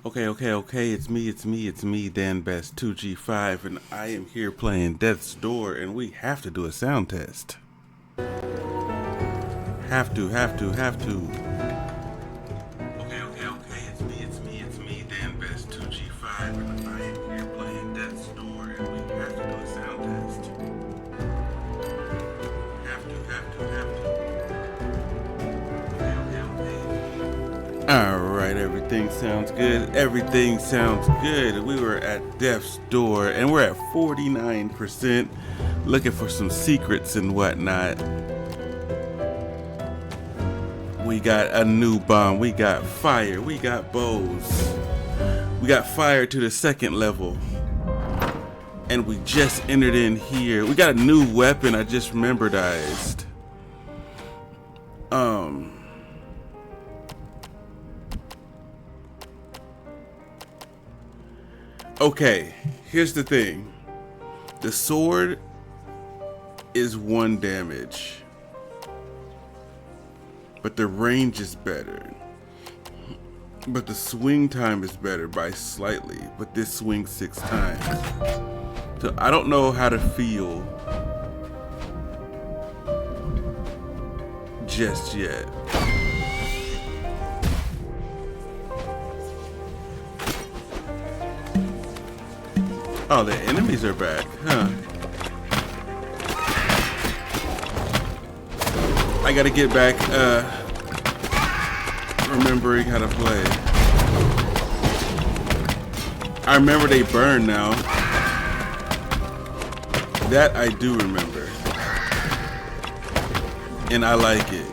Okay. It's me, Dan Best 2G5, and I am here playing Death's Door, and we have to do a sound test. Have to. Okay. It's me, Dan Best 2G5, and I am here playing Death's Door, and we have to do a sound test. Have to. Okay. Alright, everything sounds good. We were at Death's Door and we're at 49%, looking for some secrets and whatnot. We got a new bomb, we got fire, we got bows. We got fire to the second level. And we just entered in here. We got a new weapon I just rememberedized. Okay, here's the thing. The sword is 1 damage, but the range is better. But the swing time is better by slightly, but this swings 6 times. So I don't know how to feel just yet. Oh, the enemies are back, huh? I gotta get back, remembering how to play. I remember they burn now. That I do remember. And I like it.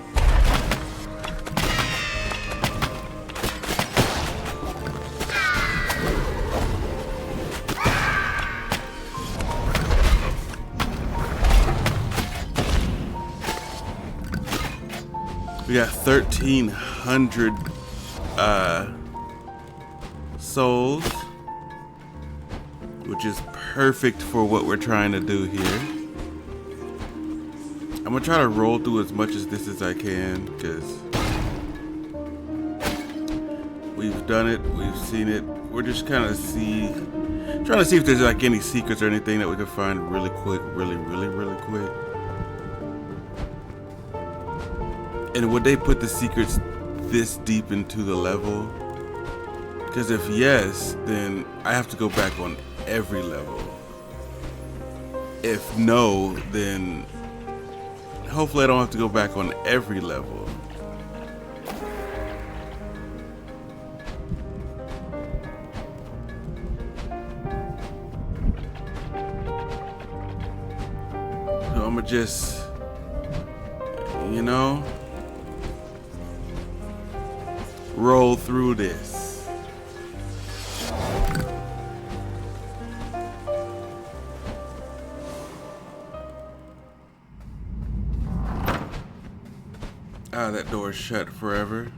We got 1,300 souls, which is perfect for what we're trying to do here. I'm gonna try to roll through as much of this as I can, because we've done it, we've seen it. We're just kind of trying to see if there's like any secrets or anything that we can find really quick, really quick. And would they put the secrets this deep into the level? Because if yes, then I have to go back on every level. If no, then hopefully I don't have to go back on every level. So I'm gonna just, roll through this. Ah, that door is shut forever.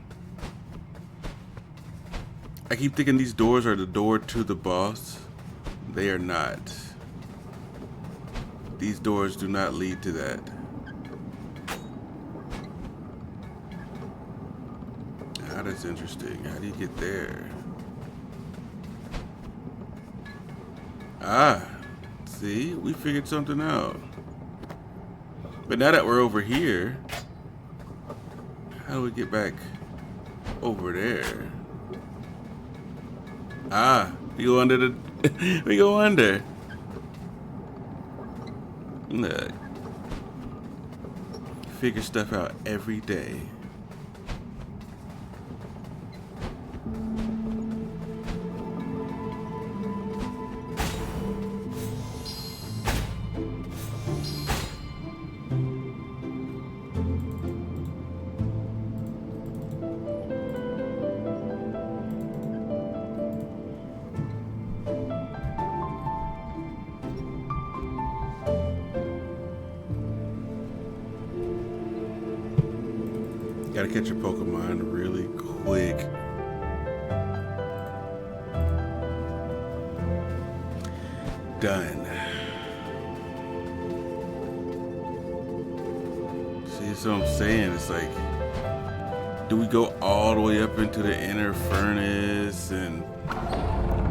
I keep thinking these doors are the door to the boss. They are not. These doors do not lead to that. That's interesting. How do you get there? Ah, see, we figured something out. But now that we're over here, how do we get back over there? Ah, we go under the we go under. Look. Figure stuff out every day. Gotta catch a Pokemon really quick. Done. See, that's what I'm saying. It's like, do we go all the way up into the inner furnace and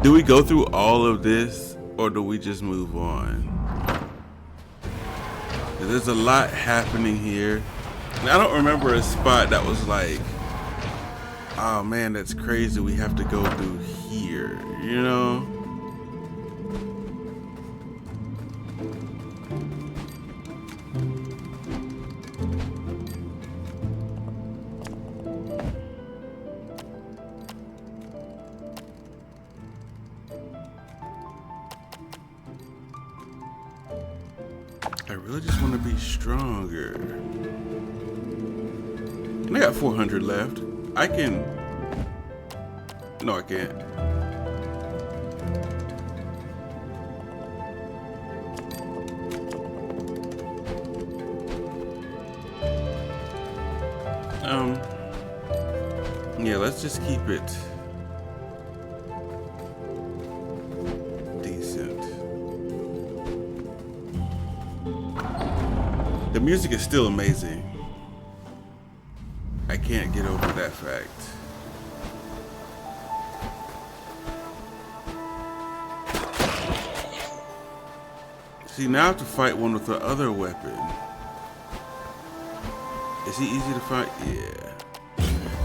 Do we go through all of this or do we just move on? There's a lot happening here. And I don't remember a spot that was like, oh man, that's crazy. We have to go through here, you know? I really just want to be stronger. And I got 400 left. I can... No, I can't. Yeah, let's just keep it decent. The music is still amazing. I can't get over that fact. See, now I have to fight one with the other weapon. Is he easy to fight? Yeah.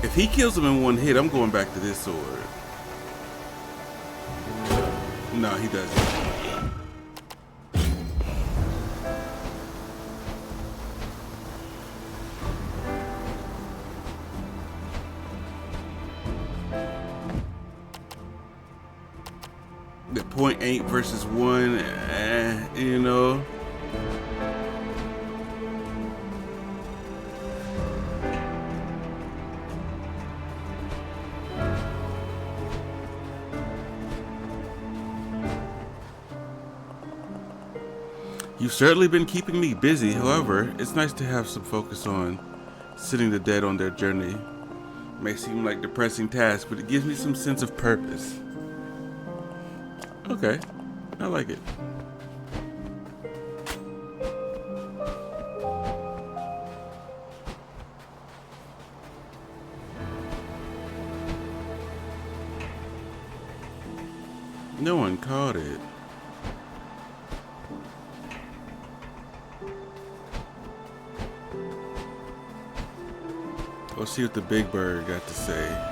If he kills him in one hit, I'm going back to this sword. No, he doesn't. The 0.8 versus 1, you know. You've certainly been keeping me busy. However, it's nice to have some focus on sending the dead on their journey. It may seem like a depressing task, but it gives me some sense of purpose. Okay, I like it. No one caught it. Let's see what the big bird got to say.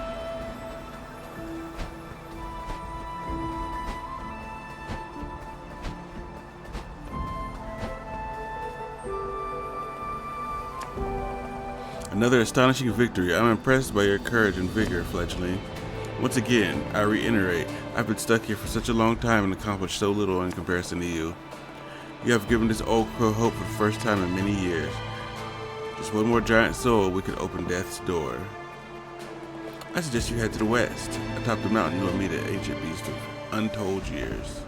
Another astonishing victory. I'm impressed by your courage and vigor, fledgling. Once again, I reiterate, I've been stuck here for such a long time and accomplished so little in comparison to you. You have given this old crow hope for the first time in many years. Just one more giant soul, we could open death's door. I suggest you head to the west. Atop the mountain, you will meet an ancient beast of untold years.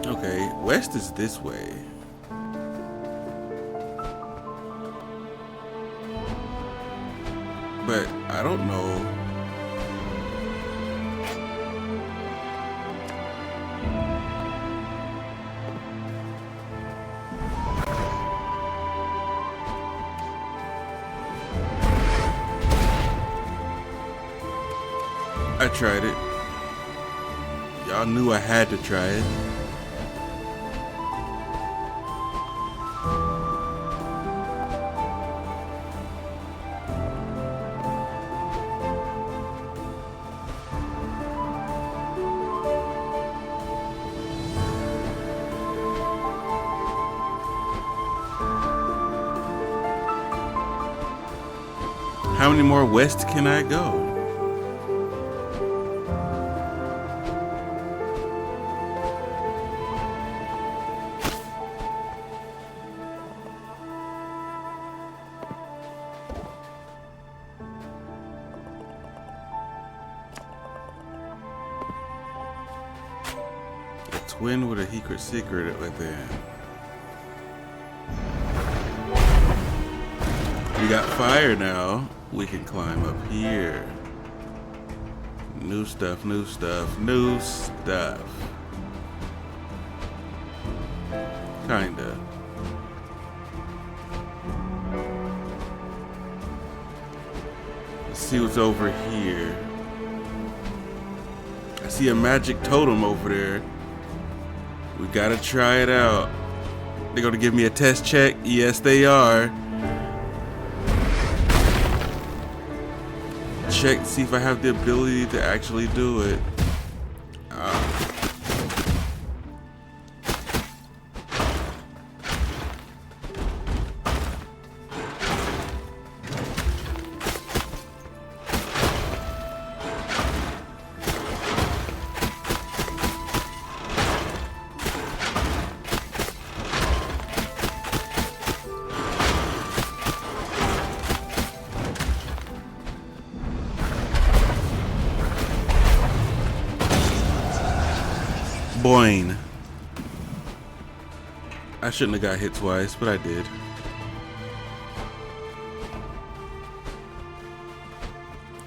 Okay, west is this way. But I don't know. I tried it. Y'all knew I had to try it. How many more west can I go? A twin with a secret within. We got fire now. We can climb up here. New stuff, new stuff, new stuff. Kinda. see what's over here. I see a magic totem over there. We gotta try it out. They're gonna give me a test check. Yes, they are. Check to see if I have the ability to actually do it. Boing. I shouldn't have got hit twice, but I did.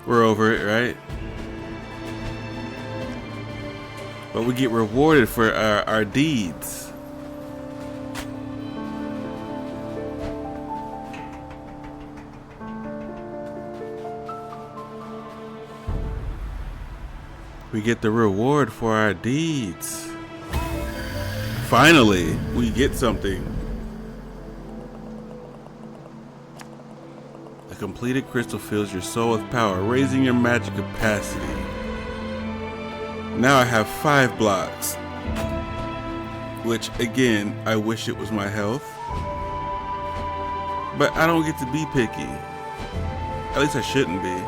We're over it, right? But we get rewarded for our deeds. We get the reward for our deeds. Finally, we get something. The completed crystal fills your soul with power, raising your magic capacity. Now I have 5 blocks. Which, again, I wish it was my health. But I don't get to be picky. At least I shouldn't be.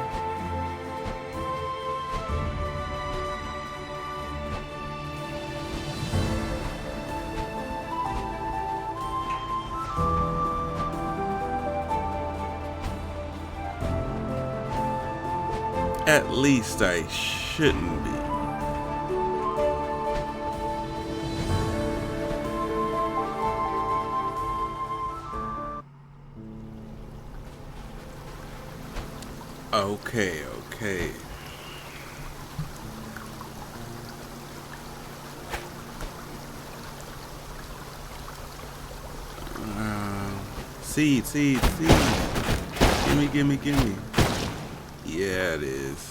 At least I shouldn't be. Okay. Seed. Gimme. Yeah, it is.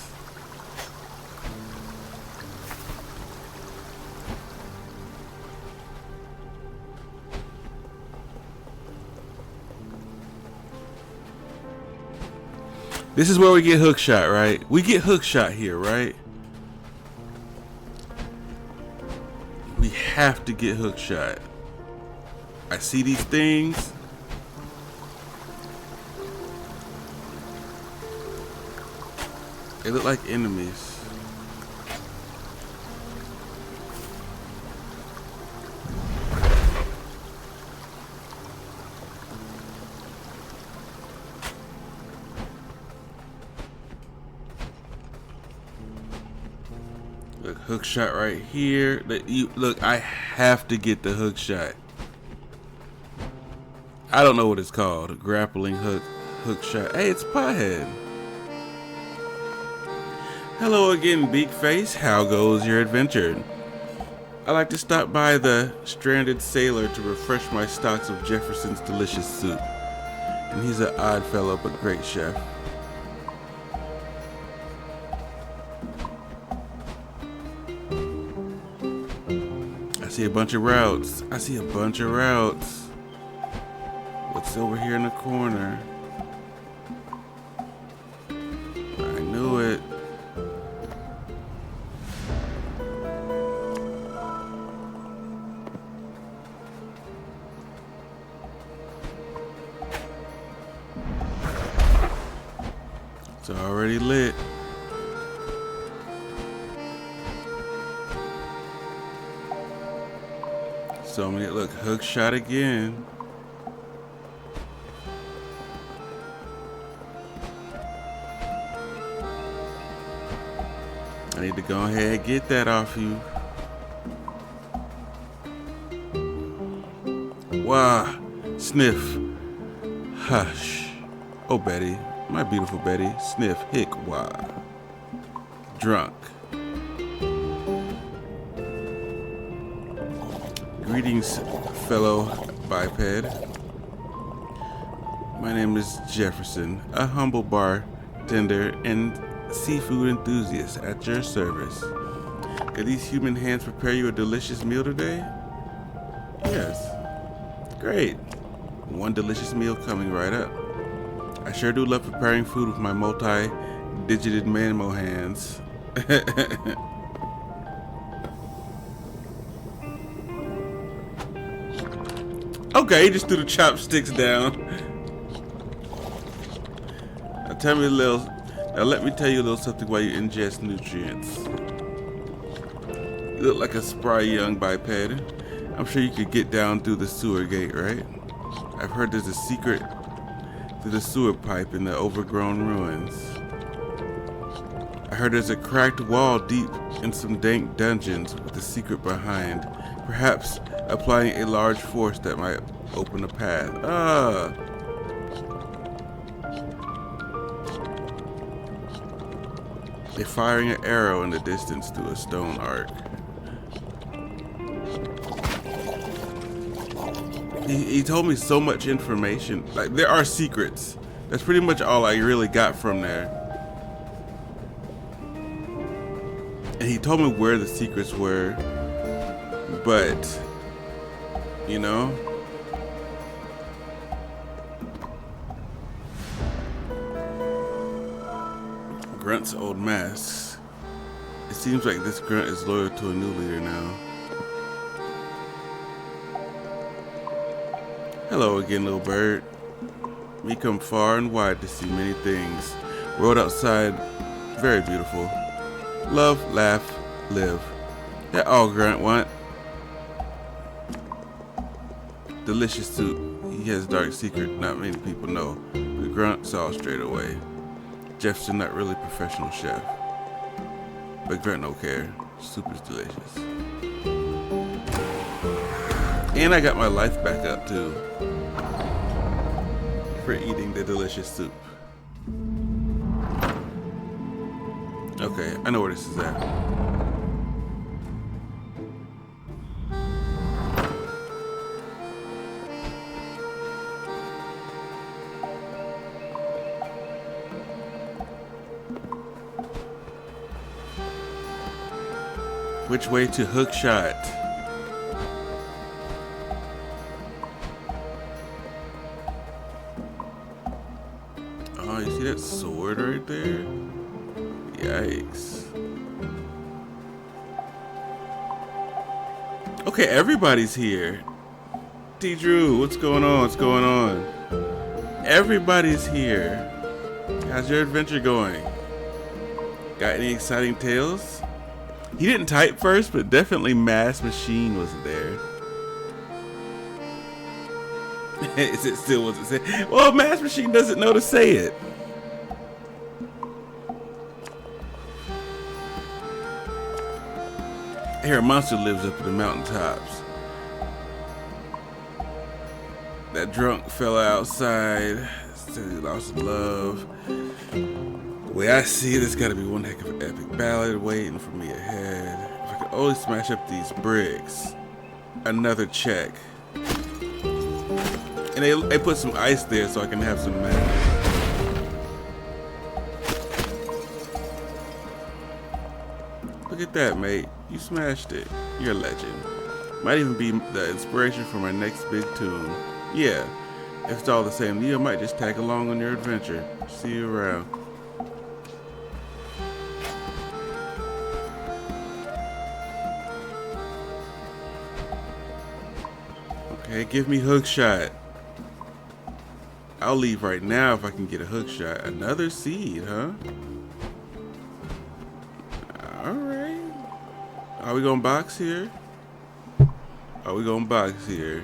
This is where we get hookshot, right? We get hookshot here, right? We have to get hookshot. I see these things. They look like enemies. Look, hook shot right here. Look, I have to get the hook shot. I don't know what it's called. A grappling hook shot. Hey, it's Pothead. Hello again, Beakface. How goes your adventure? I like to stop by the Stranded Sailor to refresh my stocks of Jefferson's delicious soup. And he's an odd fellow, but great chef. I see a bunch of routes. What's over here in the corner? I knew it. It's already lit. So many. Look, hook shot again. I need to go ahead and get that off you. Wow. Sniff. Hush. Oh, Betty. My beautiful Betty. Sniff. Hick. Wah. Drunk. Greetings, fellow biped. My name is Jefferson, a humble bar bartender and seafood enthusiast at your service. Can these human hands prepare you a delicious meal today? Yes. Great. One delicious meal coming right up. I sure do love preparing food with my multi-digited Manmo hands. Okay, he just threw the chopsticks down. Now let me tell you a little something while you ingest nutrients. You look like a spry young biped. I'm sure you could get down through the sewer gate, right? I've heard there's a secret to the sewer pipe in the overgrown ruins. I heard there's a cracked wall deep in some dank dungeons with a secret behind. Perhaps applying a large force that might open a path. They're firing an arrow in the distance through a stone arc. He told me so much information. Like, there are secrets. That's pretty much all I really got from there. And he told me where the secrets were. But, you know, Grunt's old masks. It seems like this Grunt is loyal to a new leader now. Hello again, little bird. We come far and wide to see many things. World outside, very beautiful. Love, laugh, live. That all Grunt want. Delicious soup. He has a dark secret not many people know, but Grunt saw straight away. Jeff's not really a professional chef, but Grunt don't care. Soup is delicious. And I got my life back up too for eating the delicious soup. Okay, I know where this is at. Which way to Hookshot? Oh, you see that sword right there? Yikes. Okay, everybody's here. T. Drew, what's going on? What's going on? Everybody's here. How's your adventure going? Got any exciting tales? He didn't type first, but definitely Mass Machine was there. Is it still wasn't said? Well, Mass Machine doesn't know to say it. I hear a monster lives up in the mountaintops. That drunk fella outside said he lost his love. The way I see it, there's gotta be one heck of an epic ballad waiting for me ahead. If I could only smash up these bricks. Another check. And they put some ice there so I can have some magic. Look at that, mate. You smashed it. You're a legend. Might even be the inspiration for my next big tune. Yeah, if it's all the same, Neo might just tag along on your adventure. See you around. Okay, give me Hookshot. I'll leave right now if I can get a Hookshot. Another seed, huh? Alright. Are we gonna box here? Are we gonna box here?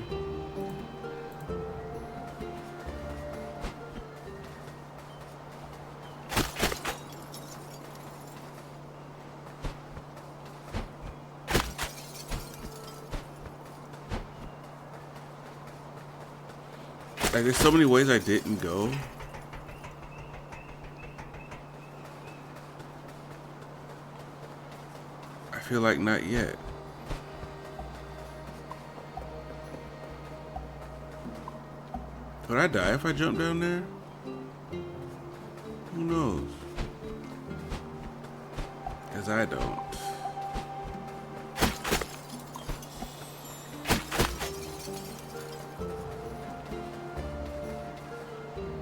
Like, there's so many ways I didn't go. I feel like not yet. Would I die if I jump down there? Who knows? I don't.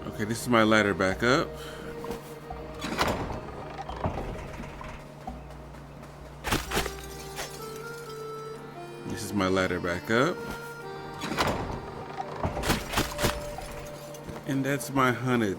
Okay, this is my ladder back up. This is my ladder back up. And that's my hunted.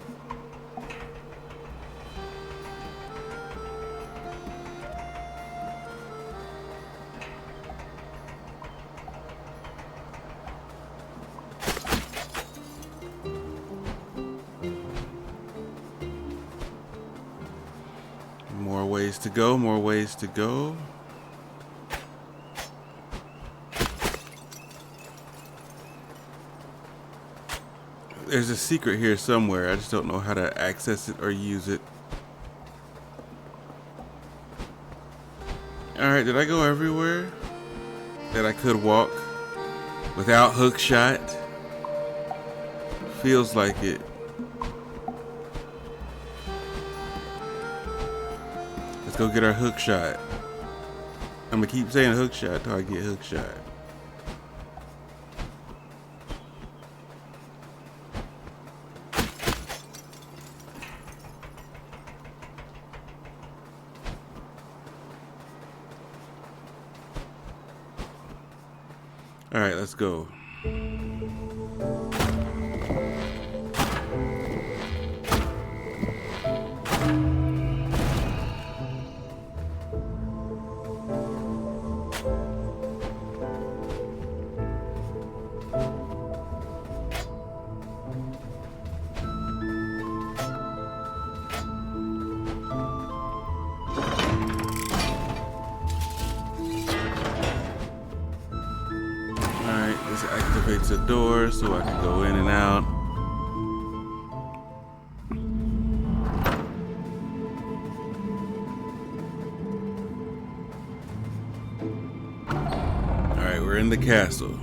More ways to go, more ways to go. There's a secret here somewhere. I just don't know how to access it or use it. Alright, did I go everywhere that I could walk without hook shot? Feels like it. Let's go get our hook shot. I'm gonna keep saying hook shot till I get hook shot. All right, let's go. This activates a door so I can go in and out. Alright, we're in the castle.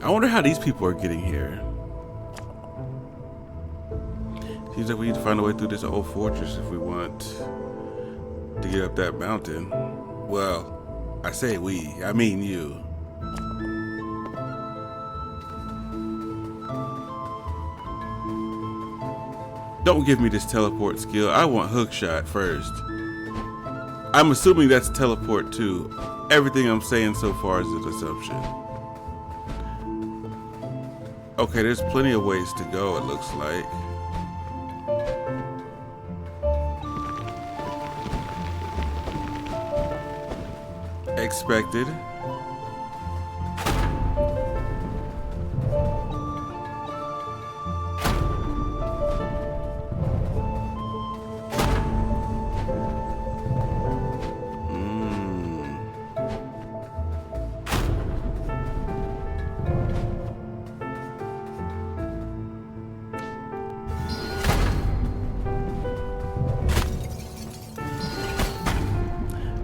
I wonder how these people are getting here. Seems like we need to find a way through this old fortress if we want to get up that mountain. Well, I say we, I mean you. Don't give me this teleport skill. I want hookshot first. I'm assuming that's teleport too. Everything I'm saying so far is an assumption. Okay, there's plenty of ways to go, it looks like. Expected.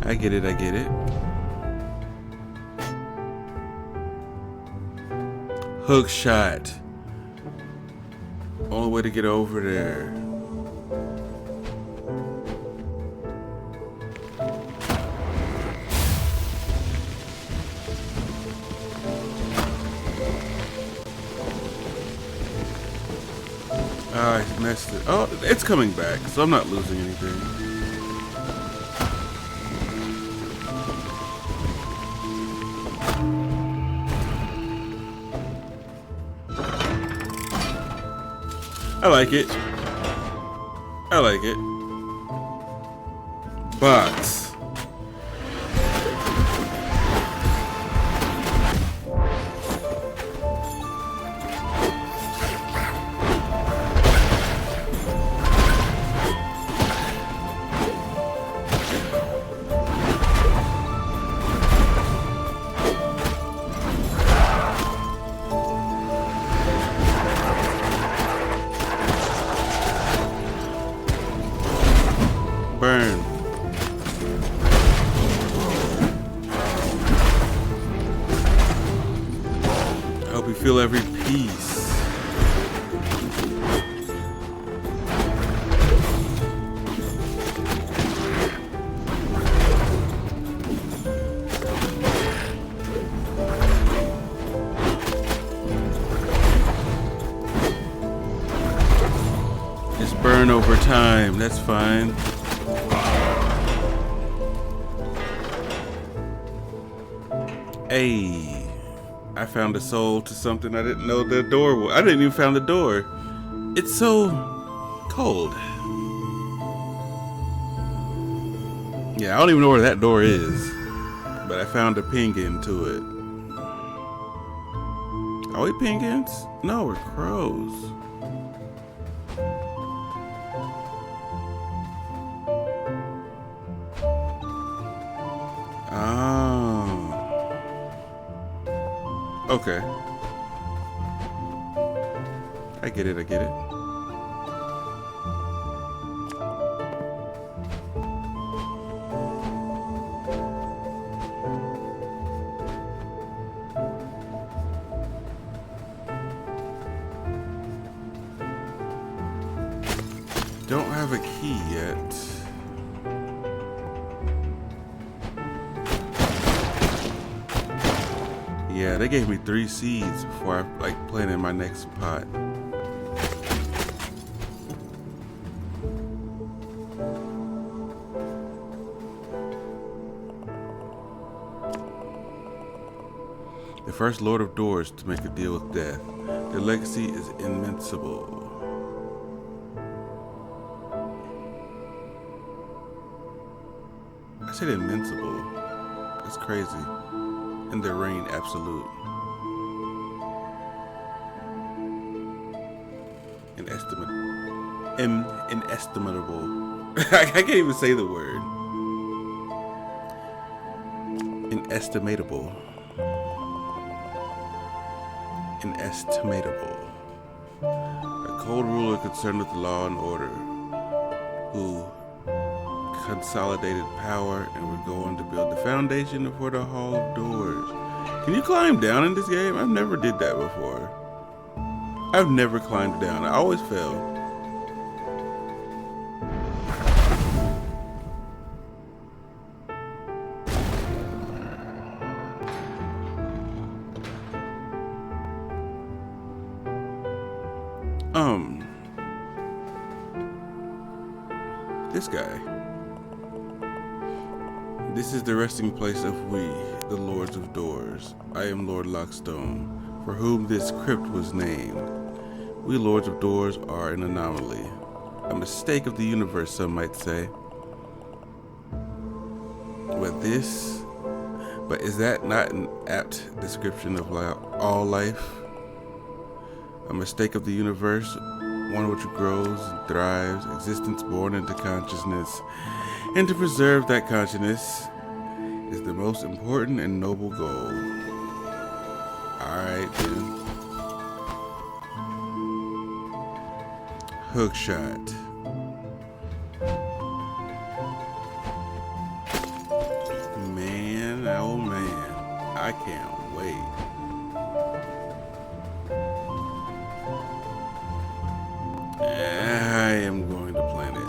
I get it, I get it. Hook shot. Only way to get over there. I messed it. Oh, it's coming back, so I'm not losing anything. I like it. I like it. Box. Burn. I hope you feel every piece. burn over time. That's fine. Hey, I found a soul to something I didn't know the door was. I didn't even found the door. It's so cold. Yeah, I don't even know where that door is, but I found a penguin to it. Are we penguins? No, we're crows. Oh. Okay. I get it, I get it. Don't have a key yet. Yeah, they gave me 3 seeds before I planted my next pot. The first Lord of Doors to make a deal with death. Their legacy is invincible. I said invincible. That's crazy. And their reign absolute. Inestimable. I can't even say the word. Inestimable. Inestimable. A cold ruler concerned with law and order, who consolidated power and we're going to build the foundation for the Hall of Doors. Can you climb down in this game? I've never did that before. I've never climbed down. I always fell. This guy. This is the resting place of we, the Lords of Doors. I am Lord Lockstone, for whom this crypt was named. We Lords of Doors are an anomaly, a mistake of the universe, some might say. But is that not an apt description of all life? A mistake of the universe, one which grows and thrives, existence born into consciousness, and to preserve that consciousness is the most important and noble goal. Alright then. Hookshot. Man, oh man, I can't wait. I am going to plan it.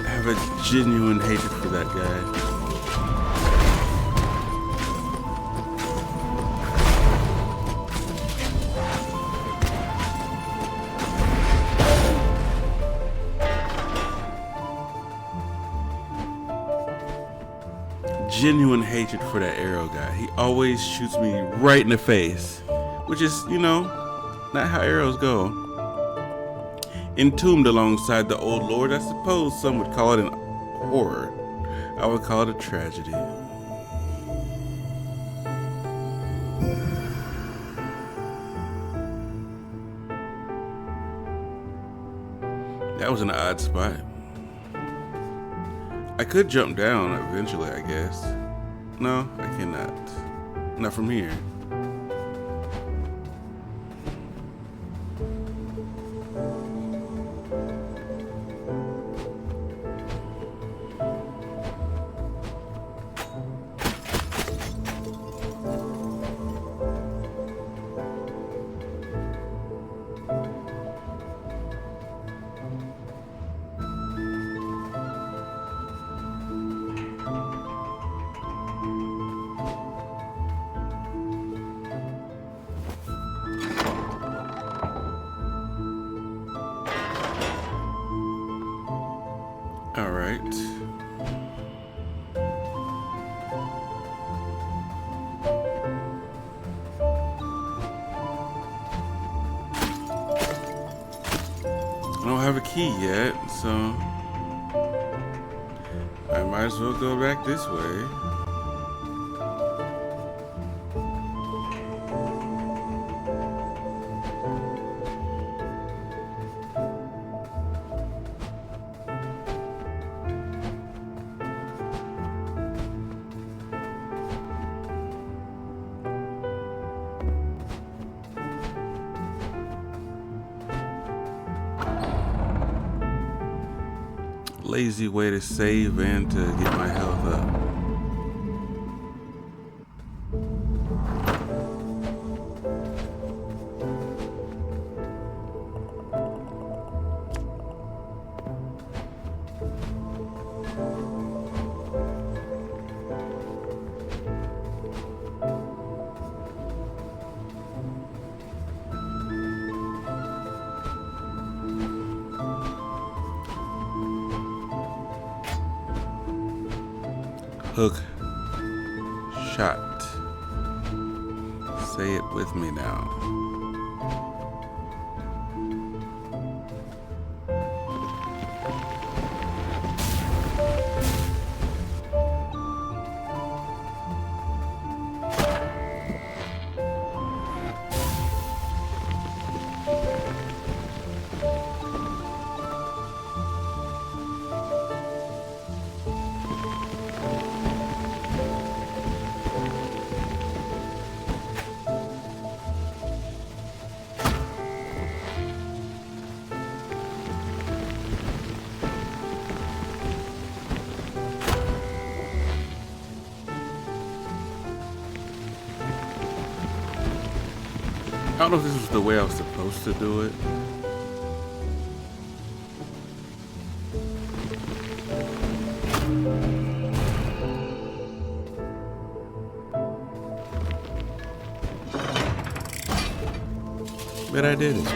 I have a genuine hatred for that guy. Genuine hatred for that arrow guy. He always shoots me right in the face, which is, you know, not how arrows go. entombed alongside the old lord. I suppose some would call it an horror. I would call it a tragedy. That was an odd spot. I could jump down eventually, I guess. No, I cannot. Not from here. All right. I don't have a key yet, so I might as well go back this way. Lazy way to save and to get my health up. Hook. Shot. Say it with me now. I don't know if this was the way I was supposed to do it. But I did it.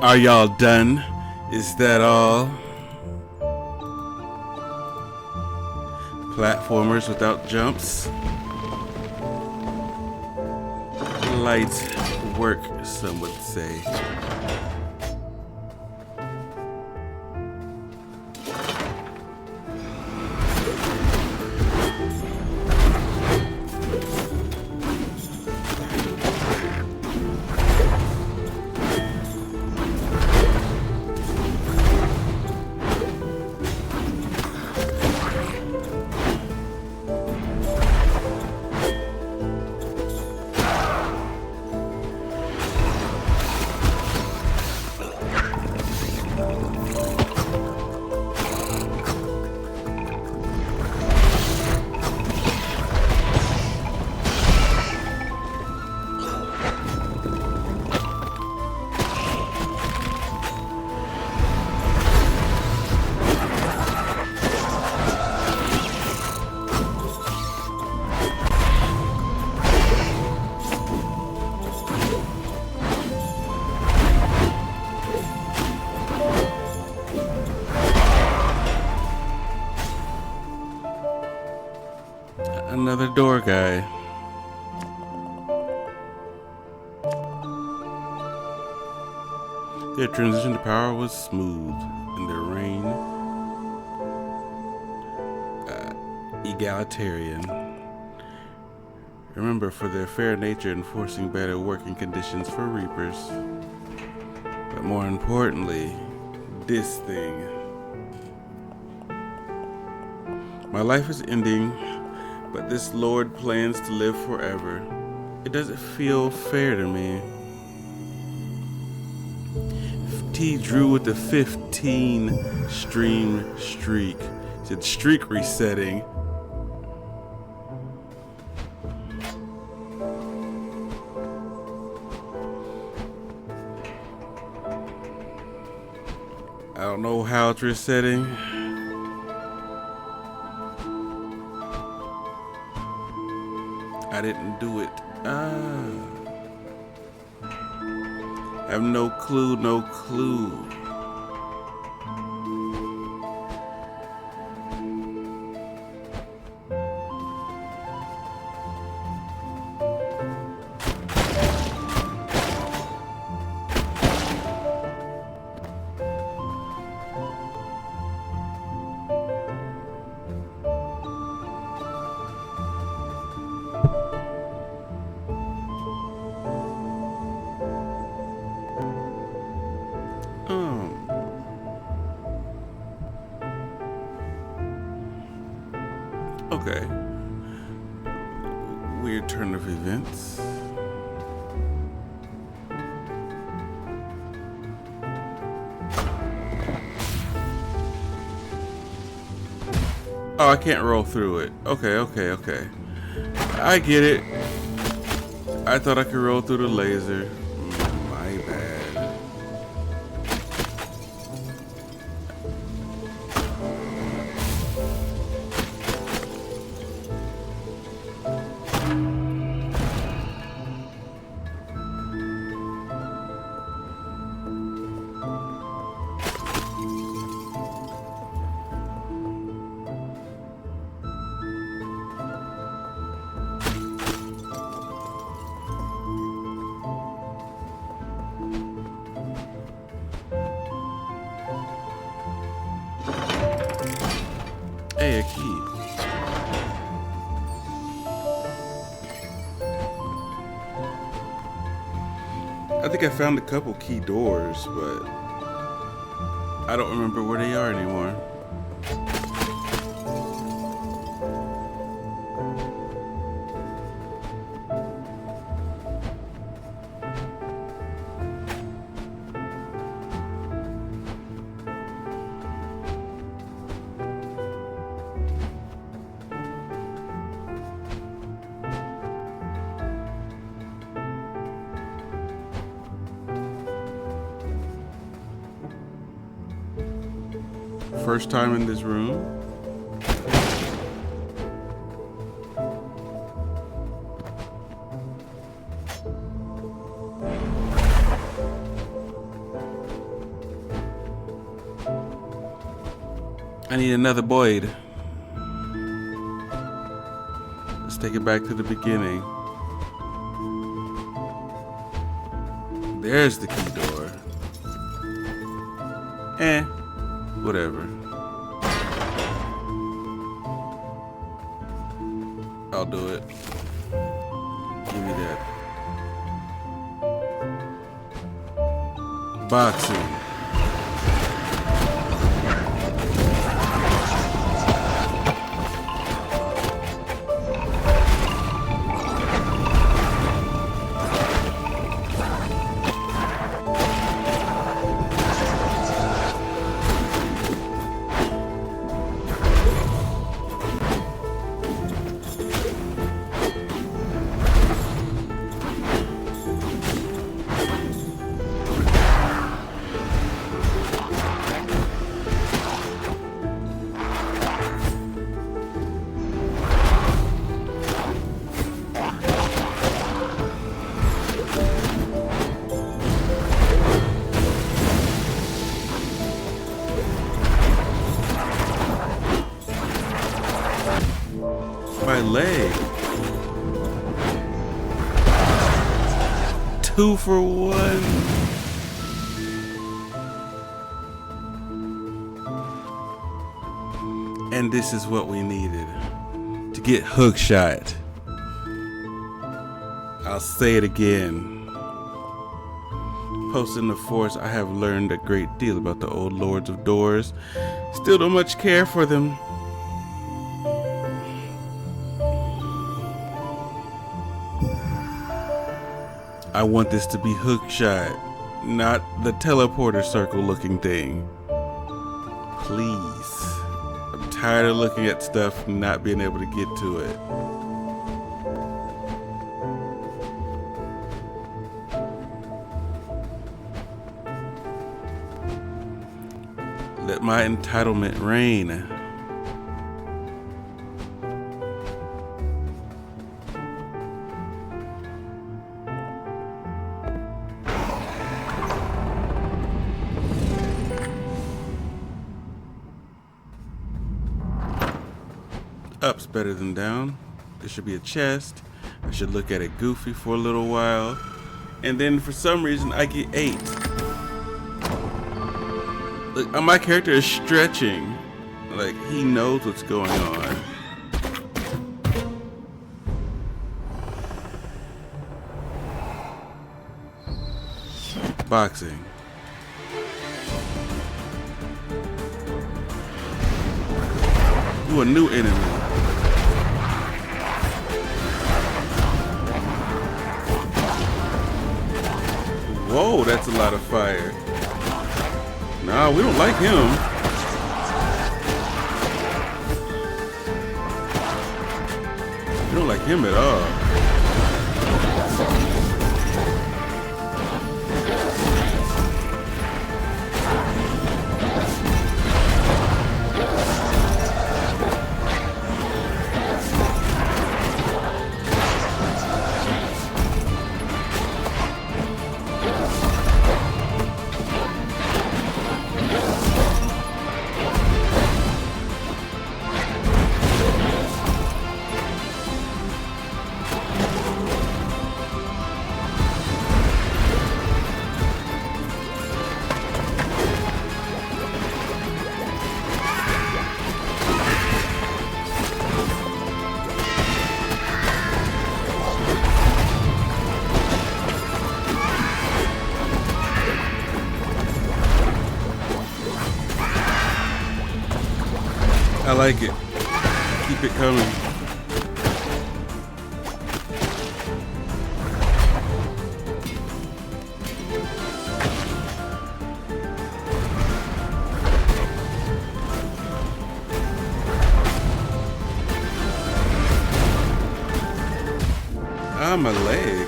Are y'all done? Is that all? Platformers without jumps. Light work, some would say. another door guy. Their transition to power was smooth, and their reign egalitarian. Remember, for their fair nature enforcing better working conditions for Reapers. But more importantly, this thing. My life is ending, but this Lord plans to live forever. It doesn't feel fair to me. T drew with the 15 stream streak. He said streak resetting. I don't know how it's resetting. I didn't do it. I have no clue, no clue. Okay. Weird turn of events. Oh, I can't roll through it. Okay. I get it. I thought I could roll through the laser. My bad. Hey, a key. I think I found a couple key doors, but I don't remember where they are anymore. First time in this room. I need another Boyd. Let's take it back to the beginning. There's the key door. Whatever. I'll do it. Give me that. Boxing. 2 for 1. And this is what we needed to get hook shot. I'll say it again. Posting the Force, I have learned a great deal about the old Lords of Doors. Still don't much care for them. I want this to be hook shot, not the teleporter circle looking thing. Please. I'm tired of looking at stuff and not being able to get to it. Let my entitlement reign. Up's better than down. There should be a chest. I should look at it goofy for a little while. And then for some reason I get 8. Look, my character is stretching. Like he knows what's going on. Boxing. Ooh, a new enemy. Whoa, that's a lot of fire. Nah, we don't like him. We don't like him at all. I like it. Keep it coming. Ah, my leg.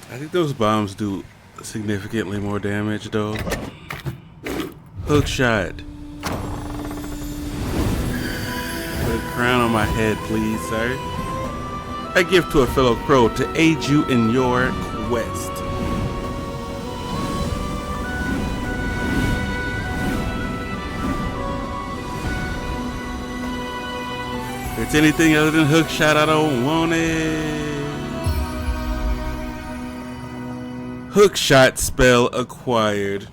I think those bombs do significantly more damage though. Hook shot. Put a crown on my head, please, sir. I give to a fellow crow to aid you in your quest. If it's anything other than hook shot, I don't want it. Hook shot spell acquired.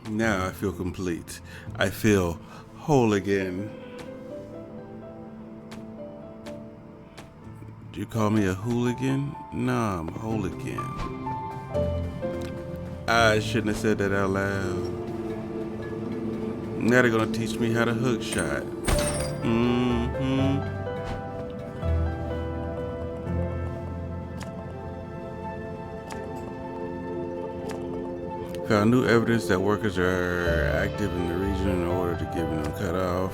Now I feel complete. I feel whole again. Do you call me a hooligan? Nah, I'm whole again. I shouldn't have said that out loud. Now they're gonna teach me how to hook shot. Found new evidence that workers are active in the region in order to get them cut off.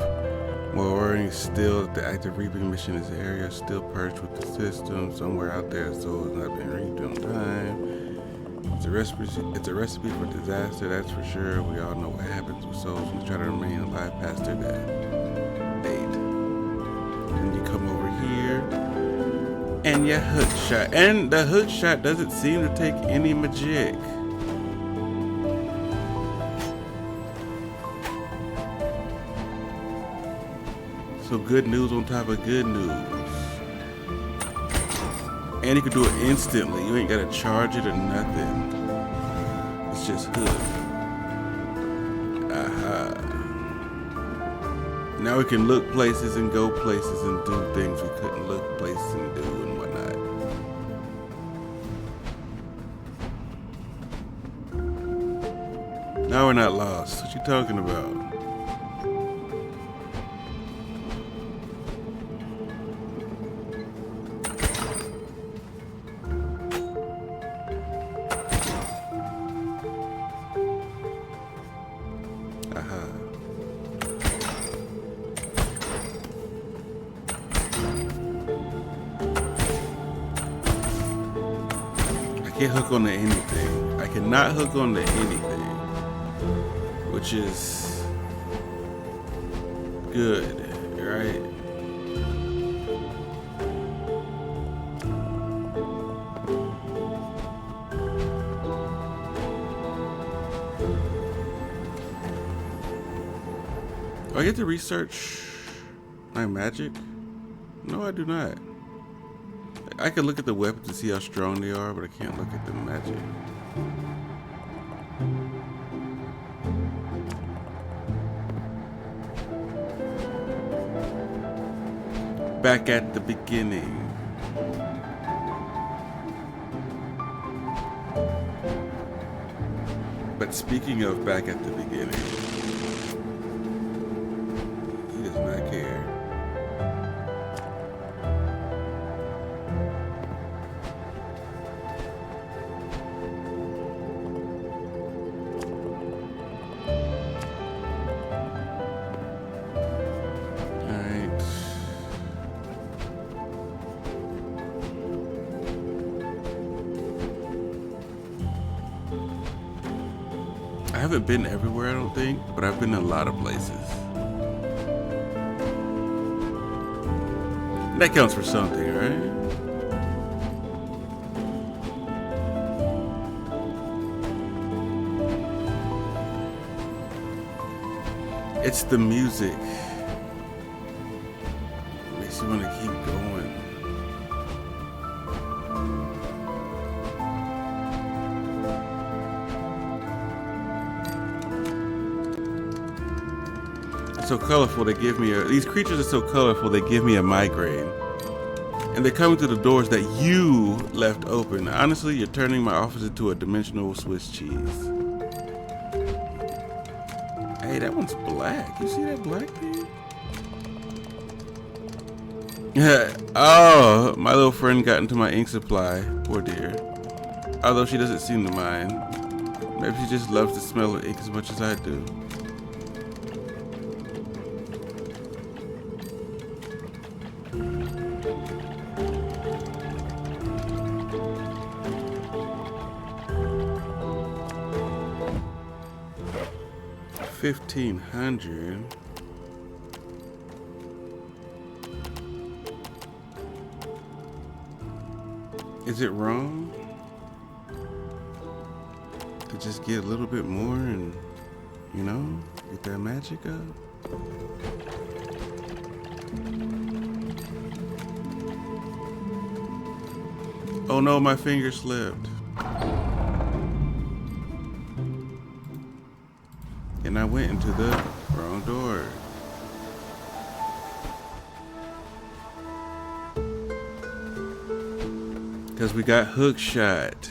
More worrying still, the active reaping mission in this area is still perched with the system somewhere out there, so it's not been reaped on time. It's a recipe for disaster, that's for sure. We all know what happens with souls when they try to remain alive past their date. And you come over here, and your hook shot. And the hook shot doesn't seem to take any magic. So good news on top of good news. And you can do it instantly. You ain't gotta charge it or nothing. It's just hook. Aha. Now we can look places and go places and do things we couldn't look places and do and whatnot. Now we're not lost. What you talking about? I can't hook onto anything. I cannot hook onto anything, which is good, right? Do I get to research my magic? No, I do not. I can look at the weapons to see how strong they are, but I can't look at the magic. Back at the beginning. But speaking of back at the beginning, he does not care. I haven't been everywhere, I don't think, but I've been in a lot of places. That counts for something, right? It's the music. Makes you want to keep going. So colorful, they give me these creatures are so colorful, they give me a migraine. And they're coming through the doors that you left open. Honestly, you're turning my office into a dimensional Swiss cheese. Hey, that one's black. You see that black thing? Oh, my little friend got into my ink supply. Poor dear. Although she doesn't seem to mind. Maybe she just loves the smell of ink as much as I do. $1,500. Is it wrong to just get a little bit more and, you know, get that magic up? Oh no, my finger slipped. And I went into the wrong door. Because we got hook shot.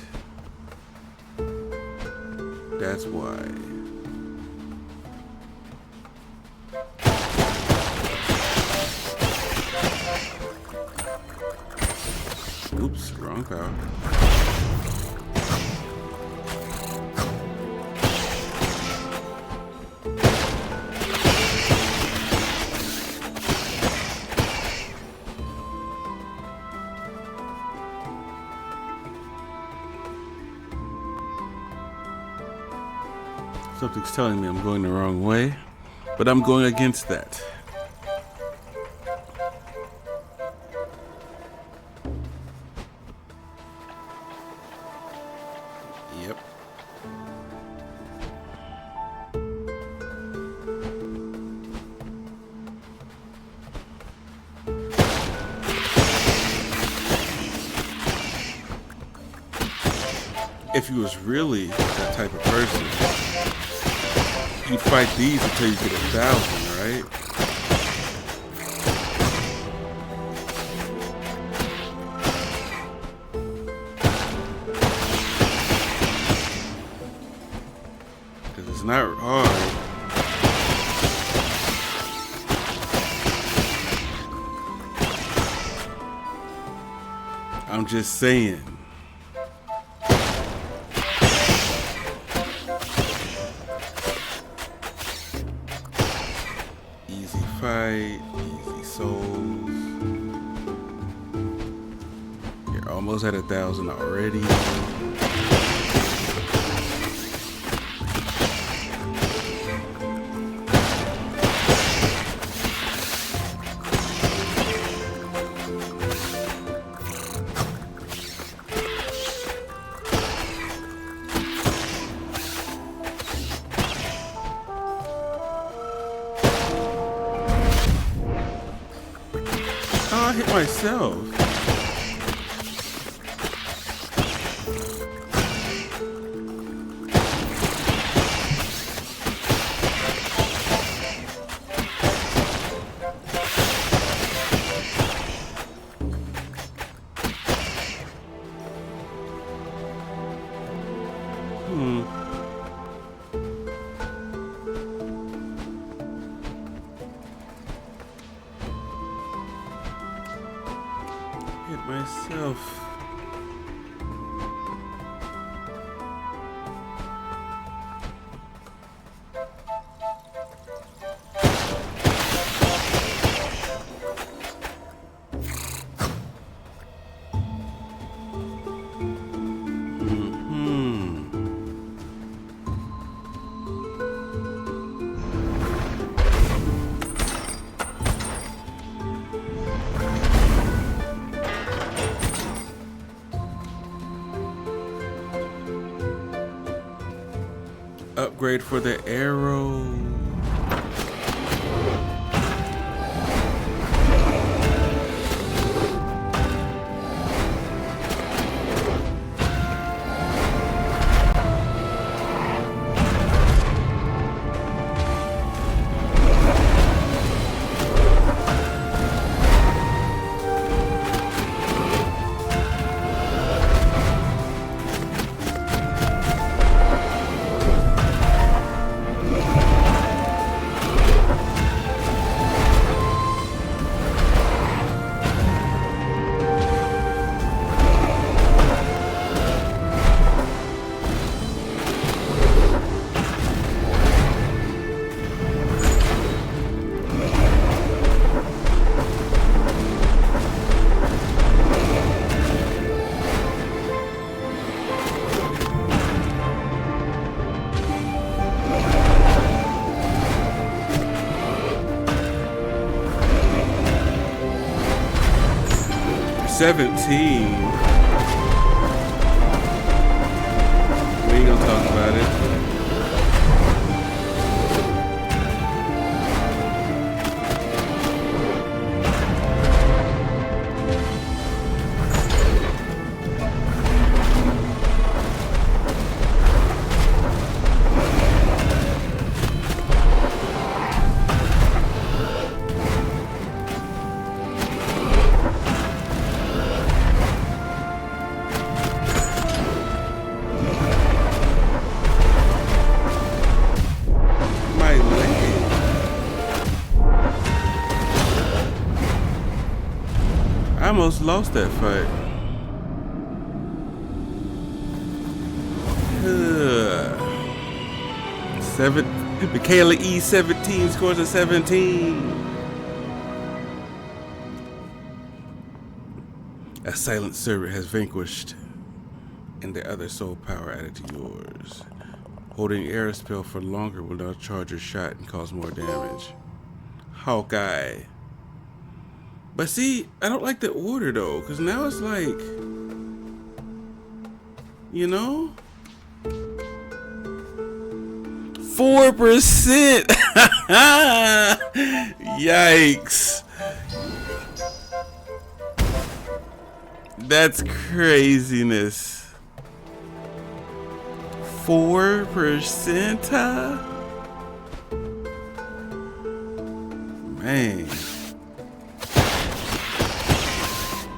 That's why. Oops, wrong power. Something's telling me I'm going the wrong way, but I'm going against that. Yep. If you was really that type of person, you'd fight these until you get 1,000, right? Because it's not hard. I'm just saying. Easy fight, easy souls. You're almost at 1,000 already. Oh, I hit myself. Hit myself. Upgrade for the arrow. $17. We ain't gonna talk about it. I almost lost that fight. Michaela E17 scores a 17. A silent servant has vanquished, and the other soul power added to yours. Holding air spell for longer will now charge your shot and cause more damage. Hawkeye. But see, I don't like the order though, because now it's like, you know, 4%. Yikes. That's craziness. 4%, huh? Man.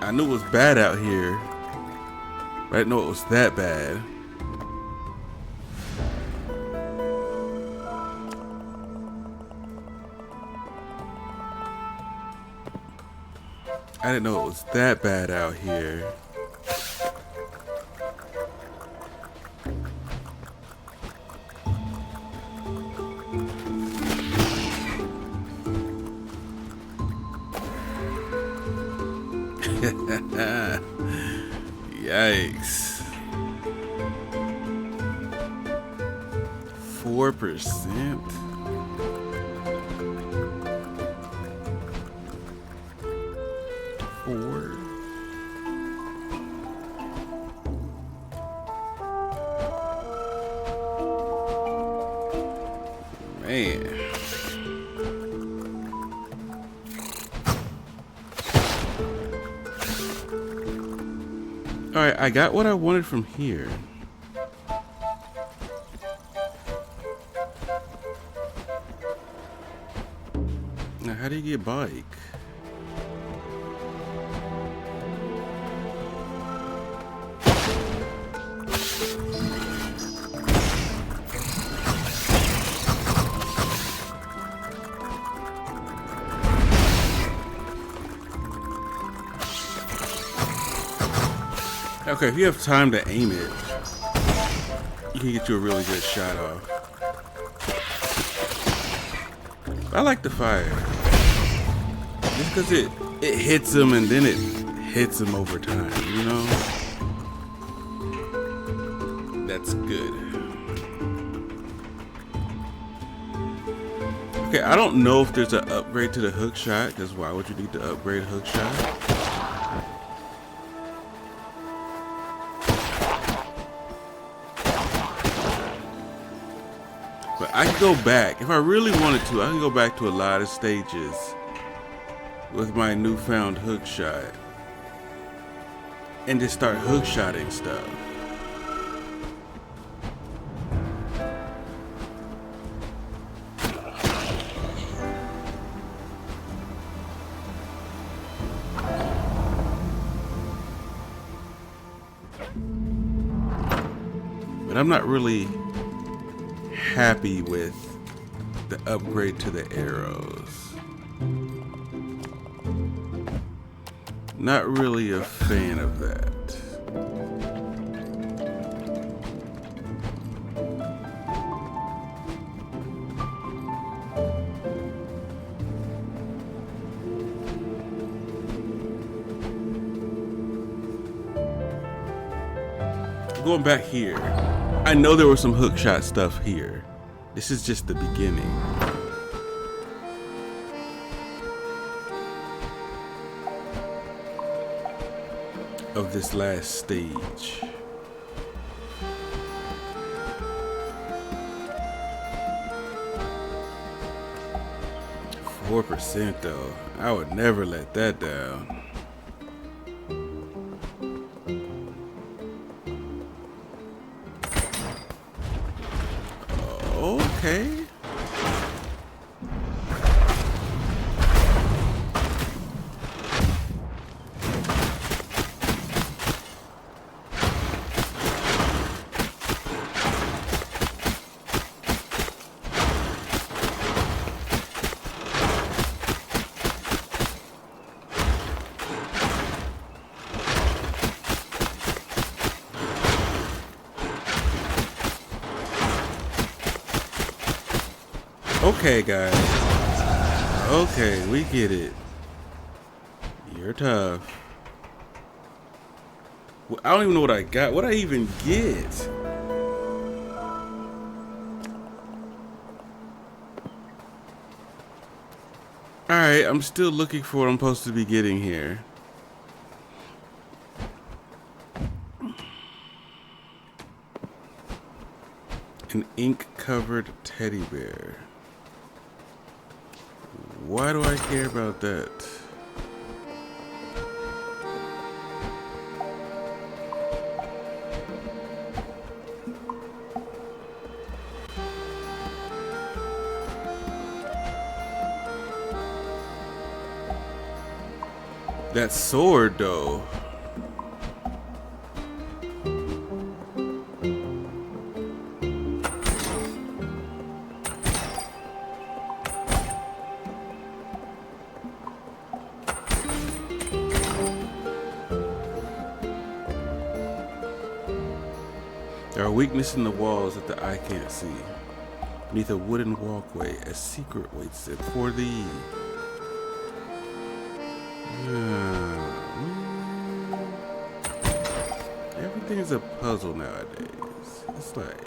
I knew it was bad out here. But I didn't know it was that bad. I didn't know it was that bad out here. Yikes. 4%? Man. Alright, I got what I wanted from here. Now, how do you get bike? Okay, if you have time to aim it, you can get you a really good shot off. I like the fire. Just because it hits them and then it hits them over time, you know? That's good. Okay, I don't know if there's an upgrade to the hook shot, because why would you need to upgrade hook shot? But I can go back. If I really wanted to, I can go back to a lot of stages with my newfound hook shot and just start hook shotting stuff. But I'm not really happy with the upgrade to the arrows. Not really a fan of that. Going back here, I know there was some hook shot stuff here. This is just the beginning. Of this last stage. %, though. I would never let that down. Okay. Okay, guys. Okay, we get it. You're tough. Well, I don't even know what I got. What I even get? Alright, I'm still looking for what I'm supposed to be getting here. An ink-covered teddy bear. Why do I care about that? That sword, though. There are weaknesses in the walls that the eye can't see. Beneath a wooden walkway, a secret waits it for thee. Everything's a puzzle nowadays. It's like...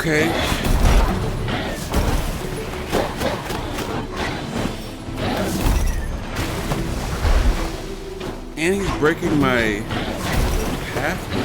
Okay. And he's breaking my pathway.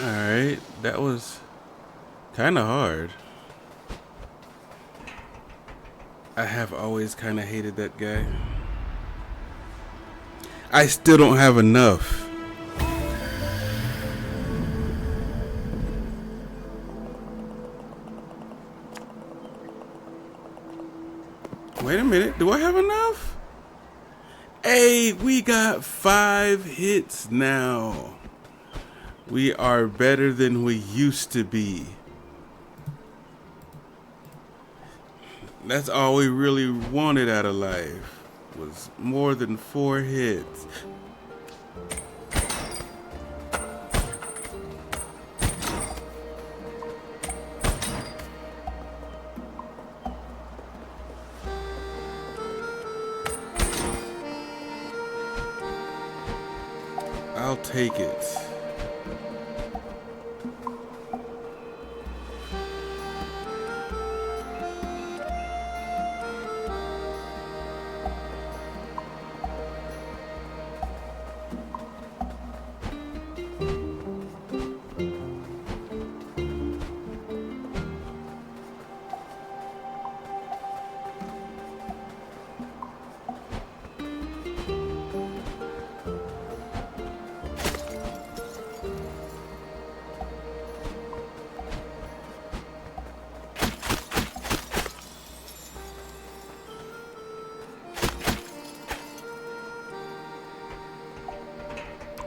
Alright, that was kind of hard. I have always kind of hated that guy. I still don't have enough. Wait a minute, do I have enough? Hey, we got 5 hits now. We are better than we used to be. That's all we really wanted out of life, was more than 4 hits. I'll take it.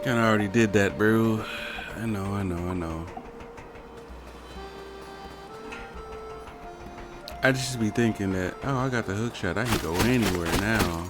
Kinda already did that, bro. I know. I just be thinking that, oh, I got the hook shot. I can go anywhere now.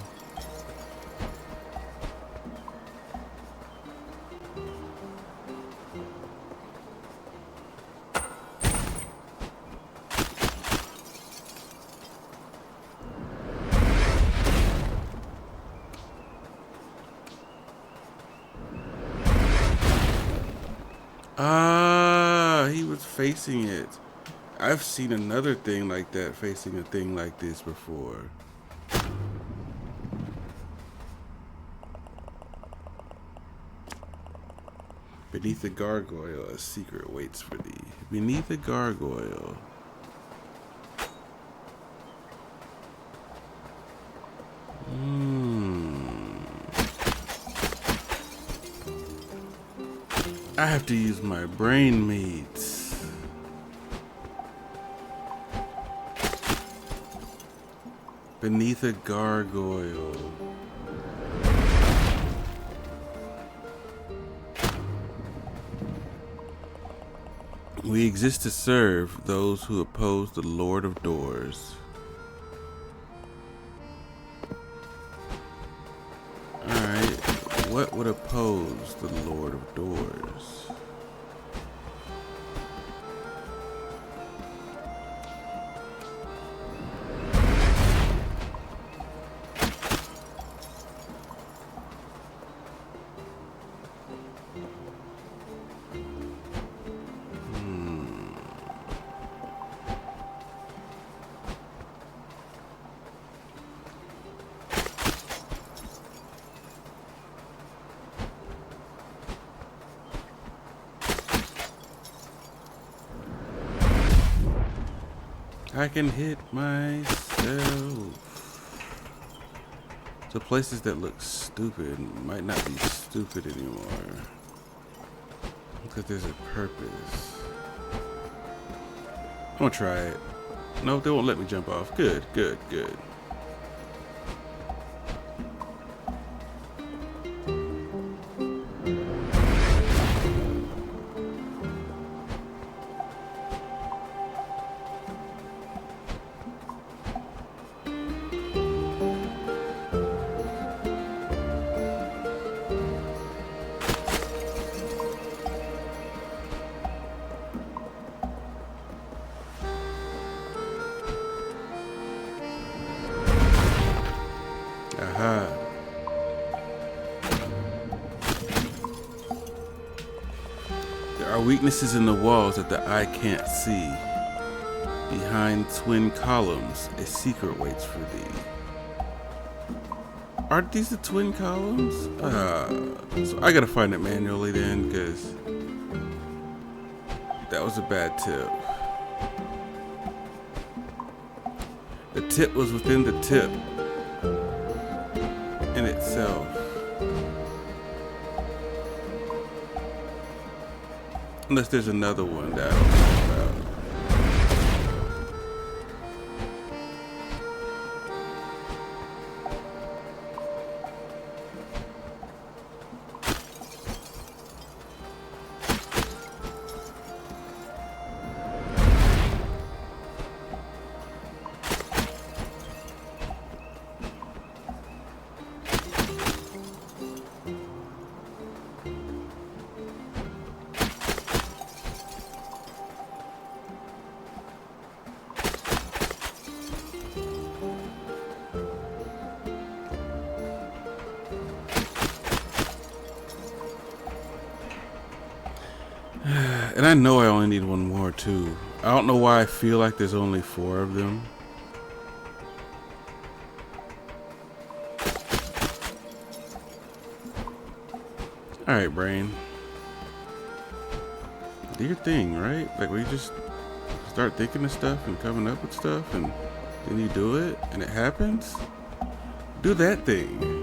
he was facing it. I've seen another thing like that facing a thing like this before. Beneath the gargoyle, a secret waits for thee. Beneath the gargoyle. I have to use my brain mates. Beneath a gargoyle. We exist to serve those who oppose the Lord of Doors. Alright, what would oppose the Lord of Doors? I can hit myself. So places that look stupid might not be stupid anymore. Because there's a purpose. I'm gonna try it. No, they won't let me jump off. Good, good, good. Aha. There are weaknesses in the walls that the eye can't see. Behind twin columns, a secret waits for thee. Aren't these the twin columns? So I gotta find it manually then, because that was a bad tip. The tip was within the tip in itself. Unless there's another one that I don't know about. And I know I only need one more too. I don't know why I feel like there's only 4 of them. Alright, brain. Do your thing, right? Like we just start thinking of stuff and coming up with stuff and then you do it and it happens. Do that thing.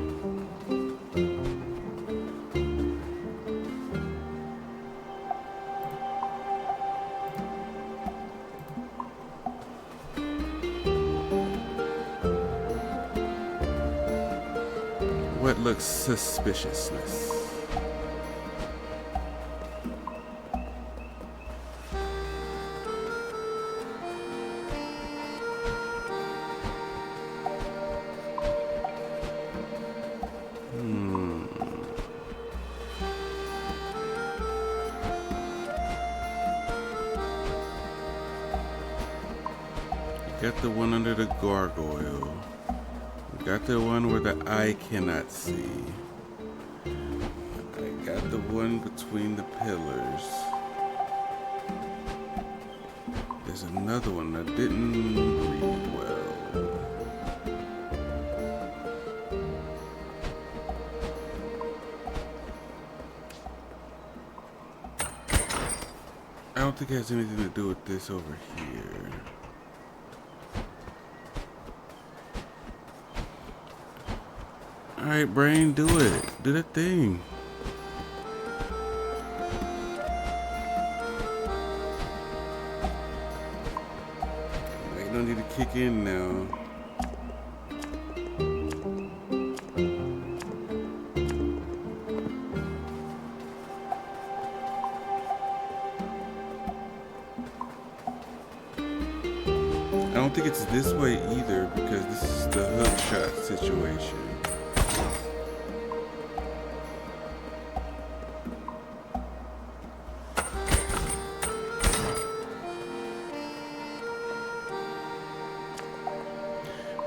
What looks suspiciousness? Got the one under the gargoyle. We got the one where the eye cannot see. I got the one between the pillars. There's another one that didn't read well. I don't think it has anything to do with this over here. Alright, brain, do it. Do that thing. You don't need to kick in now. I don't think it's this way either because this is the hook shot situation.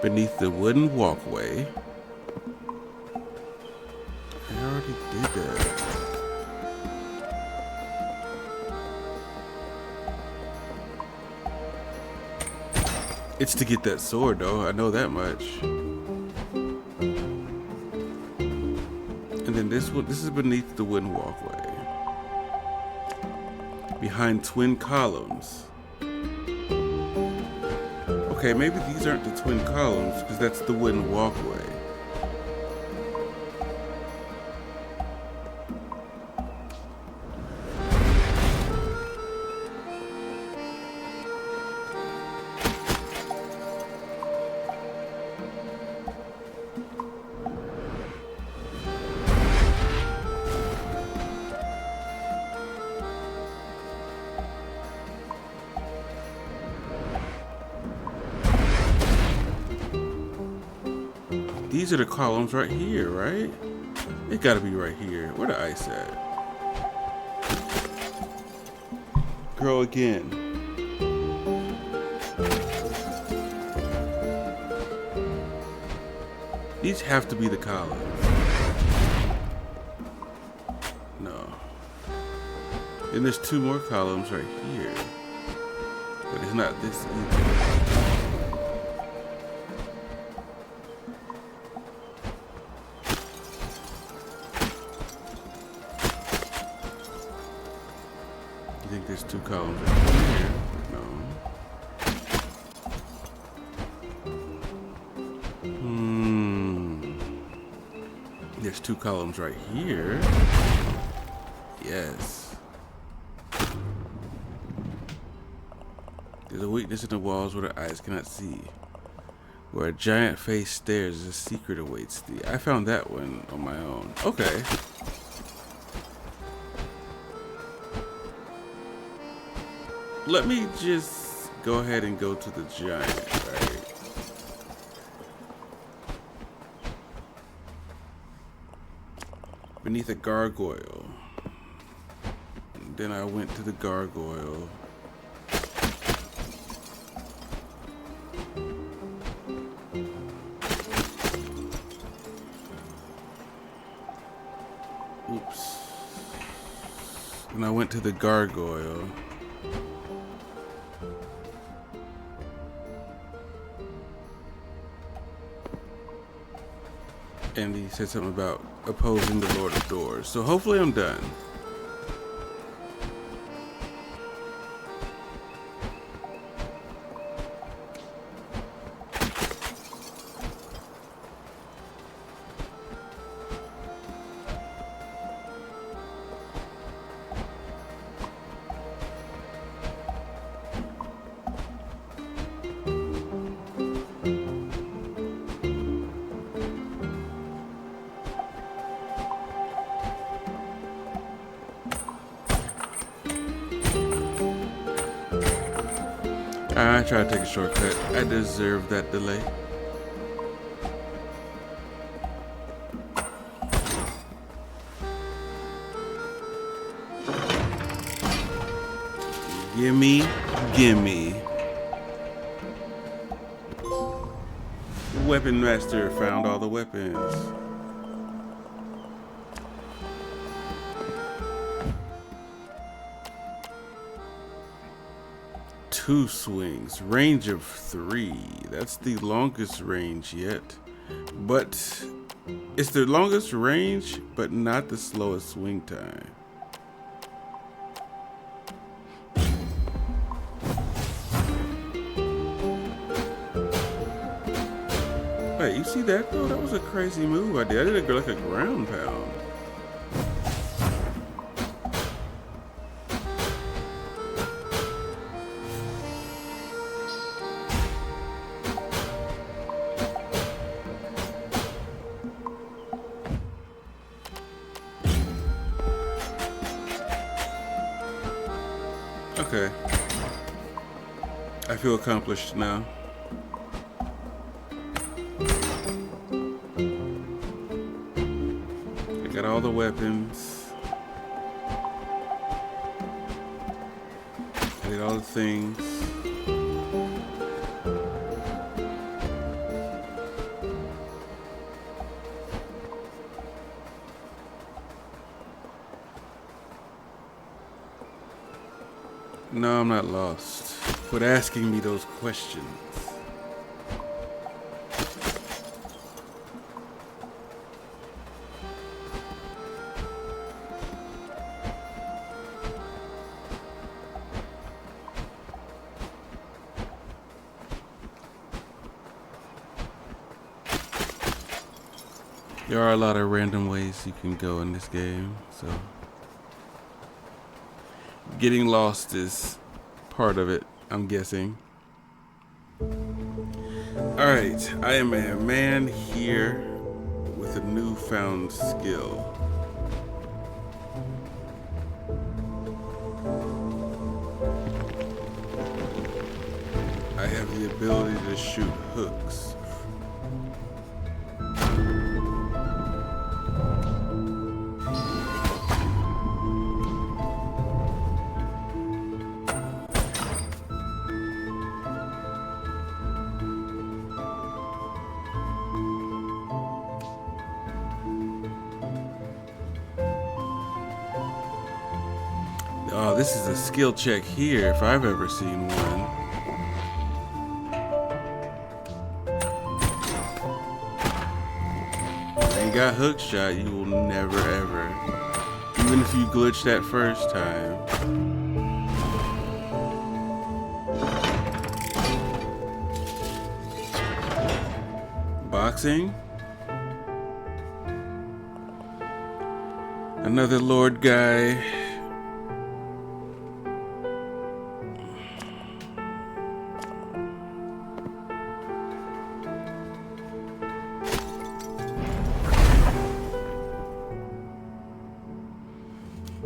Beneath the wooden walkway. I already did that. It's to get that sword though, I know that much. And then this is beneath the wooden walkway. Behind twin columns. Okay, maybe these aren't the twin columns, because that's the wooden walkway. These are the columns right here, right? It gotta be right here. Where the ice at? Grow again. These have to be the columns. No. Then there's two more columns right here. But it's not this either. I think there's two columns right here. No. There's two columns right here. Yes. There's a weakness in the walls where the eyes cannot see. Where a giant face stares, a secret awaits thee. I found that one on my own. Okay. Let me just go ahead and go to the giant, right? Beneath a gargoyle. And then I went to the gargoyle. Oops. And I went to the gargoyle. And he said something about opposing the Lord of Doors. So hopefully I'm done. I tried to take a shortcut. I deserve that delay. Gimme, gimme. Weapon Master found all the weapons. 2 swings, range of 3. That's the longest range yet. But it's the longest range, but not the slowest swing time. Wait, you see that though? That was a crazy move I did. I did like a ground pound. Okay. I feel accomplished now. I got all the weapons. I did all the things. No, I'm not lost. Quit asking me those questions. There are a lot of random ways you can go in this game, so getting lost is part of it, I'm guessing. Alright, I am a man here with a newfound skill. I have the ability to shoot hooks. Oh, this is a skill check here if I've ever seen one. Ain't got hook shot, you will never ever. Even if you glitch that first time. Boxing. Another Lord guy.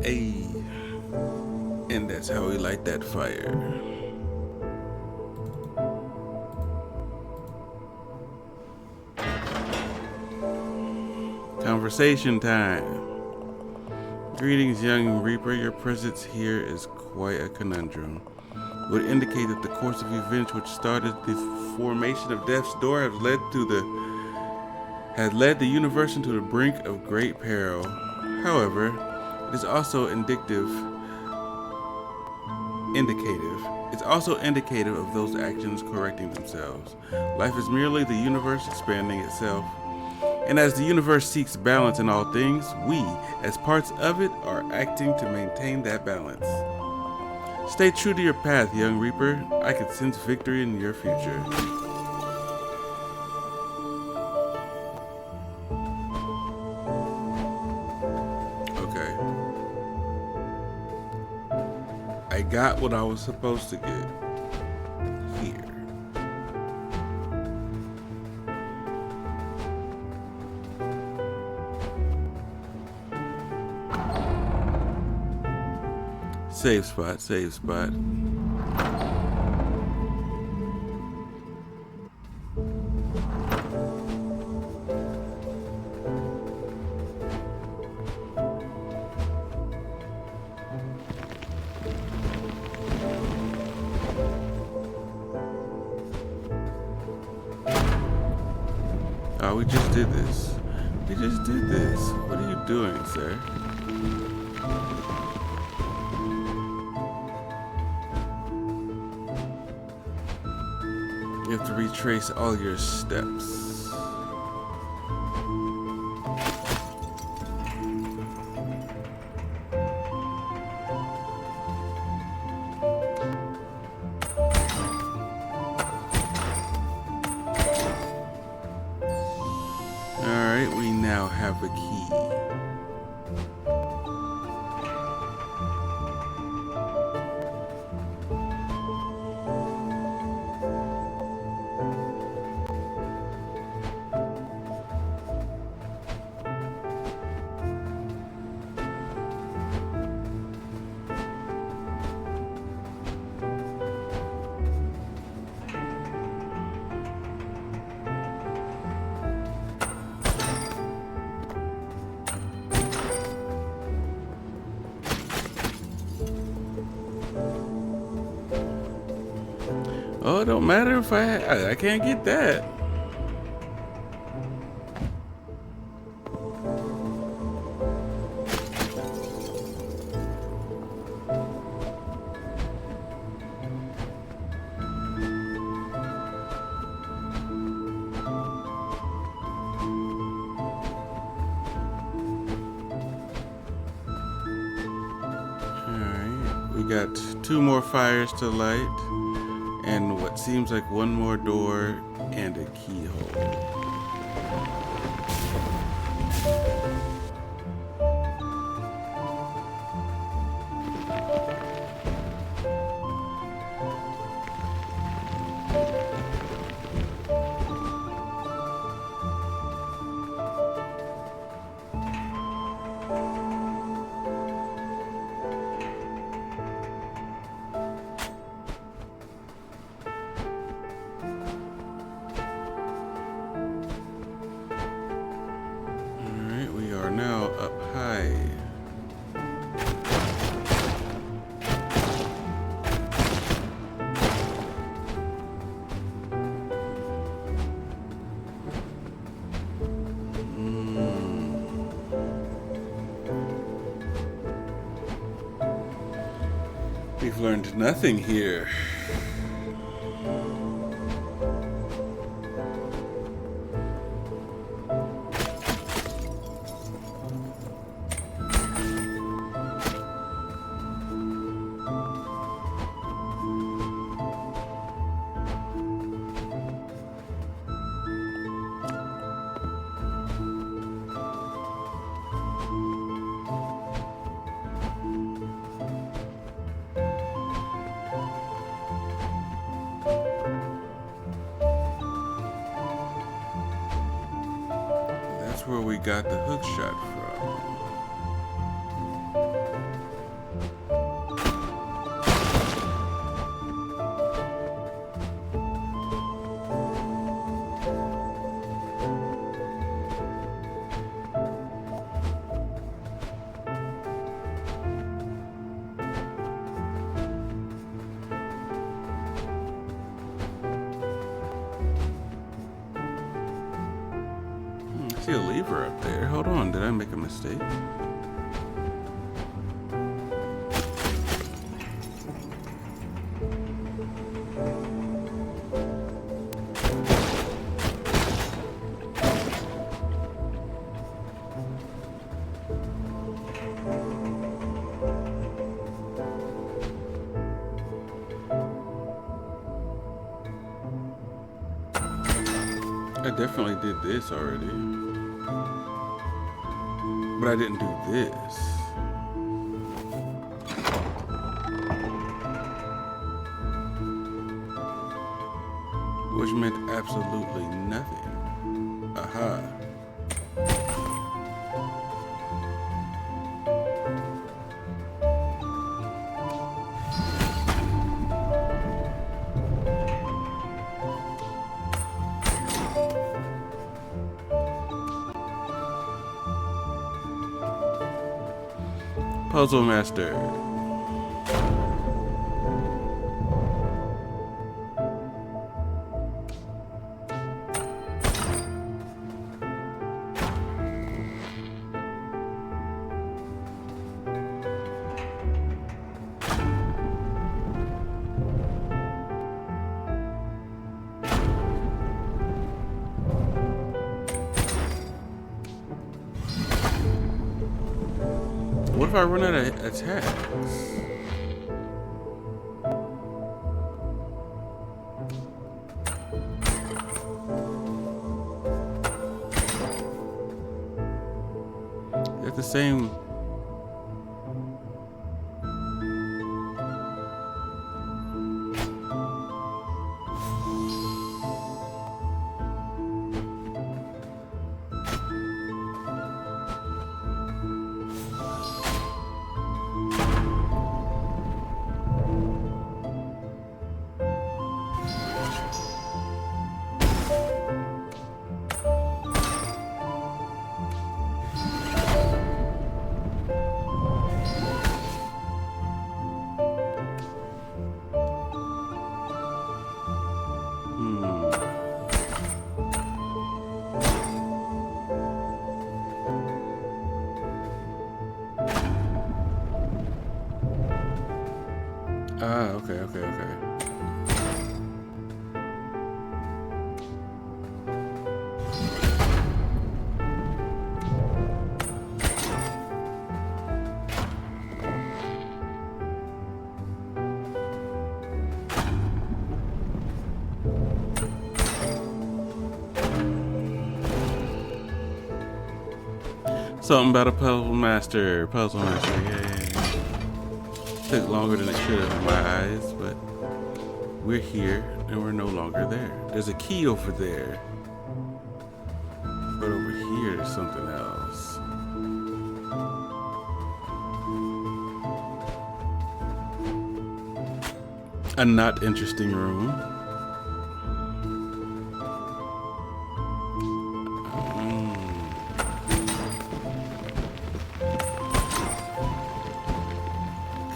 Hey, and that's how we light that fire. Conversation time. Greetings, young Reaper. Your presence here is quite a conundrum. It would indicate that the course of events which started the formation of Death's Door has led the universe into the brink of great peril. However, it is also indicative of those actions correcting themselves. Life is merely the universe expanding itself. And as the universe seeks balance in all things, we, as parts of it, are acting to maintain that balance. Stay true to your path, young Reaper. I can sense victory in your future. I got what I was supposed to get here. Save spot, save spot. Oh, we just did this. We just did this. What are you doing, sir? You have to retrace all your steps. Alright, we now have a key. Oh, it don't matter if I can't get that. Alright, we got 2 more fires to light. And what seems like 1 more door and a keyhole. Now up high. We've learned nothing here. That's where we got the hook shot from. I see a lever up there. Hold on, did I make a mistake? I definitely did this already. But I didn't do this. Which meant absolutely nothing. Aha. Puzzle Master. if I run out of attacks? Is that the same? Ah, okay. Something about a puzzle master, yay. Took longer than it should have in my eyes, but we're here and we're no longer there. There's a key over there, but over here there's something else. A not interesting room.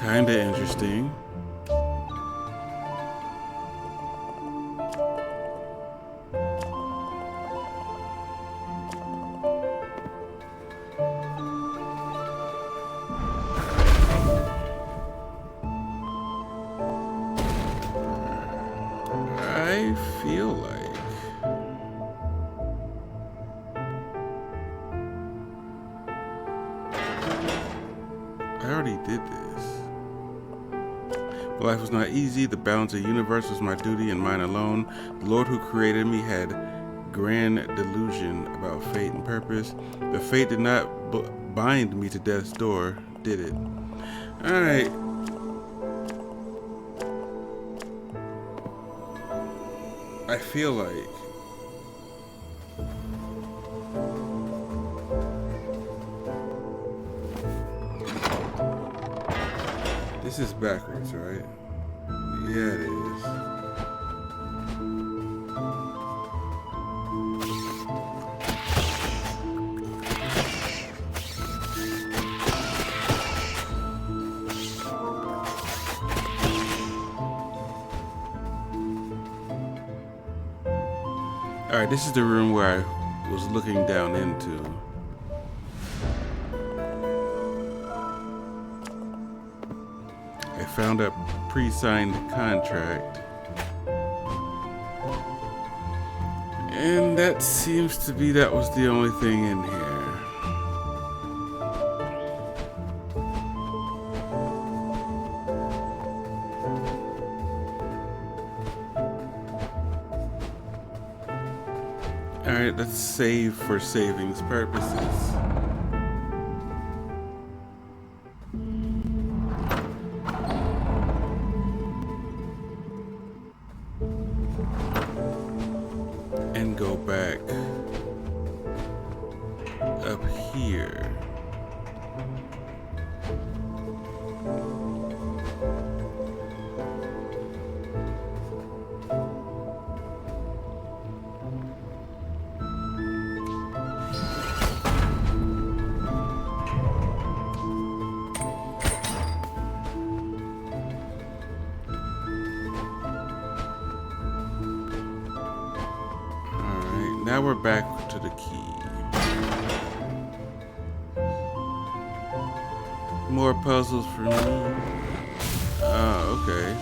Kinda interesting. I feel like I already did this. Life was not easy. The balance of the universe was my duty and mine alone. The Lord who created me had grand delusion about fate and purpose. The fate did not bind me to death's door, did it? Alright. I feel like this is backwards, right? Yeah, it is. Alright, this is the room where I was looking down into. I found a pre-signed contract. And that seems to be that was the only thing in here. Alright, let's save for savings purposes. And go back up here. Now we're back to the key. More puzzles for me. Oh, okay.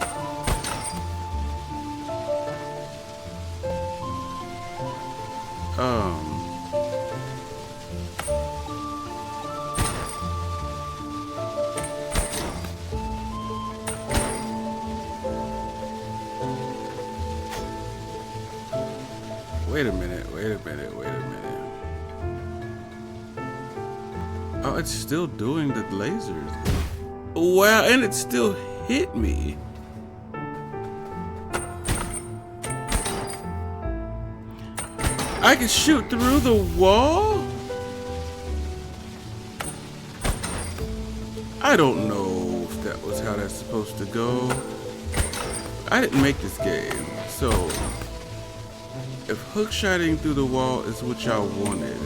Wait a minute, wait a minute, wait a minute. Oh, it's still doing the lasers. Wow, and it still hit me. I can shoot through the wall? I don't know if that was how that's supposed to go. I didn't make this game, so if hookshotting through the wall is what y'all wanted,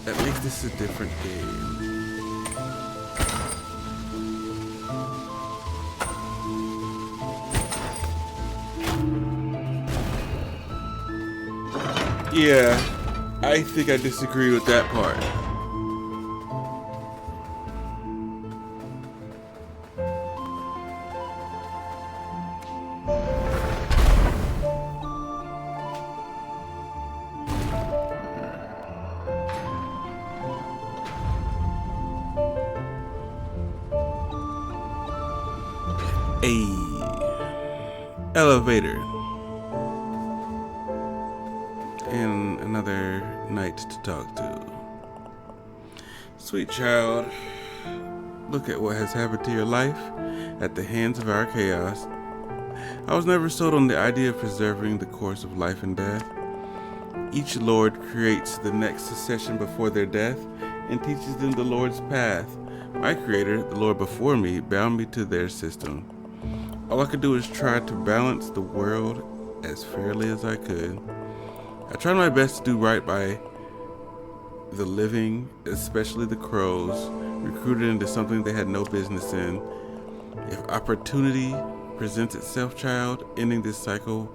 that makes this a different game. Yeah, I think I disagree with that part. Elevator. And another knight to talk to. Sweet child, look at what has happened to your life at the hands of our chaos. I was never sold on the idea of preserving the course of life and death. Each lord creates the next succession before their death and teaches them the Lord's path. My creator, the Lord before me, bound me to their system. All I could do is try to balance the world as fairly as I could. I tried my best to do right by the living, especially the crows, recruited into something they had no business in. If opportunity presents itself, child, ending this cycle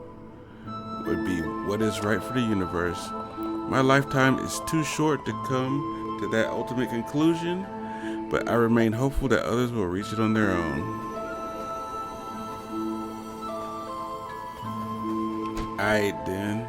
would be what is right for the universe. My lifetime is too short to come to that ultimate conclusion, but I remain hopeful that others will reach it on their own. Aight then.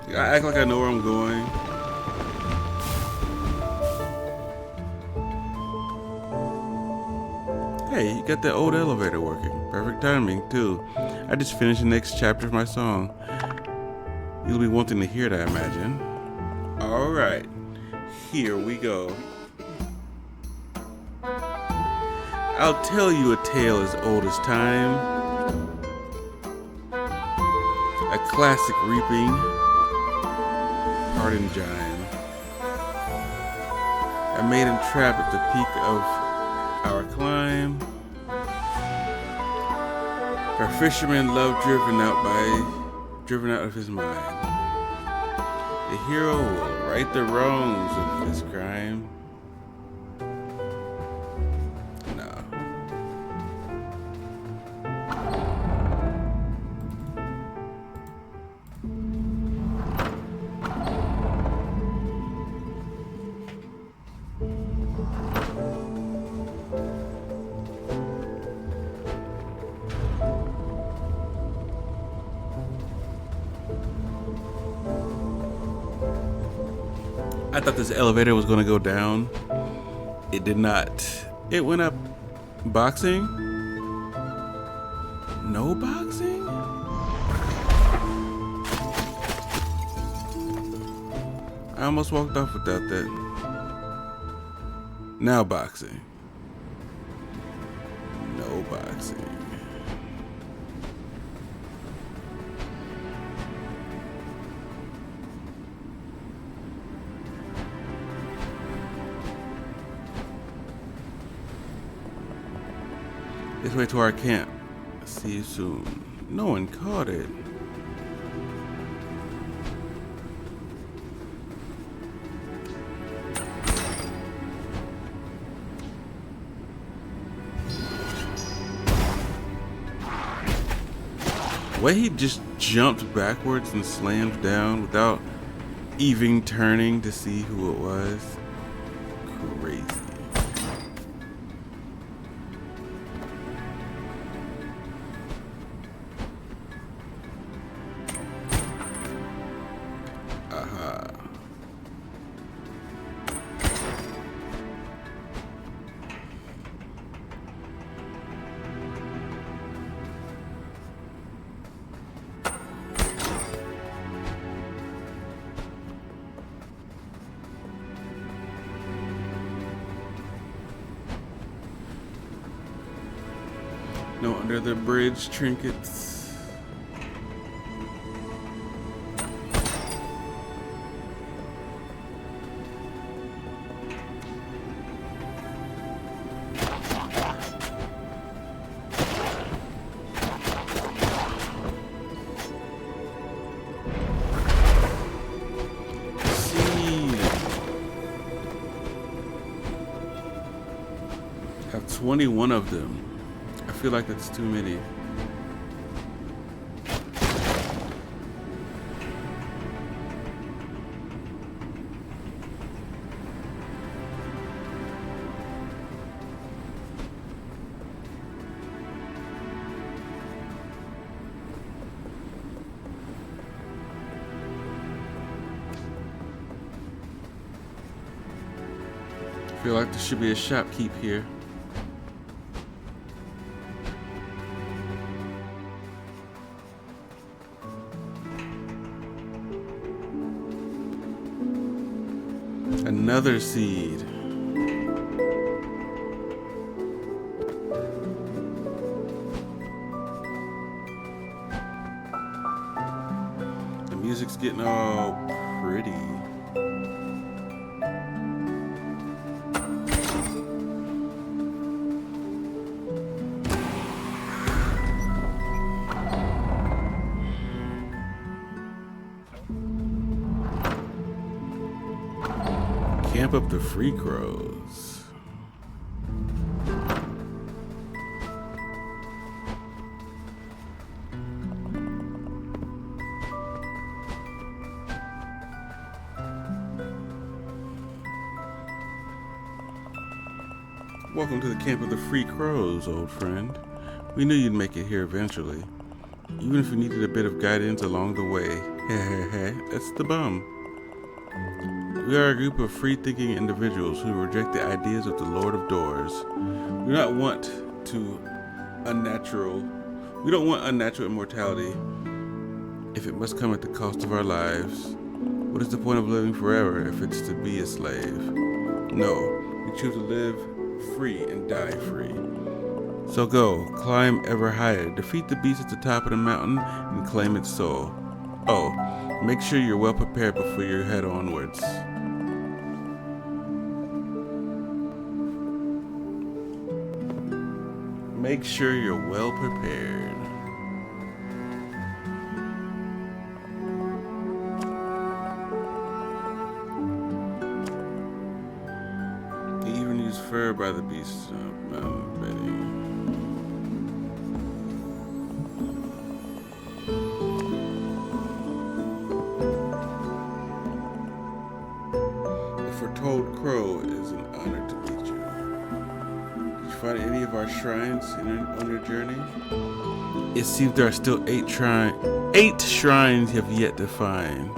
I act like I know where I'm going. Hey, you got that old elevator working. Perfect timing, too. I just finished the next chapter of my song. You'll be wanting to hear it, I imagine. Alright, here we go. I'll tell you a tale as old as time. A classic reaping, ardent giant. A maiden trap at the peak of our climb. Our fisherman love driven out of his mind. The hero will right the wrongs of this crime. No. I thought this elevator was gonna go down. It did not. It went up. Boxing? No boxing? I almost walked off without that. Now boxing. No boxing. This way to our camp. See you soon. No one caught it. The way he just jumped backwards and slammed down without even turning to see who it was. Crazy. No under the bridge trinkets. Have 21 of them. I feel like that's too many. I feel like there should be a shopkeep here. Another seed. The music's getting all pretty. Camp up the free crows. Welcome to the camp of the free crows, old friend. We knew you'd make it here eventually, even if you needed a bit of guidance along the way. That's the bum. We are a group of free-thinking individuals who reject the ideas of the Lord of Doors. We don't want unnatural immortality if it must come at the cost of our lives. What is the point of living forever if it's to be a slave? No, we choose to live free and die free. So go, climb ever higher, defeat the beast at the top of the mountain, and claim its soul. Oh, make sure you're well prepared before you head onwards. Make sure you're well prepared. They even use fur by the beasts of Mount Betty. The foretold crow is an honor to meet you. Find any of our shrines on your journey? It seems there are still 8 shrines you have yet to find.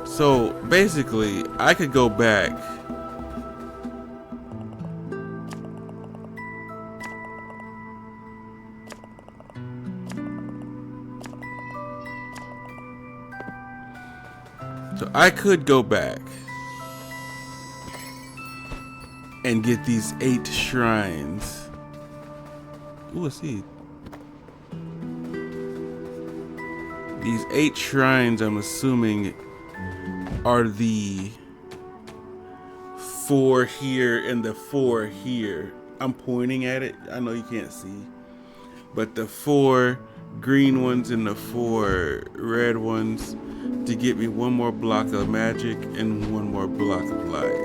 So basically, I could go back and get these 8 shrines. Ooh, a seed. These 8 shrines, I'm assuming, are the 4 here and the 4 here. I'm pointing at it. I know you can't see. But the 4 green ones and the 4 red ones to get me 1 more block of magic and 1 more block of life.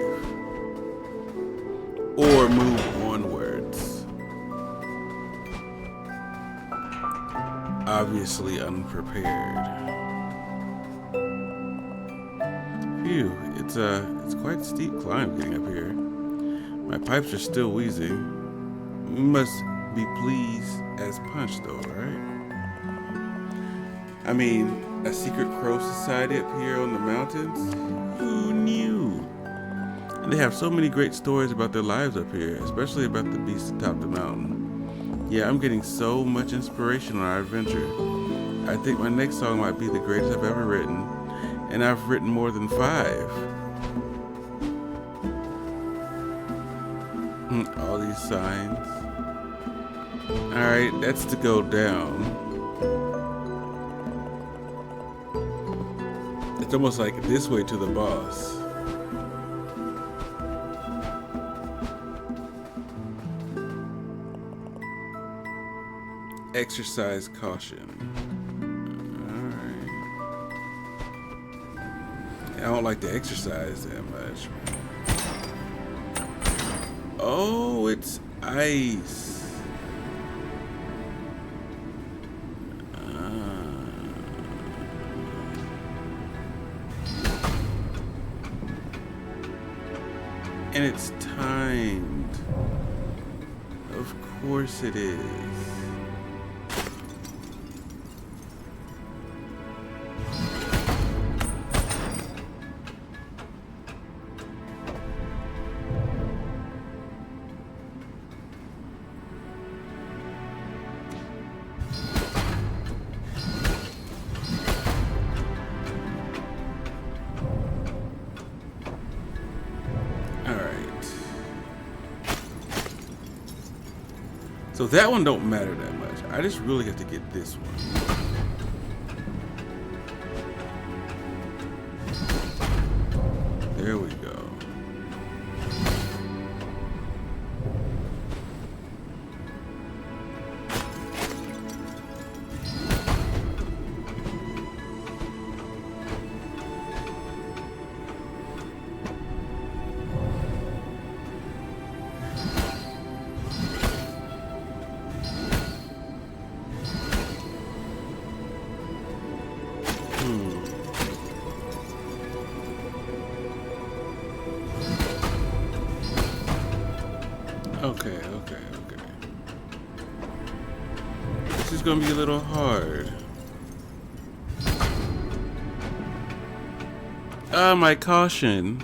Or move onwards. Obviously unprepared. Phew, it's quite a steep climb getting up here. My pipes are still wheezing. We must be pleased as punch though, right? I mean, a secret crow society up here on the mountains? Who knew? And they have so many great stories about their lives up here, especially about the beast atop the mountain. Yeah, I'm getting so much inspiration on our adventure. I think my next song might be the greatest I've ever written, and I've written more than 5. All these signs. Alright, that's to go down. It's almost like this way to the boss. Exercise caution. Alright. I don't like to exercise that much. Oh, it's ice. And it's timed. Of course it is. So that one don't matter that much. I just really have to get this one. There we go. Okay. This is gonna be a little hard. My caution.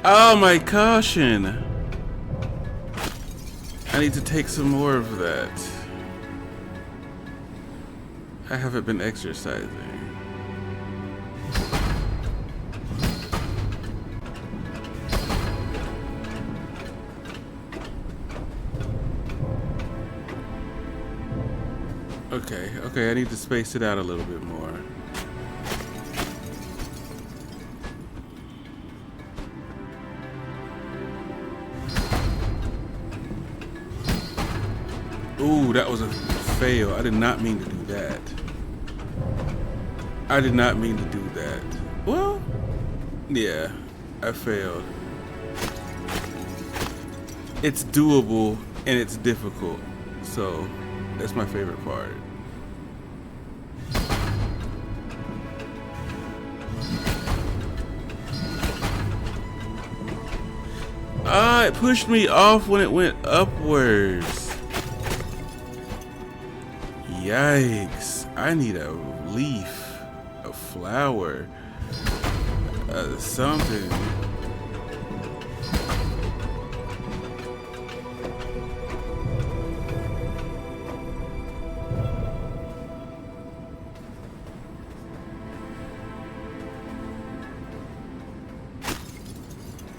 Oh, my caution. I need to take some more of that. I haven't been exercising. Okay, I need to space it out a little bit more. Ooh, that was a fail. I did not mean to do that. I did not mean to do that. Well, yeah, I failed. It's doable and it's difficult, so that's my favorite part. Ah, it pushed me off when it went upwards. Yikes. I need a leaf, a flower, something.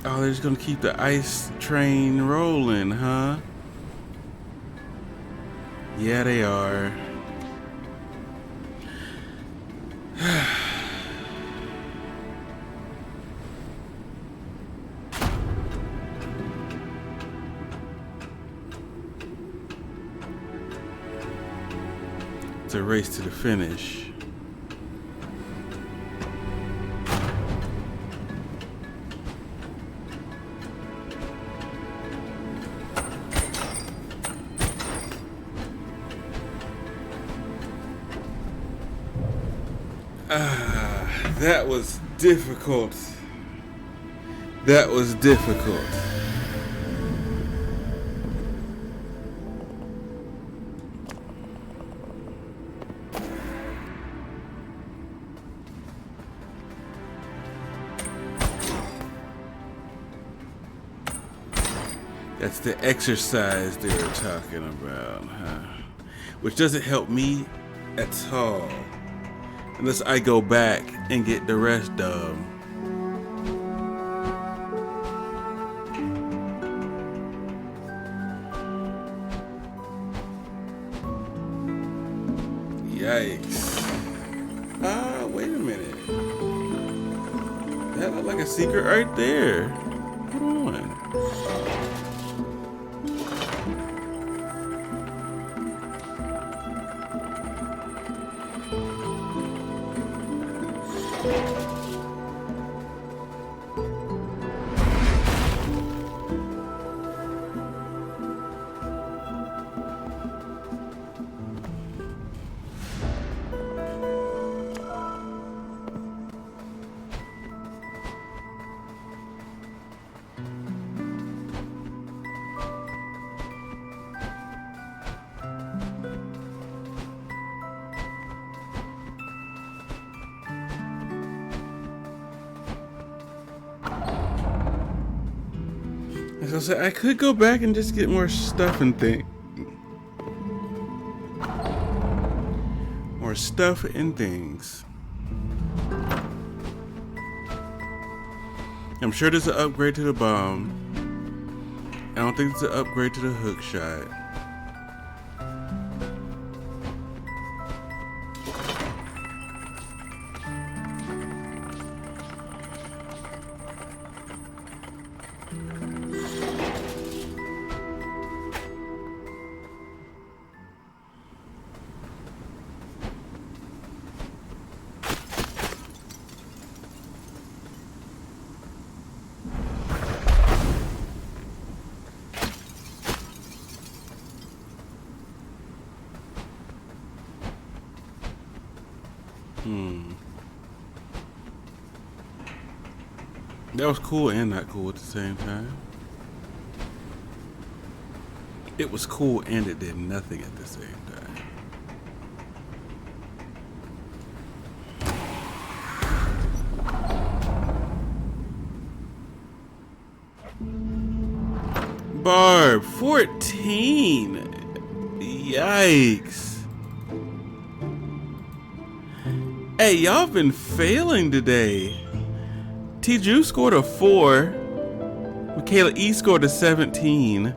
Oh, they're just gonna keep the ice train rolling, huh? Yeah, they are. It's a race to the finish. That was difficult. That was difficult. That's the exercise they were talking about, huh? which doesn't help me at all unless I go back and get the rest of them. Yikes. Wait a minute. That looked like a secret right there. Hold on. As I said, I could go back and just get more stuff and things. More stuff and things. I'm sure there's an upgrade to the bomb. I don't think it's an upgrade to the hook shot. That was cool and not cool at the same time. It was cool and it did nothing at the same time. Barb, 14. Yikes. Hey, y'all been failing today. T. Drew scored a 4. Michaela E scored a 17.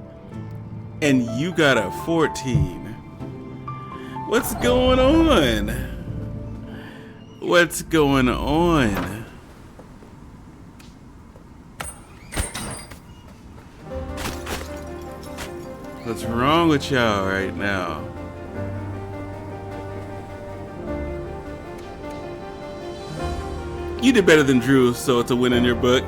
And you got a 14. What's going on? What's going on? What's wrong with y'all right now? You did better than Drew, so it's a win in your book.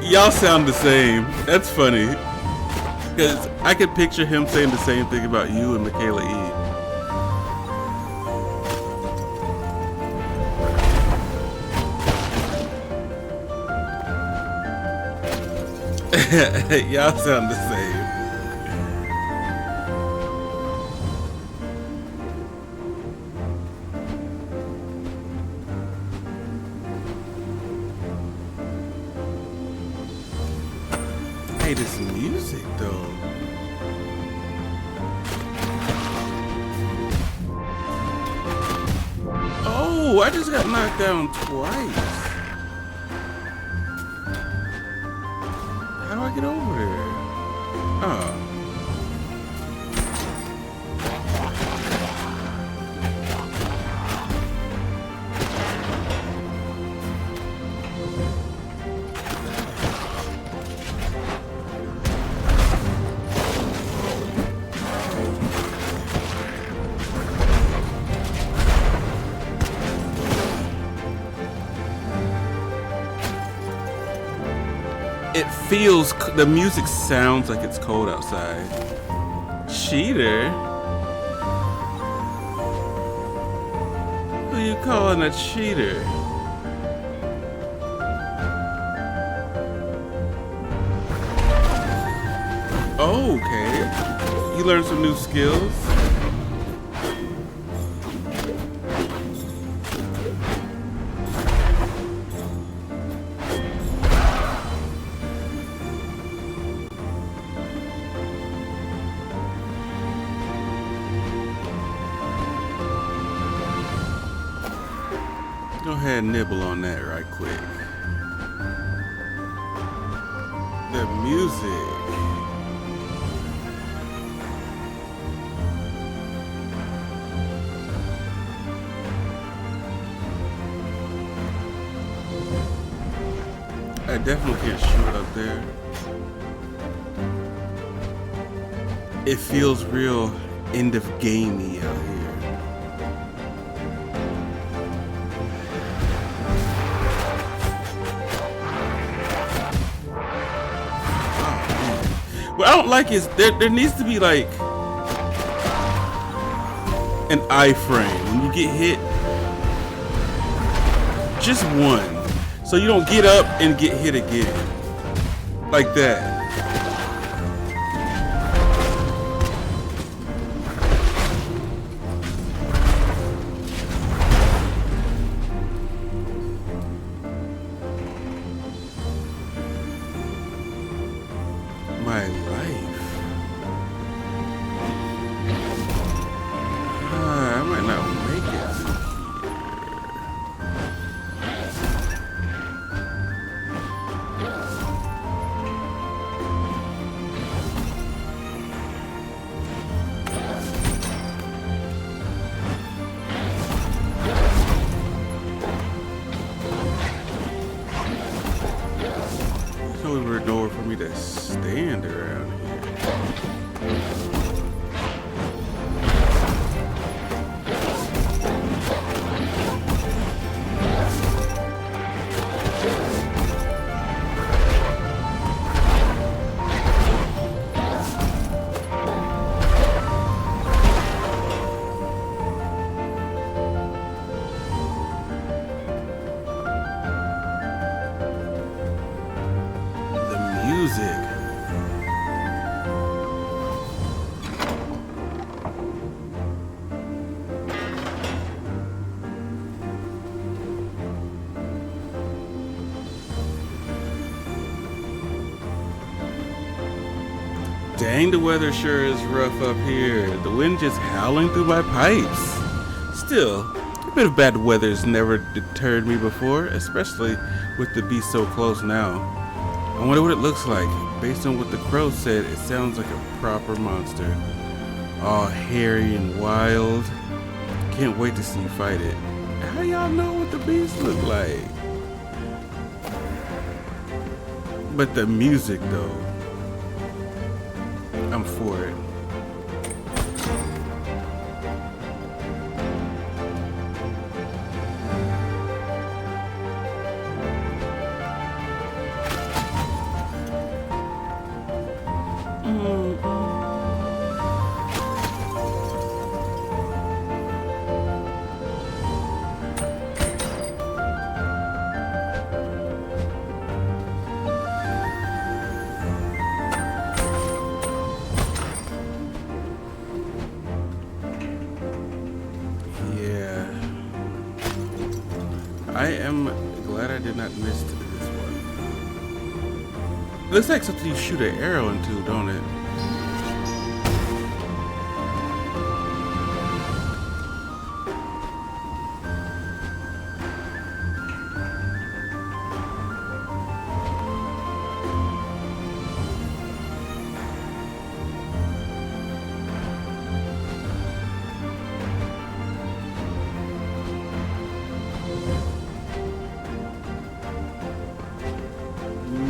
Y'all sound the same. That's funny. Because I could picture him saying the same thing about you and Michaela E. Y'all sound the same. Hey, this music though. Oh, I just got knocked down twice. How do I get over there? Oh. It feels, the music sounds like it's cold outside. Cheater? Who you calling a cheater? Oh, okay. You learned some new skills. Go ahead and nibble on that right quick. The music. I definitely can't shoot up there. It feels real end of gamey out here. What I don't like is there needs to be like an iframe when you get hit. Just one. So you don't get up and get hit again. Like that. My life. I might not make it. So we were nowhere for me to stand around here. The music. Dang, the weather sure is rough up here. The wind just howling through my pipes. Still, a bit of bad weather's never deterred me before, especially with the beast so close now. I wonder what it looks like. Based on what the crow said, it sounds like a proper monster. All hairy and wild. Can't wait to see you fight it. How y'all know what the beast look like? But the music though. I'm for it. I am glad I did not miss this one. It looks like something you shoot an arrow into, don't it?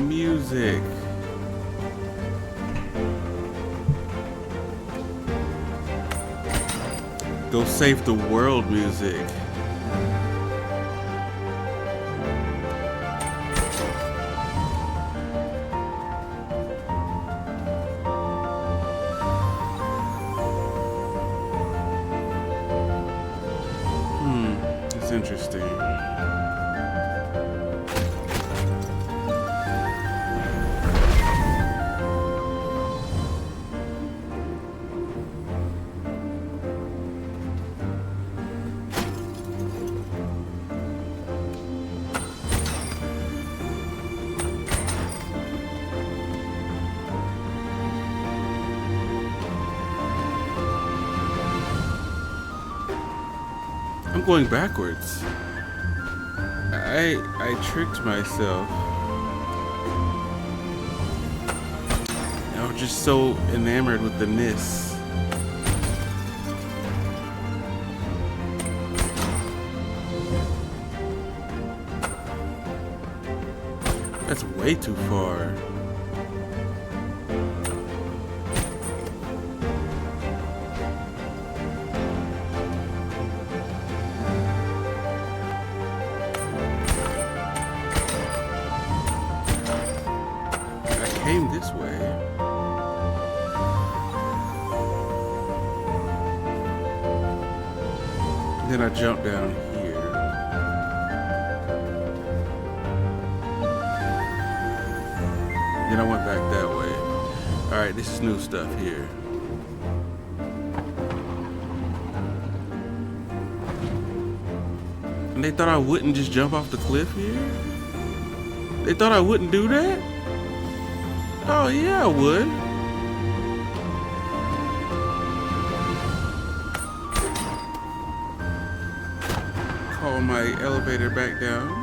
Music. Go save the world music. It's interesting. I'm going backwards. I tricked myself. I was just so enamored with the Nis. That's way too far. I came this way. Then I jumped down here. Then I went back that way. Alright, this is new stuff here. And they thought I wouldn't just jump off the cliff here? They thought I wouldn't do that? Oh yeah, I would. Call my elevator back down.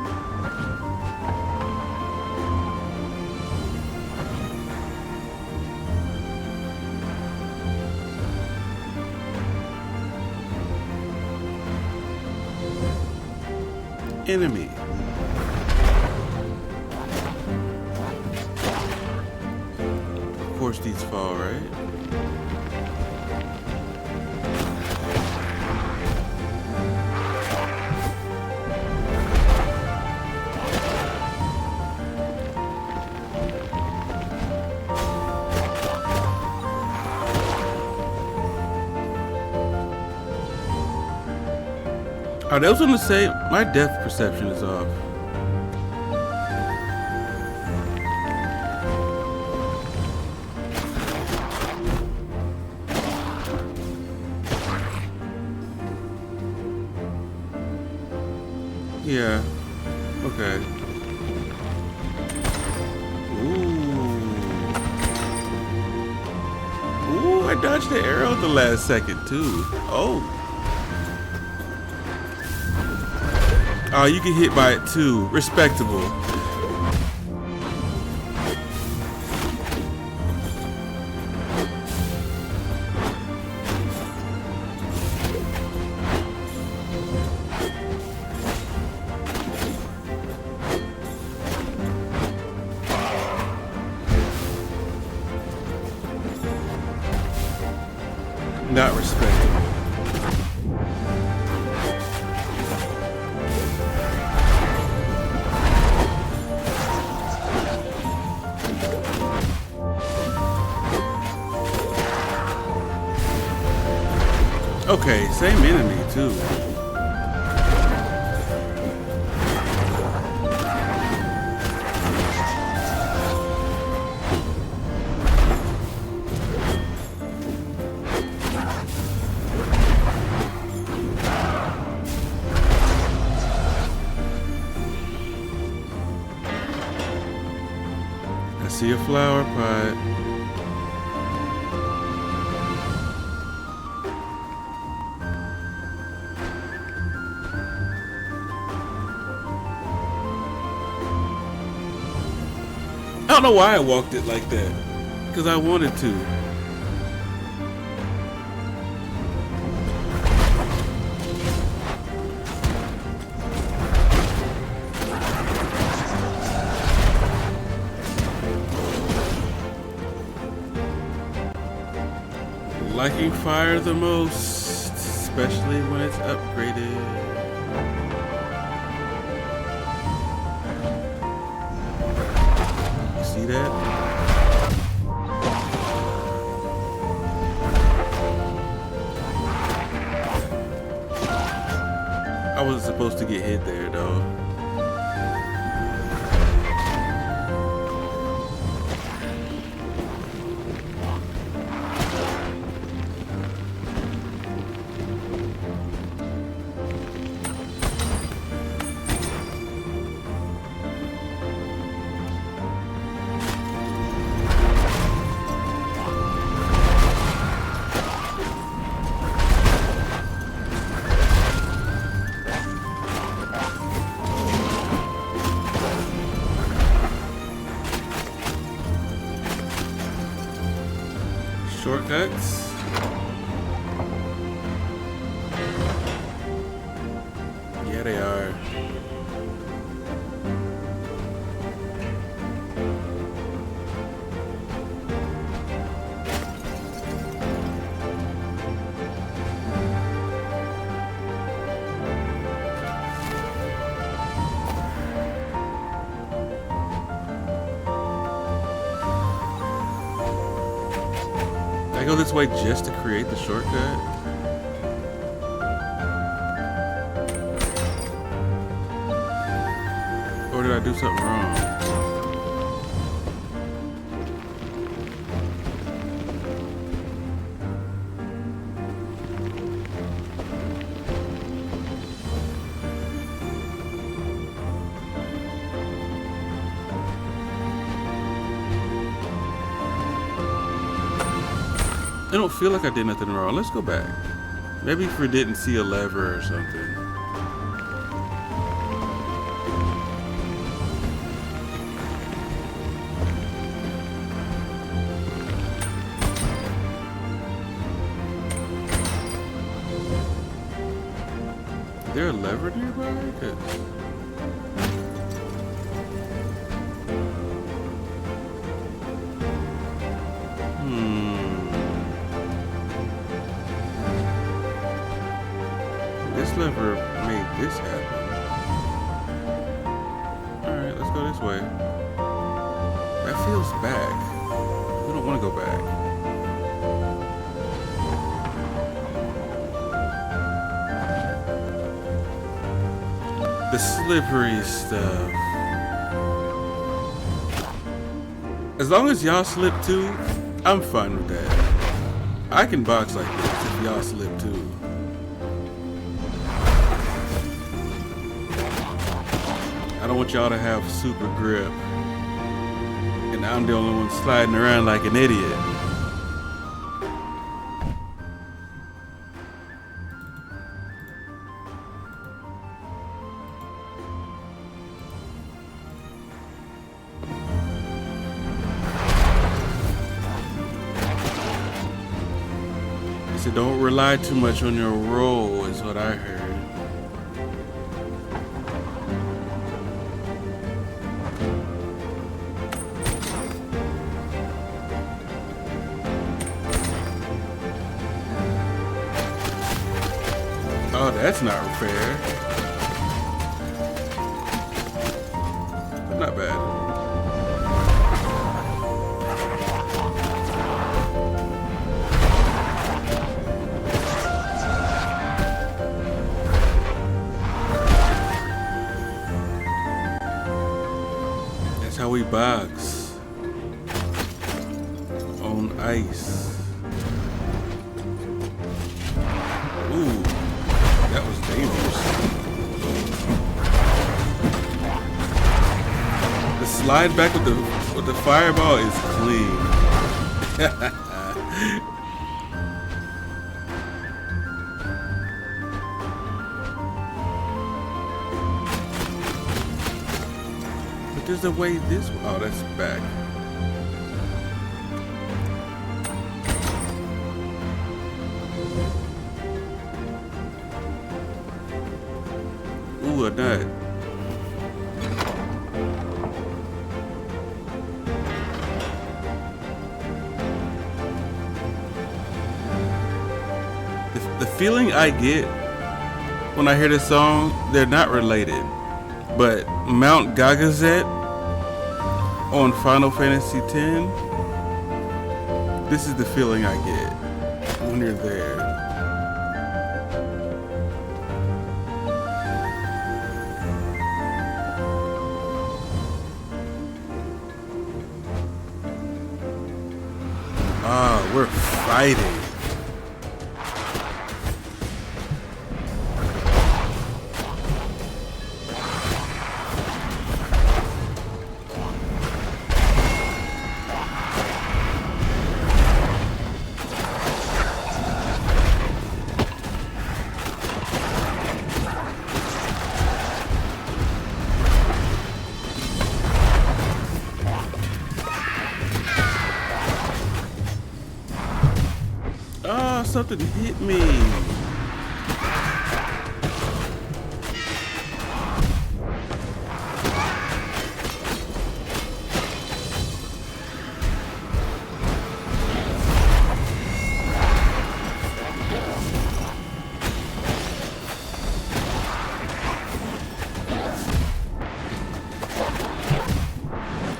Enemy. Of course these fall, right? Oh, that was on the same. My depth perception is off. Yeah. Okay. Ooh, I dodged the arrow at the last second too. Oh. Oh, you get hit by it too. Respectable. Not respectable. Okay, same enemy too. I see a flower pot. I don't know why I walked it like that. Because I wanted to. Liking fire the most, especially when it's upgraded. See that? I wasn't supposed to get hit there though. shortcuts? Yeah, they are. I go this way just to create the shortcut? Or did I do something wrong? I don't feel like I did nothing wrong. Let's go back. Maybe if we didn't see a lever or something. Is there a lever nearby? 'Cause this lever made this happen. Alright, let's go this way. That feels back. We don't want to go back. The slippery stuff. As long as y'all slip too, I'm fine with that. I can box like this if y'all slip too. I don't want y'all to have super grip. And I'm the only one sliding around like an idiot. So don't rely too much on your roll is what I heard. Oh, that's not fair. But not bad. That's how we box. On ice. Ooh. That was dangerous. The slide back with the fireball is clean. But there's a way this. Oh, that's back. Ooh, a nut. The feeling I get when I hear this song, they're not related. But Mount Gagazet on Final Fantasy X, this is the feeling I get when you're there. Ah, we're fighting. something hit me.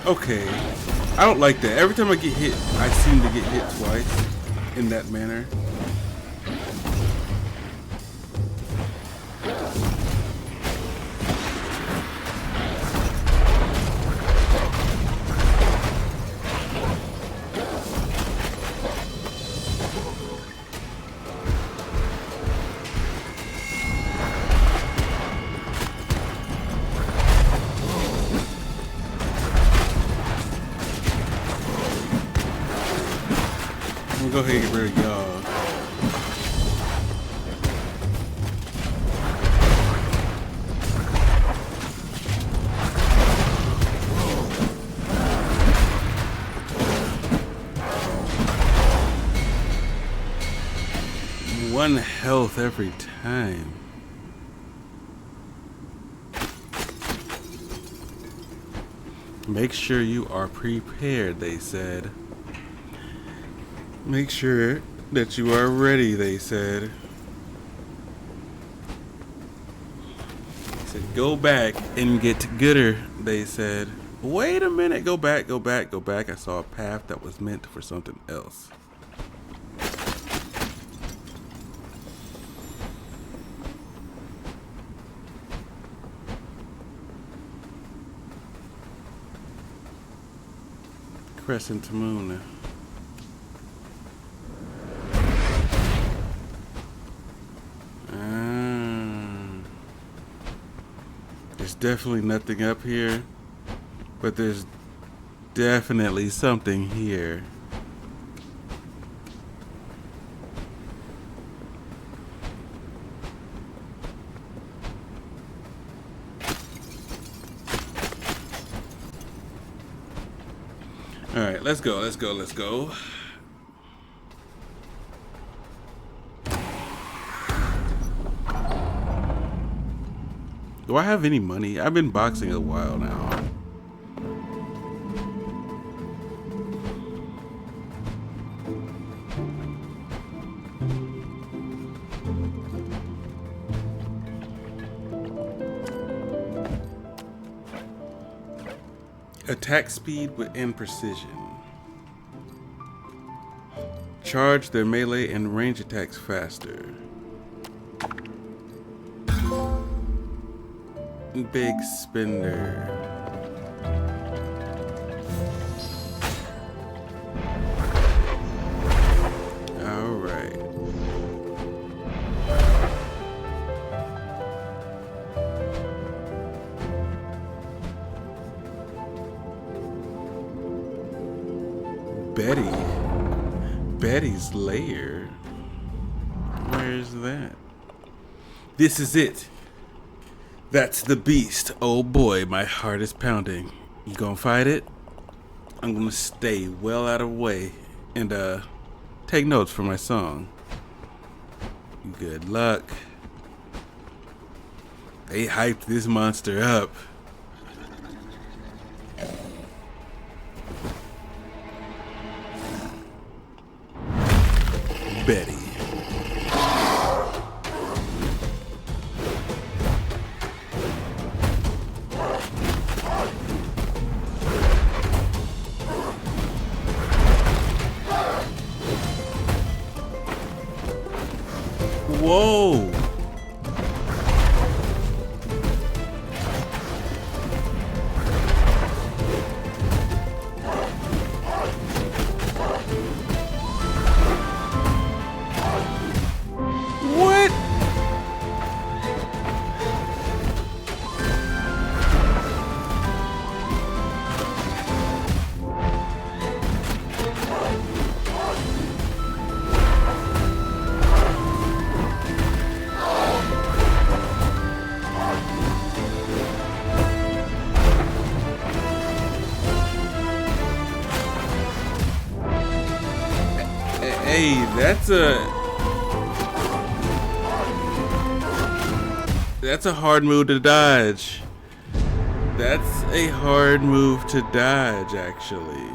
Okay, I don't like that. Every time I get hit, I seem to get hit twice in that manner. Go ahead and get rid of y'all. One health every time. Make sure you are prepared, they said. Make sure that you are ready, they said. They said, go back and get gooder, they said. Wait a minute, go back, go back, go back. I saw a path that was meant for something else. Crescent moon. There's definitely nothing up here, but there's definitely something here. All right, let's go, let's go, let's go. Do I have any money? I've been boxing a while now. Attack speed and precision. Charge their melee and range attacks faster. Big spender. All right. Betty's lair. Where's that? This is it. That's the beast. Oh boy, my heart is pounding. You gonna fight it? I'm gonna stay well out of the way and take notes for my song. Good luck. They hyped this monster up. Betty. Whoa! What? Hey, that's a That's a hard move to dodge. That's a hard move to dodge, actually.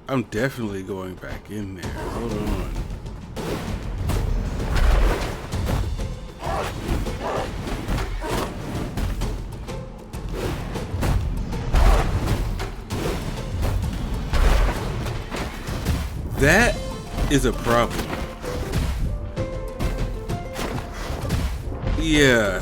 I'm definitely going back in there. Hold on. That is a problem. Yeah.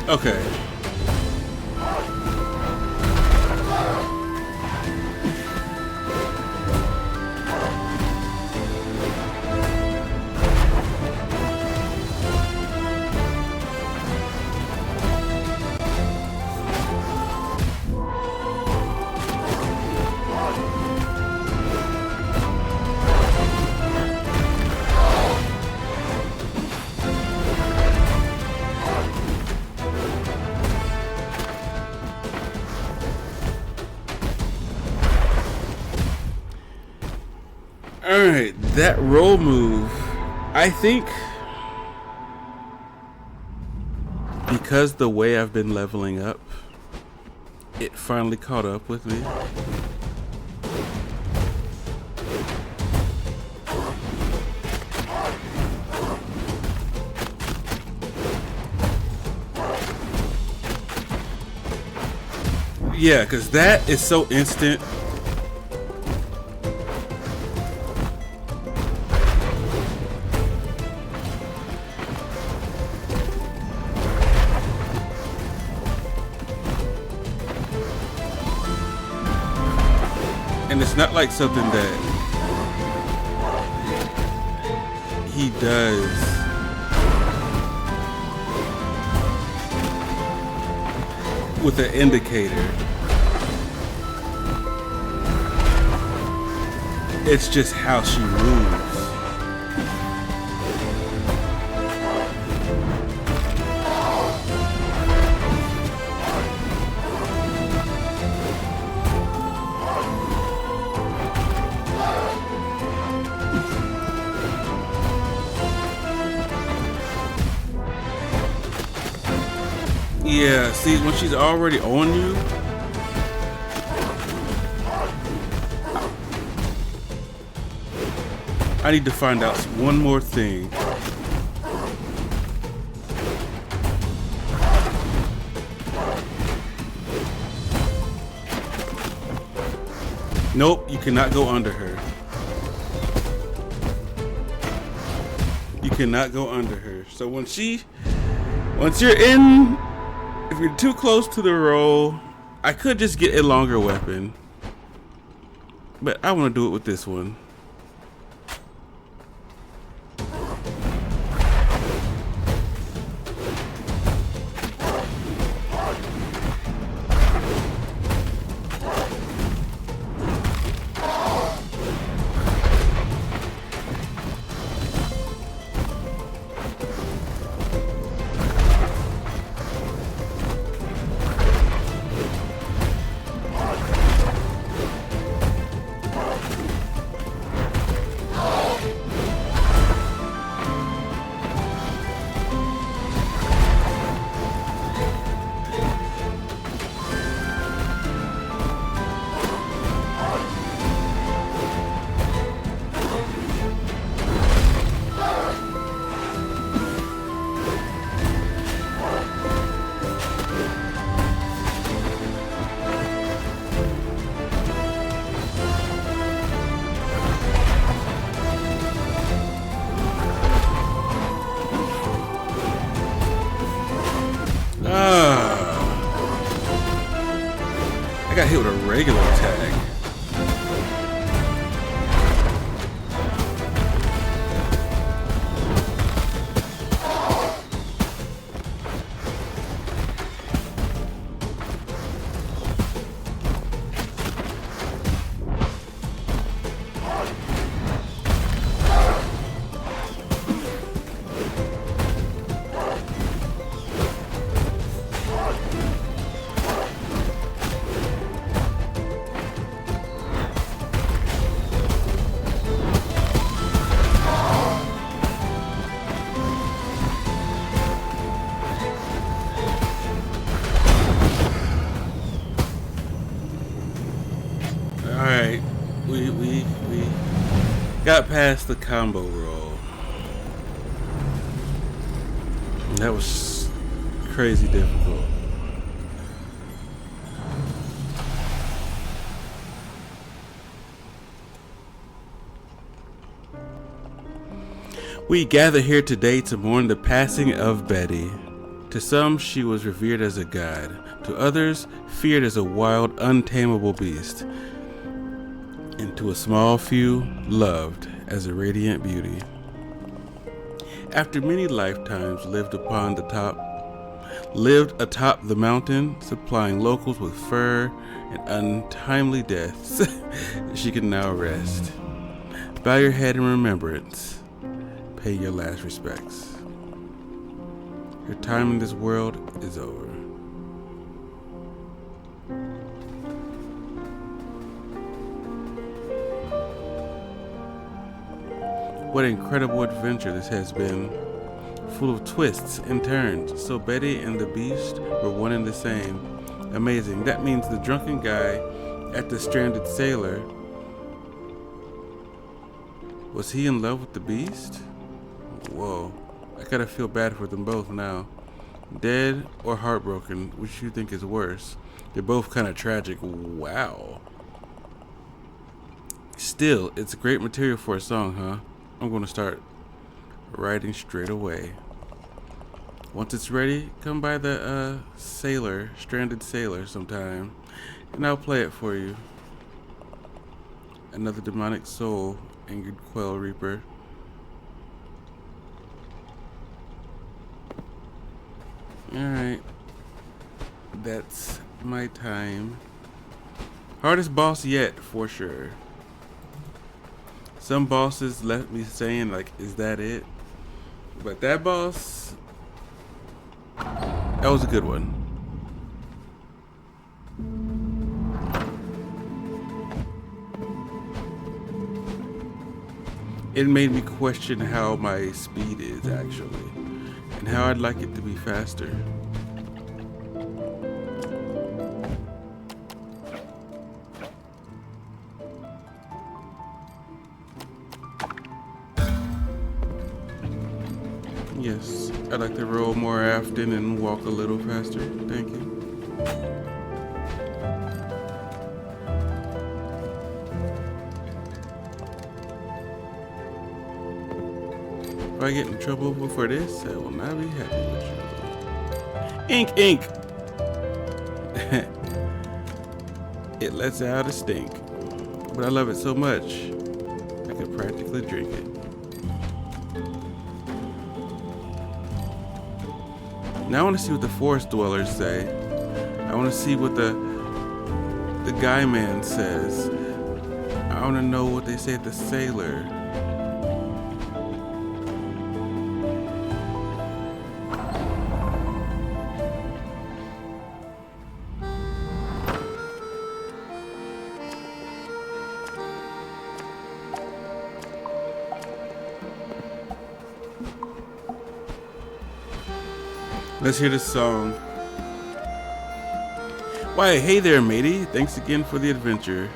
Okay. Alright, that roll move, I think, because the way I've been leveling up, it finally caught up with me. Yeah, because that is so instant. And it's not like something that he does with an indicator. It's just how she moves. Yeah, see, when she's already on you, I need to find out one more thing. Nope, you cannot go under her. You cannot go under her. So once you're in, if you're too close to the roll, I could just get a longer weapon. But I want to do it with this one. I got hit with a regular attack. Got past the combo roll. That was crazy difficult. We gather here today to mourn the passing of Betty. To some, she was revered as a god. To others, feared as a wild, untamable beast. And to a small few, loved as a radiant beauty. After many lifetimes lived atop the mountain, supplying locals with fur and untimely deaths, she can now rest. Bow your head in remembrance. Pay your last respects. Your time in this world is over. What an incredible adventure this has been, full of twists and turns. So Betty and the Beast were one and the same. Amazing. That means the drunken guy at the stranded sailor, was he in love with the Beast? Whoa, I gotta feel bad for them both now. Dead or heartbroken, which you think is worse? They're both kind of tragic. Wow. Still, it's great material for a song, huh? I'm gonna start writing straight away. Once it's ready, come by the stranded sailor sometime, and I'll play it for you. Another demonic soul, angered Quell Reaper. Alright, that's my time. Hardest boss yet, for sure. Some bosses left me saying, like, is that it? But that boss, that was a good one. It made me question how my speed is, actually, and how I'd like it to be faster. Yes, I'd like to roll more often and walk a little faster. Thank you. If I get in trouble for this, I will not be happy with you. Ink! It lets out a stink. But I love it so much, I could practically drink it. Now I want to see what the forest dwellers say. I want to see what the guy man says. I want to know what they say at the sailor. Let's hear this song. Why, hey there, matey. Thanks again for the adventure.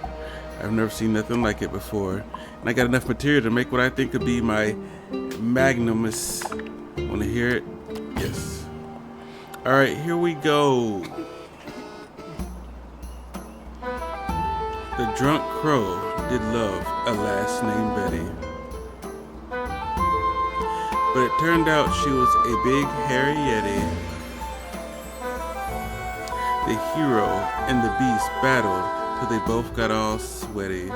I've never seen nothing like it before. And I got enough material to make what I think could be my magnumous. Want to hear it? Yes. Alright, here we go. The drunk crow did love a lass named Betty. But it turned out she was a big hairy yeti. The hero and the beast battled till they both got all sweaty.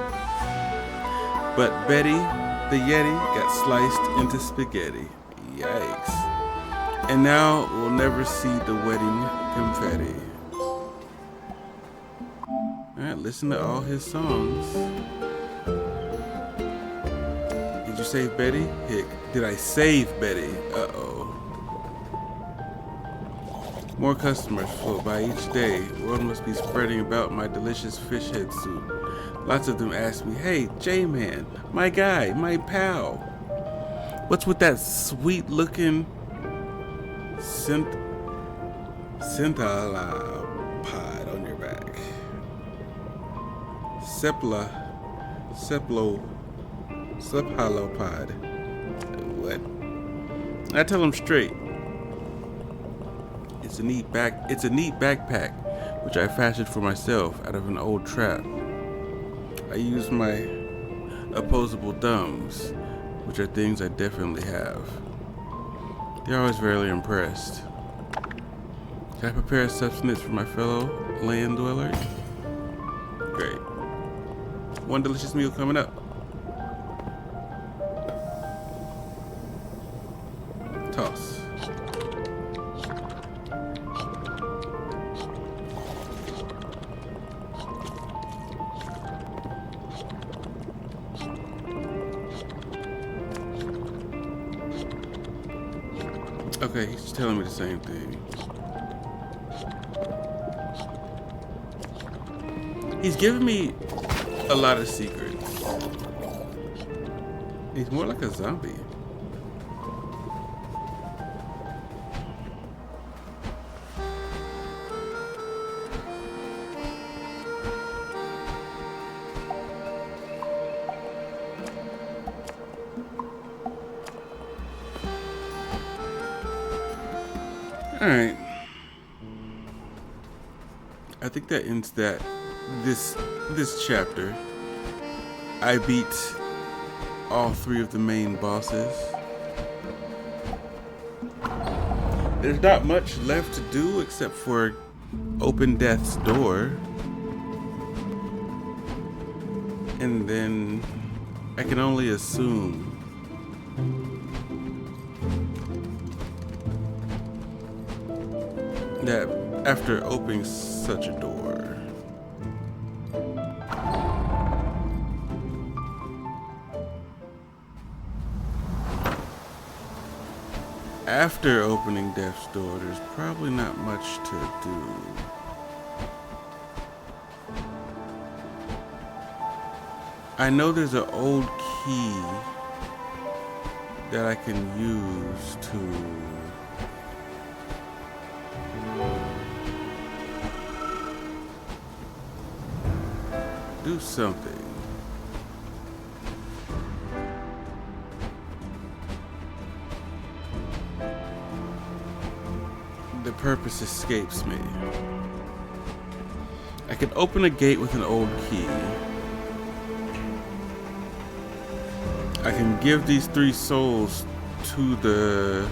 But Betty, the yeti, got sliced into spaghetti. Yikes. And now we'll never see the wedding confetti. Alright, listen to all his songs. Did you save Betty? Hick. Did I save Betty? Uh-oh. More customers float by each day. Word must be spreading about my delicious fish head soup. Lots of them ask me, hey, J-Man, my guy, my pal. What's with that sweet-looking cephalopod on your back? Sup, Hollow Pod. What? I tell him straight. It's a neat backpack, which I fashioned for myself out of an old trap. I use my opposable thumbs, which are things I definitely have. They're always very impressed. Can I prepare a substance for my fellow land dwellers? Great. One delicious meal coming up. Toss. Okay, he's telling me the same thing. He's giving me a lot of secrets. He's more like a zombie. Alright. I think that ends this chapter. I beat all 3 of the main bosses. There's not much left to do except for open death's door. And then I can only assume that after opening such a door, after opening Death's Door, there's probably not much to do. I know there's an old key that I can use to do something. The purpose escapes me. I can open a gate with an old key. I can give these 3 souls to the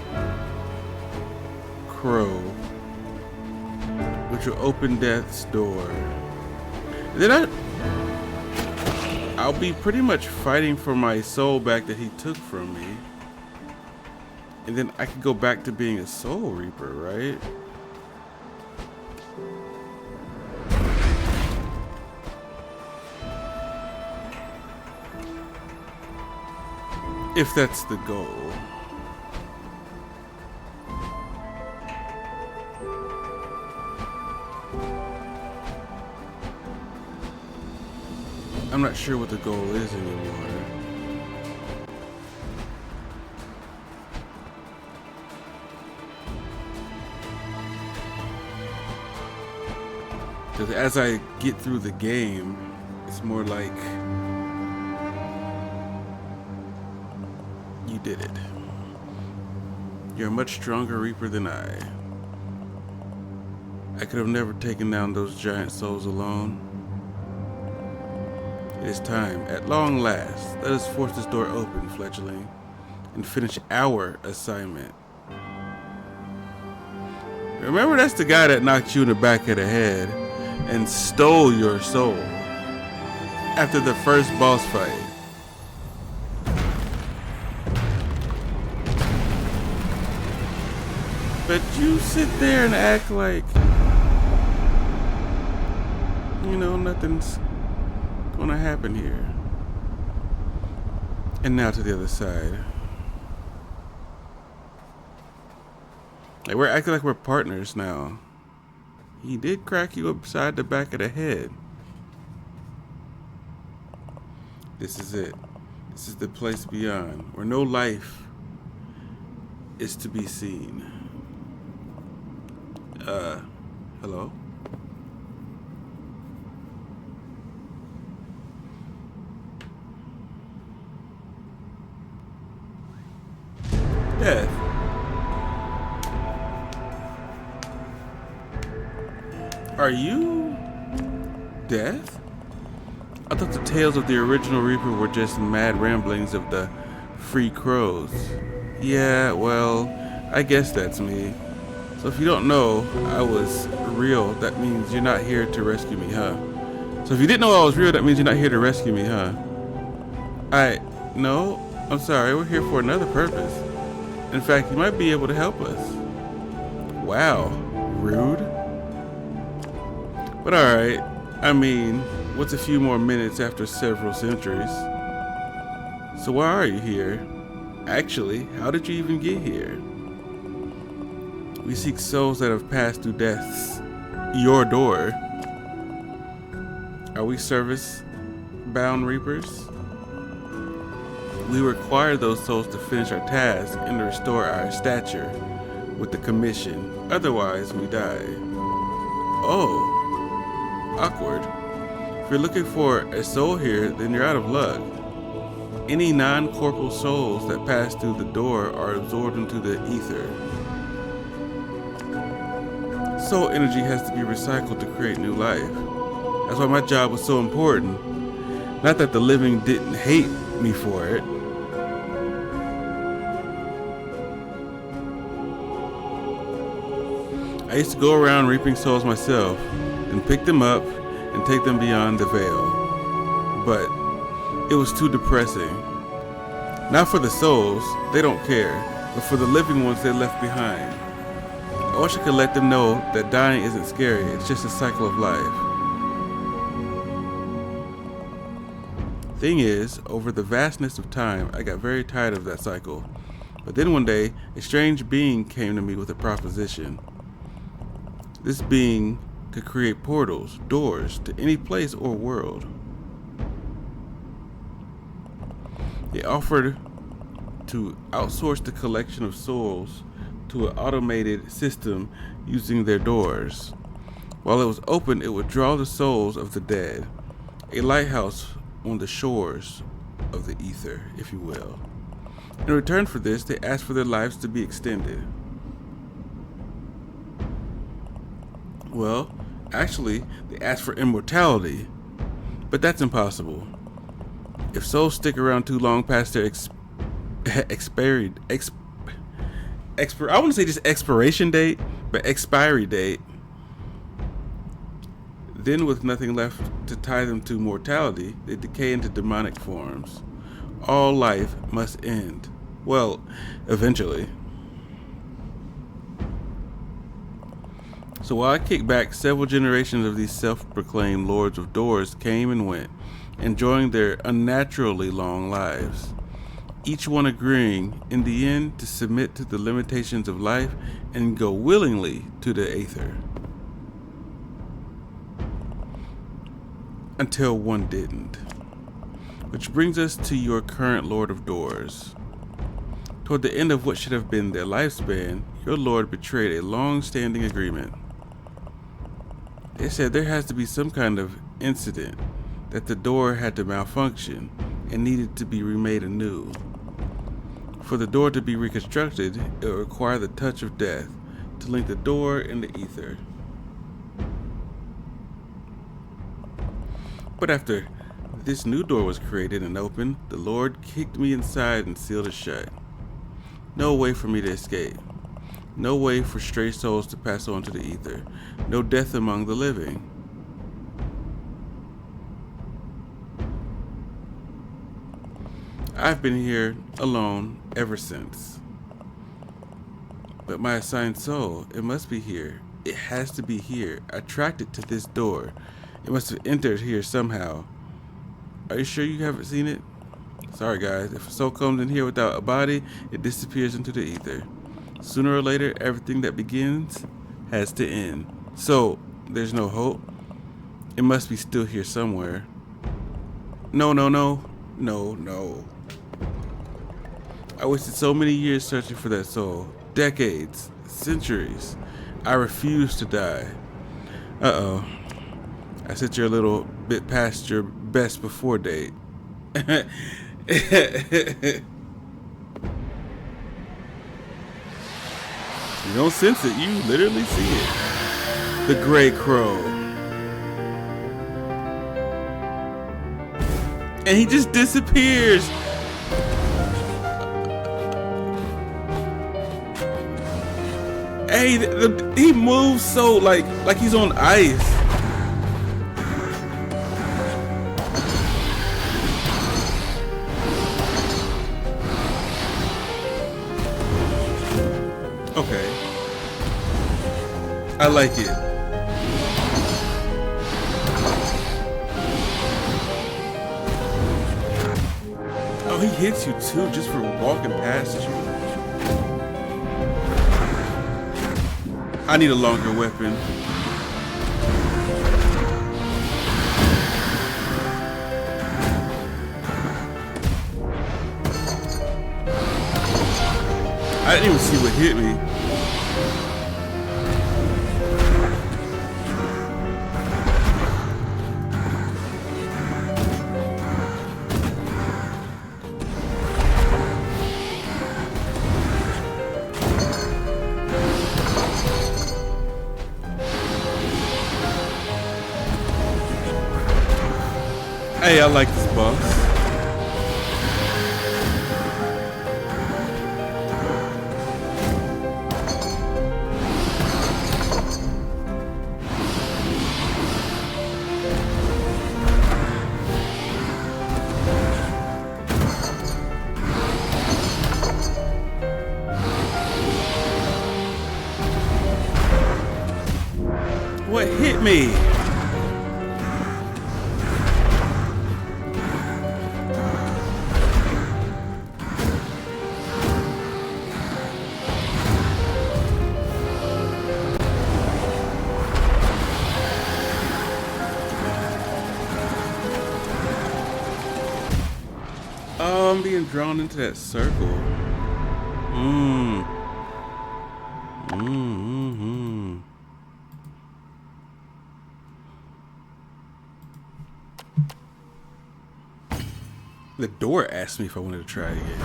crow, which will open Death's Door. Then I'll be pretty much fighting for my soul back that he took from me. And then I could go back to being a Soul Reaper, right? If that's the goal. I'm not sure what the goal is anymore. Because as I get through the game, it's more like you did it. You're a much stronger Reaper than I. I could have never taken down those giant souls alone. It is time, at long last. Let us force this door open, fledgling, and finish our assignment. Remember, that's the guy that knocked you in the back of the head and stole your soul after the first boss fight. But you sit there and act like, you know, nothing's gonna happen here. And now to the other side. Like, we're acting like we're partners now. He did crack you upside the back of the head. This is it. This is the place beyond, where no life is to be seen. Hello? Are you Death? I thought the tales of the original Reaper were just mad ramblings of the Free Crows. Yeah, well, I guess that's me. So if you don't know I was real, that means you're not here to rescue me, huh? So if you didn't know I was real, that means you're not here to rescue me, huh? No, I'm sorry, we're here for another purpose. In fact, you might be able to help us. Wow, rude. But alright, I mean, what's a few more minutes after several centuries? So why are you here? Actually, how did you even get here? We seek souls that have passed through death's your door. Are we service-bound Reapers? We require those souls to finish our task and to restore our stature with the commission. Otherwise, we die. Oh, awkward. If you're looking for a soul here, then you're out of luck. Any non-corporeal souls that pass through the door are absorbed into the ether. Soul energy has to be recycled to create new life. That's why my job was so important. Not that the living didn't hate me for it. I used to go around reaping souls myself and pick them up and take them beyond the veil. But it was too depressing. Not for the souls, they don't care, but for the living ones they left behind. I wish I could let them know that dying isn't scary, it's just a cycle of life. Thing is, over the vastness of time, I got very tired of that cycle. But then one day, a strange being came to me with a proposition. This being could create portals, doors, to any place or world. They offered to outsource the collection of souls to an automated system using their doors. While it was open, it would draw the souls of the dead, a lighthouse on the shores of the ether, if you will. In return for this, they asked for their lives to be extended. Well, actually, they asked for immortality, but that's impossible. If souls stick around too long past their expiration date, but expiry date, then with nothing left to tie them to mortality, they decay into demonic forms. All life must end. Well, eventually. So while I kicked back, several generations of these self-proclaimed Lords of Doors came and went, enjoying their unnaturally long lives. Each one agreeing, in the end, to submit to the limitations of life and go willingly to the Aether. Until one didn't. Which brings us to your current Lord of Doors. Toward the end of what should have been their lifespan, your Lord betrayed a long-standing agreement. They said there has to be some kind of incident, that the door had to malfunction and needed to be remade anew. For the door to be reconstructed, it would require the touch of death to link the door and the ether. But after this new door was created and opened, the Lord kicked me inside and sealed it shut. No way for me to escape. No way for stray souls to pass on to the ether. No death among the living. I've been here alone ever since. But my assigned soul, it must be here. It has to be here, attracted to this door. It must have entered here somehow. Are you sure you haven't seen it? Sorry guys, if a soul comes in here without a body, it disappears into the ether. Sooner or later, everything that begins has to end. So, there's no hope. It must be still here somewhere. No. I wasted so many years searching for that soul. Decades, centuries. I refuse to die. Uh-oh. I set you a little bit past your best before date. You don't sense it, you literally see it. The Gray Crow. And he just disappears. Hey, he moves so like he's on ice. Okay. I like it. Oh, he hits you too just for walking past you. I need a longer weapon. I didn't even see what hit me. Hey, I like this boss. What hit me? Oh, I'm being drawn into that circle. The door asked me if I wanted to try it again.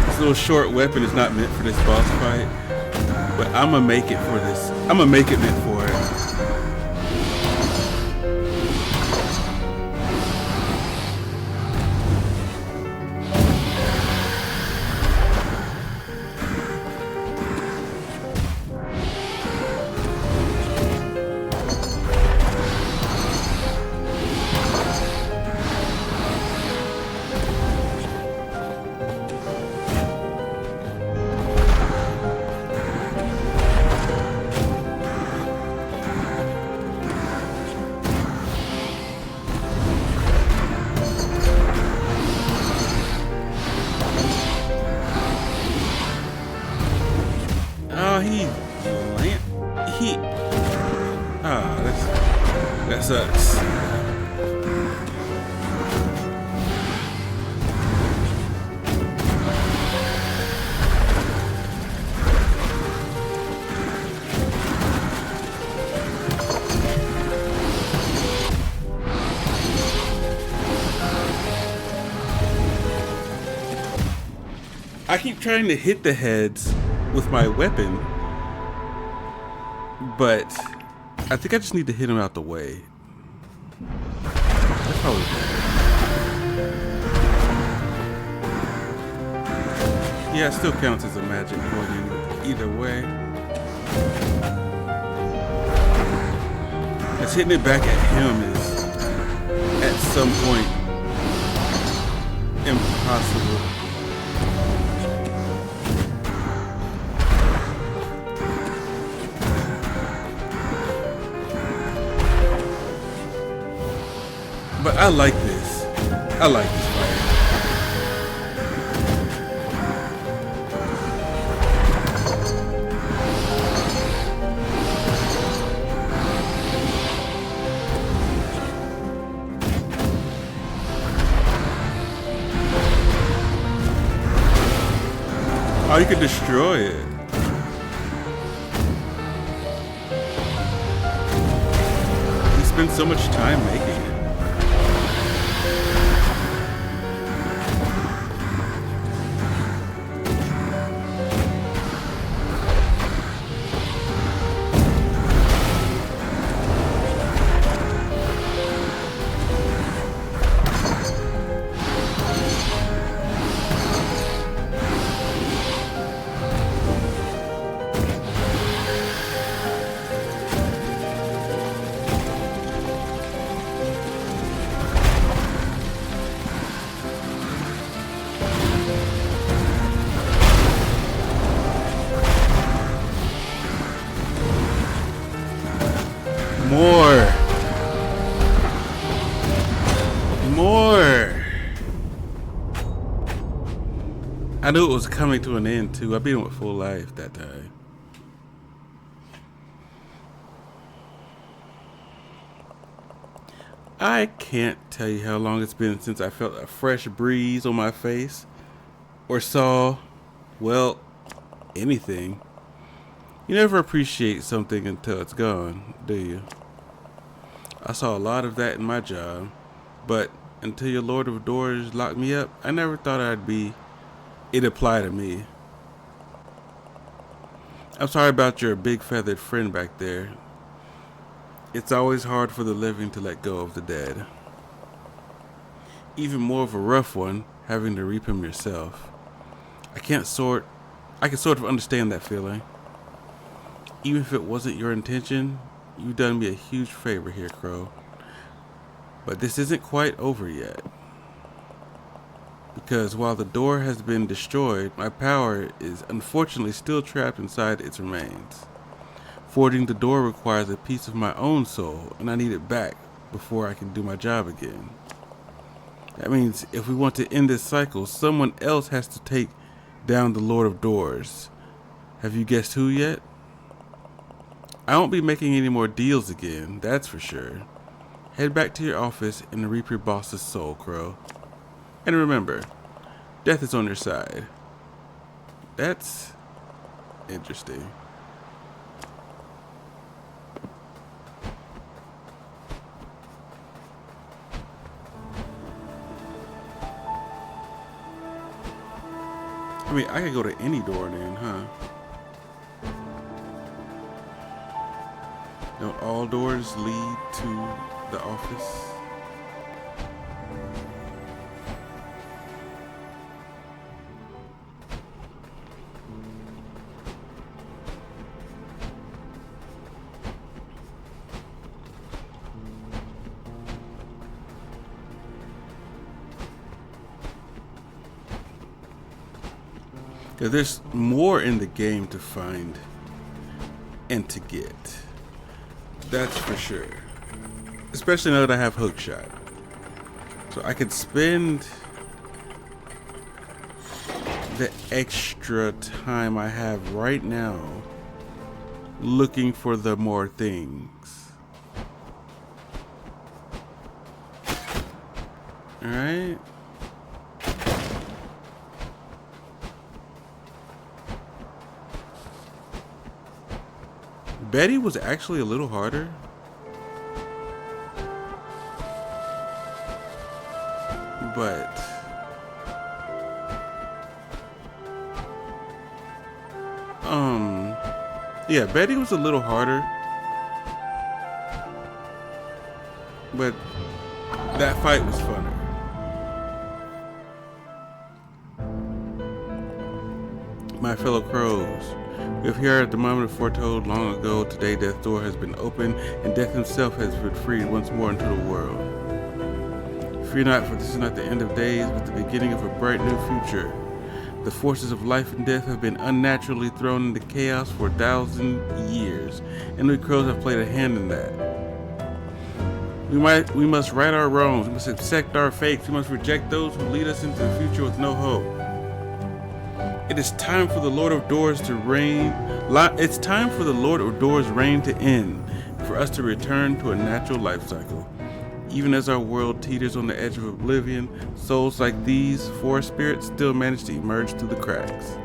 This little short weapon is not meant for this boss fight, but I'm gonna make it for this. I'm gonna make it meant for it. That sucks. I keep trying to hit the heads with my weapon, but I think I just need to hit him out the way. That's probably better. Yeah, it still counts as a magic point either way. Because hitting it back at him is, at some point, impossible. But I like this. I like this fight. Oh, you can destroy it. You spend so much time making it. I knew it was coming to an end too. I beat him with full life that time. I can't tell you how long it's been since I felt a fresh breeze on my face or saw, well, anything. You never appreciate something until it's gone, do you? I saw a lot of that in my job, but until your Lord of Doors locked me up, I never thought it'd apply to me. I'm sorry about your big feathered friend back there. It's always hard for the living to let go of the dead. Even more of a rough one, having to reap him yourself. I can sort of understand that feeling. Even if it wasn't your intention, you've done me a huge favor here, Crow. But this isn't quite over yet. Because while the door has been destroyed, my power is unfortunately still trapped inside its remains. Forging the door requires a piece of my own soul, and I need it back before I can do my job again. That means if we want to end this cycle, someone else has to take down the Lord of Doors. Have you guessed who yet? I won't be making any more deals again, that's for sure. Head back to your office and reap your boss's soul, Crow. And remember, death is on your side. That's interesting. I mean, I could go to any door then, huh? Don't all doors lead to the office? Yeah, there's more in the game to find and to get. That's for sure. Especially now that I have Hookshot. So I could spend the extra time I have right now looking for the more things. Alright? Betty was actually a little harder. But yeah, Betty was a little harder. But that fight was funner. My fellow crows, we have here at the moment foretold long ago. Today death's door has been opened, and death himself has been freed once more into the world. Fear not, for this is not the end of days, but the beginning of a bright new future. The forces of life and death have been unnaturally thrown into chaos for 1,000 years, and we crows have played a hand in that. We must right our wrongs, we must accept our fates, we must reject those who lead us into the future with no hope. It is time for the Lord of Doors to reign. It's time for the Lord of Doors' reign to end, and for us to return to a natural life cycle. Even as our world teeters on the edge of oblivion, souls like these forest spirits still manage to emerge through the cracks.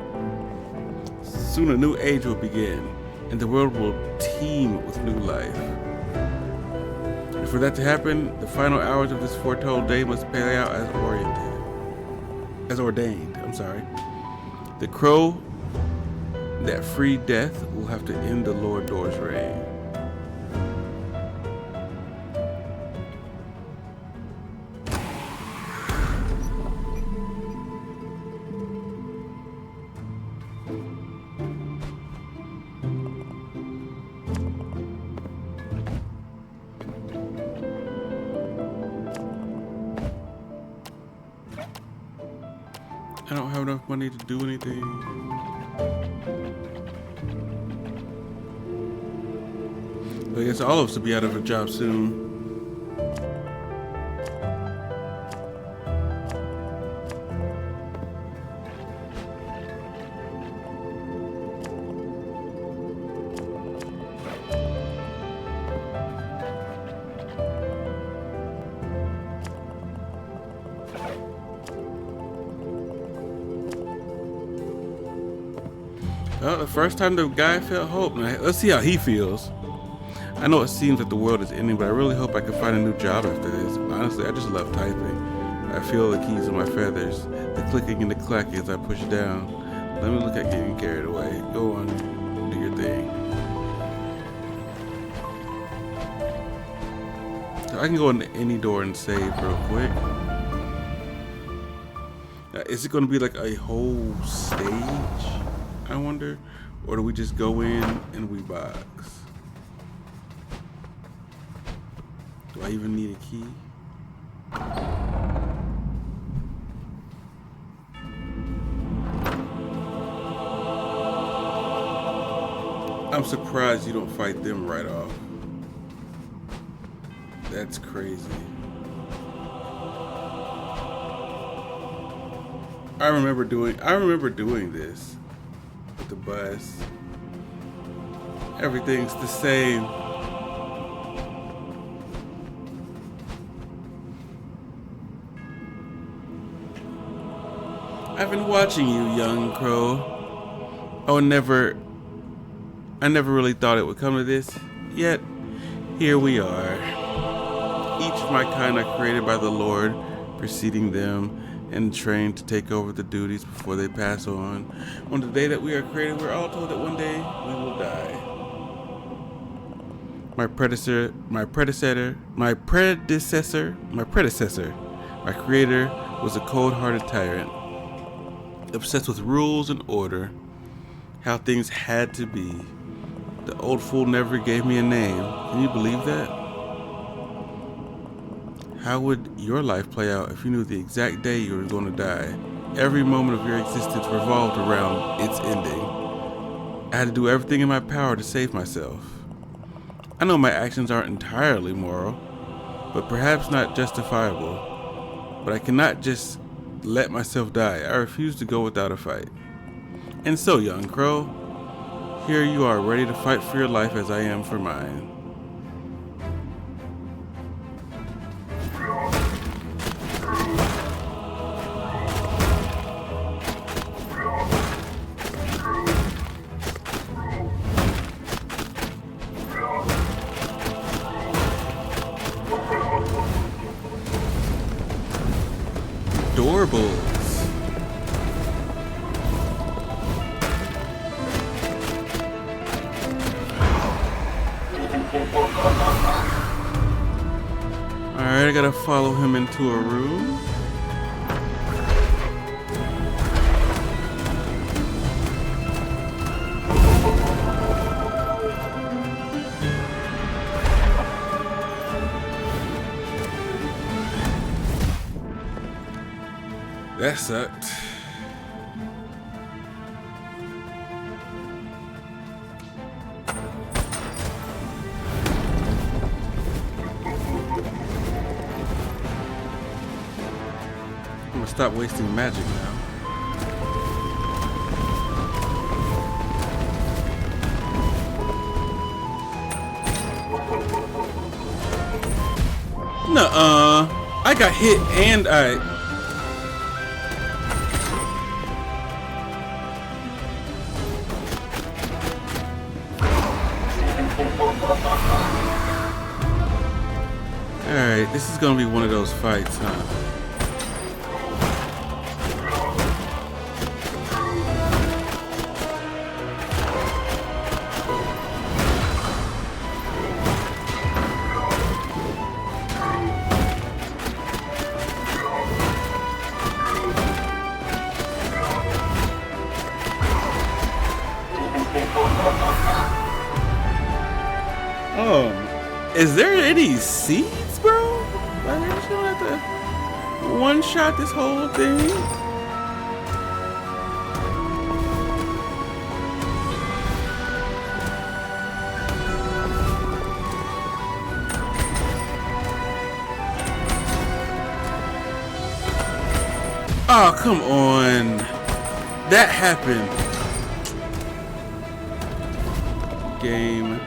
Soon a new age will begin, and the world will teem with new life. And for that to happen, the final hours of this foretold day must play out as ordained. The crow that freed death will have to end the Lord Door's reign. I don't have enough money to do anything. But I guess all of us will be out of a job soon. Well, the first time the guy felt hope. Now, let's see how he feels. I know it seems like the world is ending, but I really hope I can find a new job after this. Honestly, I just love typing. I feel the keys on my feathers, the clicking and the clacking as I push down. Let me look at getting carried away. Go on, do your thing. So I can go into any door and save real quick. Now, is it going to be like a whole stage, I wonder? Or do we just go in and we box? Do I even need a key? I'm surprised you don't fight them right off. That's crazy. I remember doing this with the bus. Everything's the same. I've been watching you, young crow. I never really thought it would come to this, yet here we are. Each of my kind are created by the Lord, preceding them and trained to take over the duties before they pass on. On the day that we are created, we're all told that one day we will die. My predecessor, my creator was a cold-hearted tyrant, obsessed with rules and order, how things had to be. The old fool never gave me a name. Can you believe that? How would your life play out if you knew the exact day you were going to die? Every moment of your existence revolved around its ending. I had to do everything in my power to save myself. I know my actions aren't entirely moral, but perhaps not justifiable. But I cannot just let myself die. I refuse to go without a fight. And so, young crow, here you are, ready to fight for your life as I am for mine. Doorables. Alright, I gotta follow him into a room. That sucked. I'm gonna stop wasting magic now. Nuh-uh. I got hit and Alright, this is gonna be one of those fights, huh? Is there any seeds, bro? Like, you just gonna have to one-shot this whole thing? Oh, come on. That happened. Game.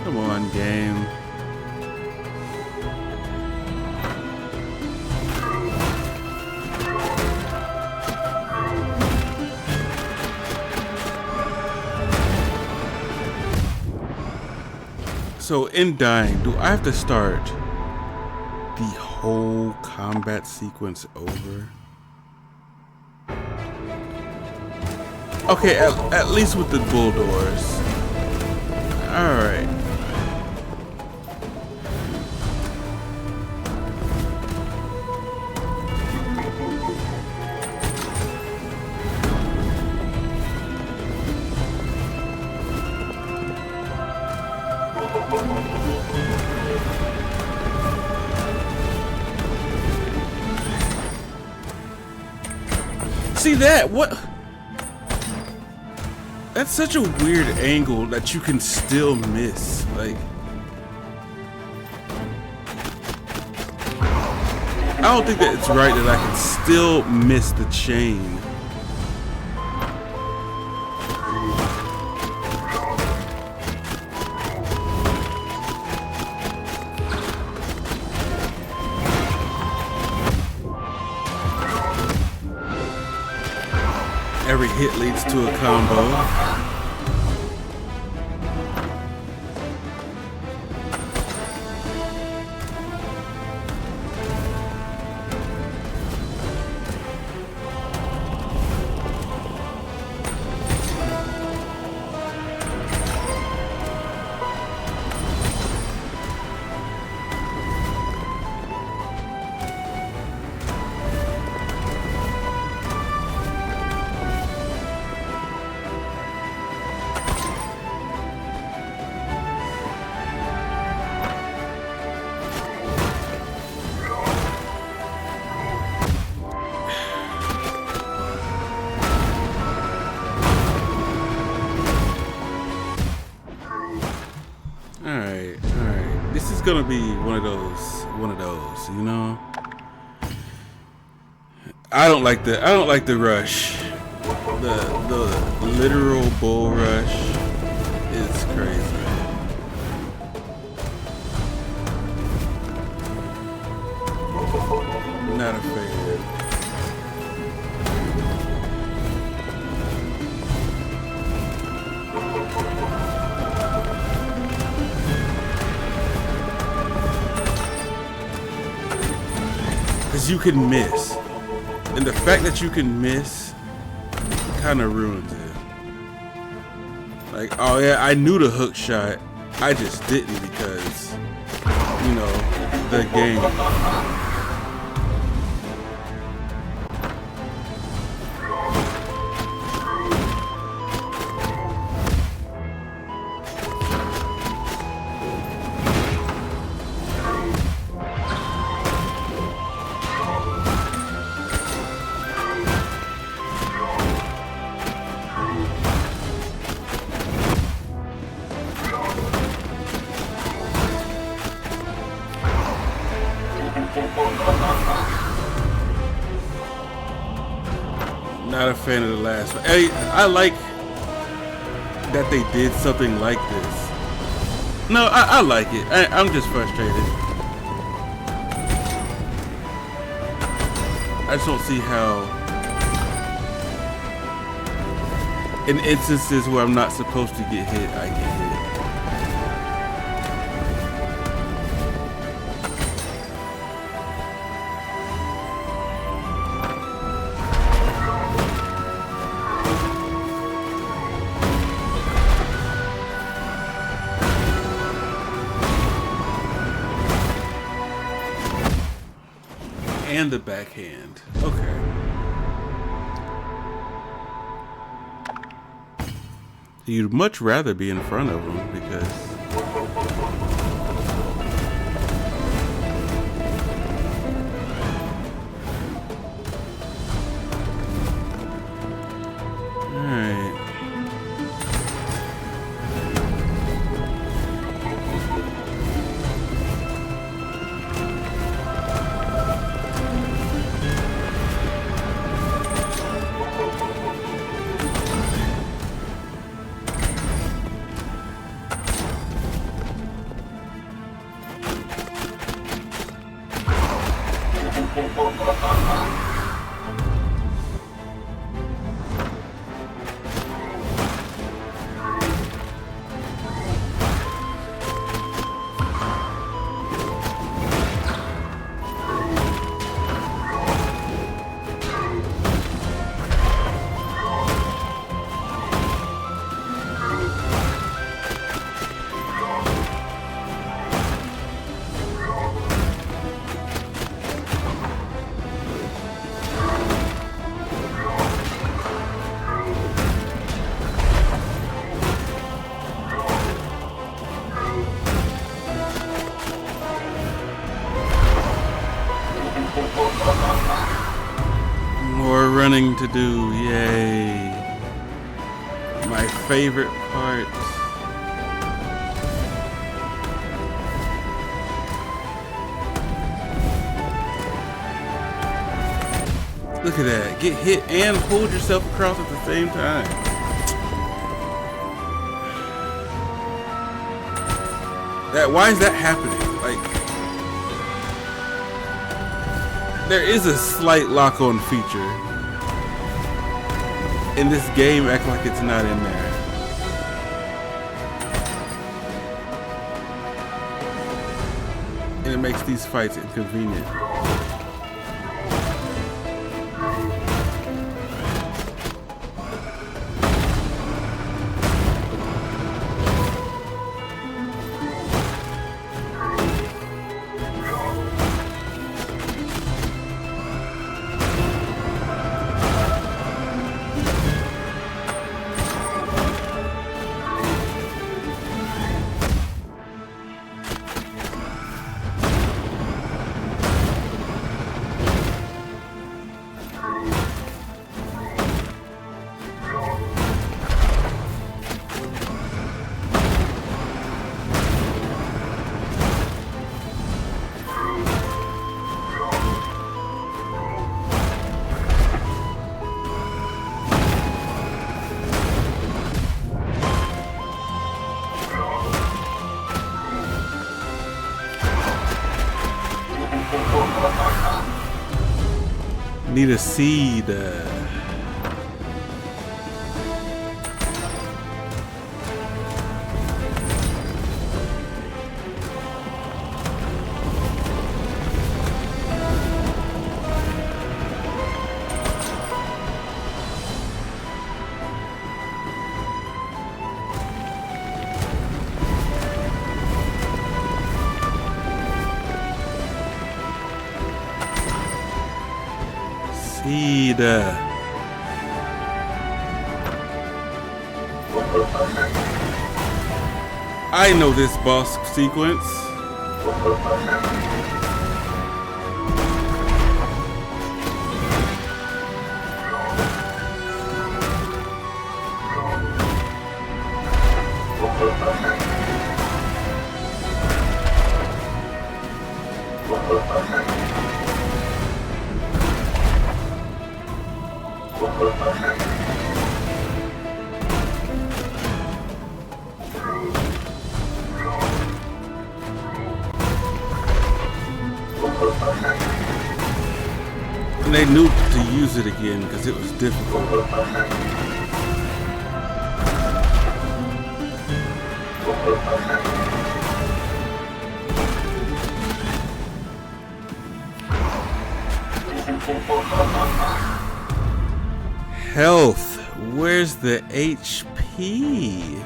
Come on, game. So in dying, do I have to start the whole combat sequence over? Okay, at least with the bull doors. Alright. See that? What? That's such a weird angle that you can still miss. Like, I don't think that it's right that I can still miss the chain. Every hit leads to a combo. Alright. This is gonna be one of those, you know? I don't like the rush. The literal bull rush is crazy. Not a fan. Because you can miss. And the fact that you can miss kind of ruins it. Like, oh yeah, I knew the hook shot. I just didn't because, you know, the game. Not a fan of the last one. I like that they did something like this. No, I like it. I'm just frustrated. I just don't see how in instances where I'm not supposed to get hit, I get hit. And the backhand. Okay. You'd much rather be in front of him because running to do. Yay. My favorite part. Look at that. Get hit and hold yourself across at the same time. Why is that happening? Like, there is a slight lock-on feature. And this game acts like it's not in there. And it makes these fights inconvenient. Need a seed. Seed. I know this boss sequence. And they knew to use it again because it was difficult. Health. Where's the HP?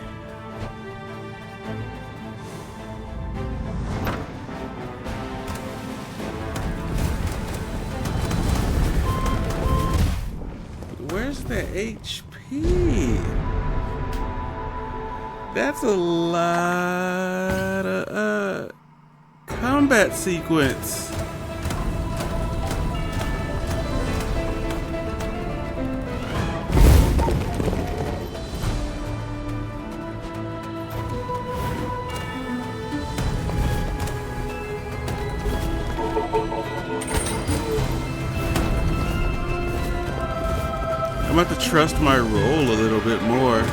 Where's the HP? That's a lot of combat sequence. I'm about to trust my roll a little bit more.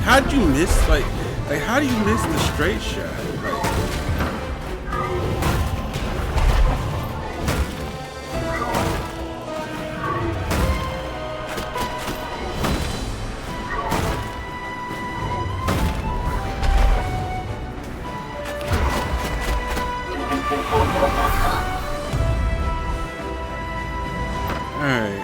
How'd you miss? Like how do you miss the straight shot? Alright.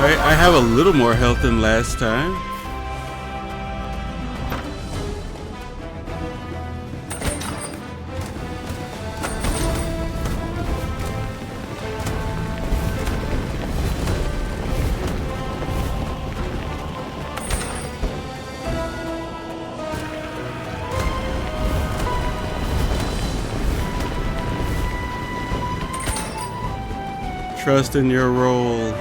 Alright, I have a little more health than last time. Trust in your role.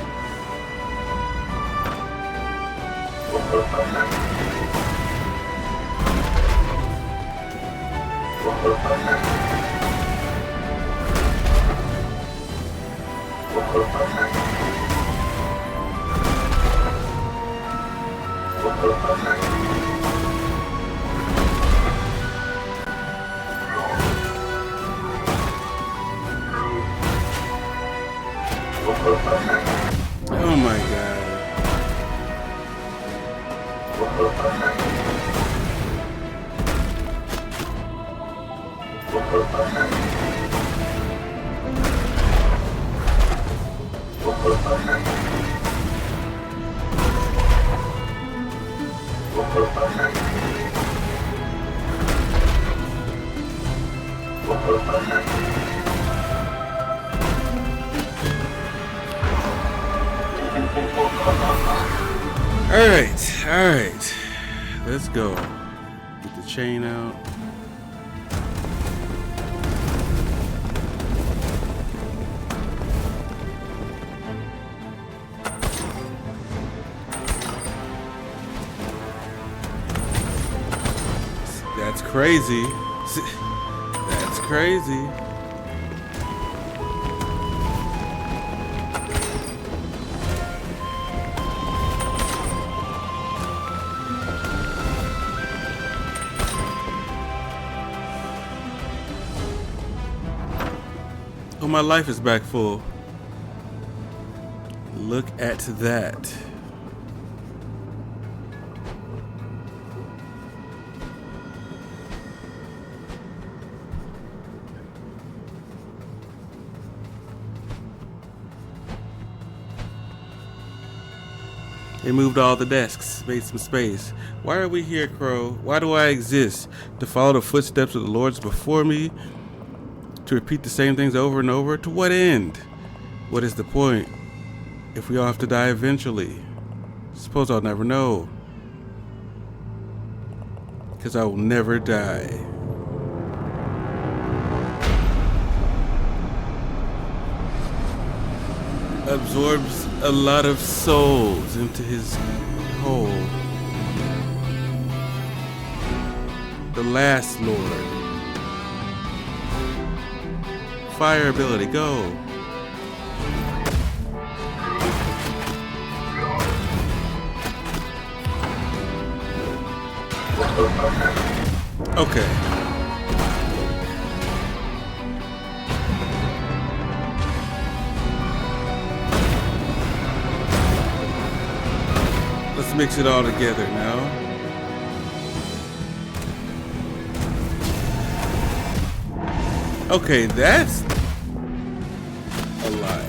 Oh my god. Alright. Let's go. Get the chain out. That's crazy. That's crazy. Oh, my life is back full. Look at that. They moved all the desks, made some space. Why are we here, Crow? Why do I exist? To follow the footsteps of the lords before me? To repeat the same things over and over? To what end? What is the point? If we all have to die eventually? Suppose I'll never know. Because I will never die. Absorbs a lot of souls into his hole. The last lord. Fire ability, go. Okay. Let's mix it all together now. Okay, that's a lot.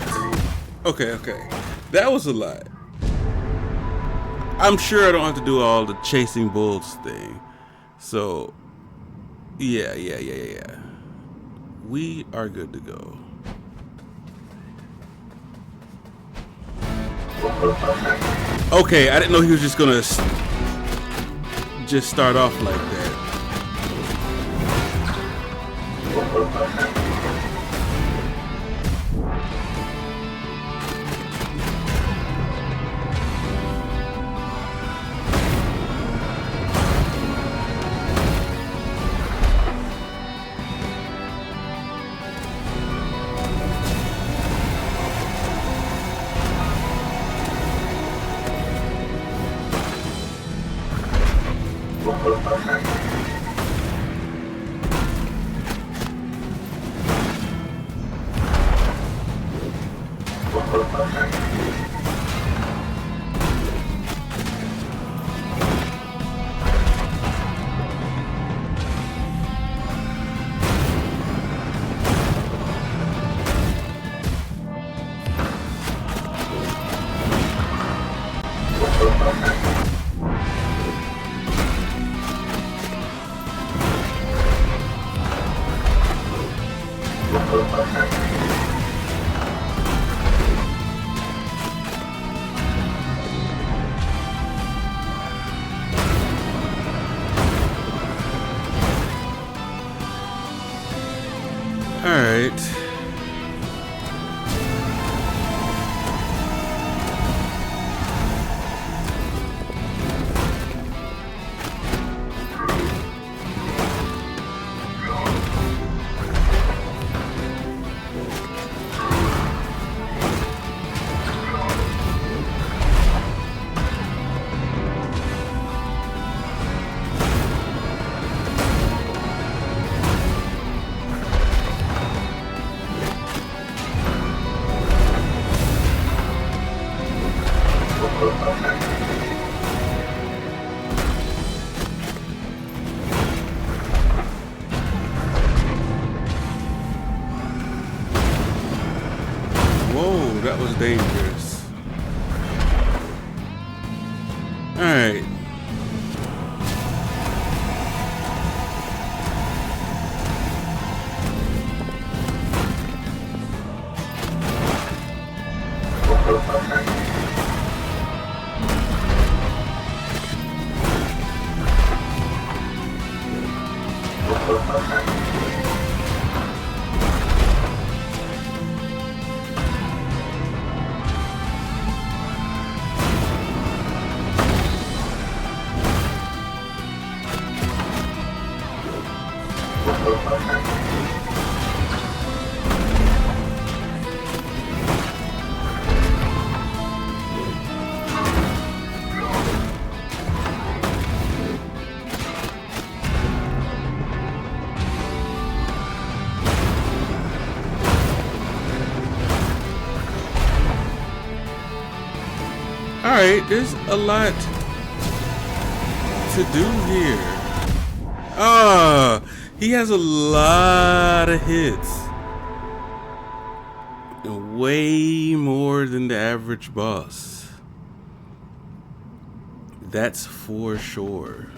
Okay. That was a lot. I'm sure I don't have to do all the chasing bulls thing. So, yeah. We are good to go. Okay, I didn't know he was just gonna just start off like that. Alright. Whoa, that was dangerous. Alright. Alright, there's a lot to do here. He has a lot of hits. Way more than the average boss. That's for sure.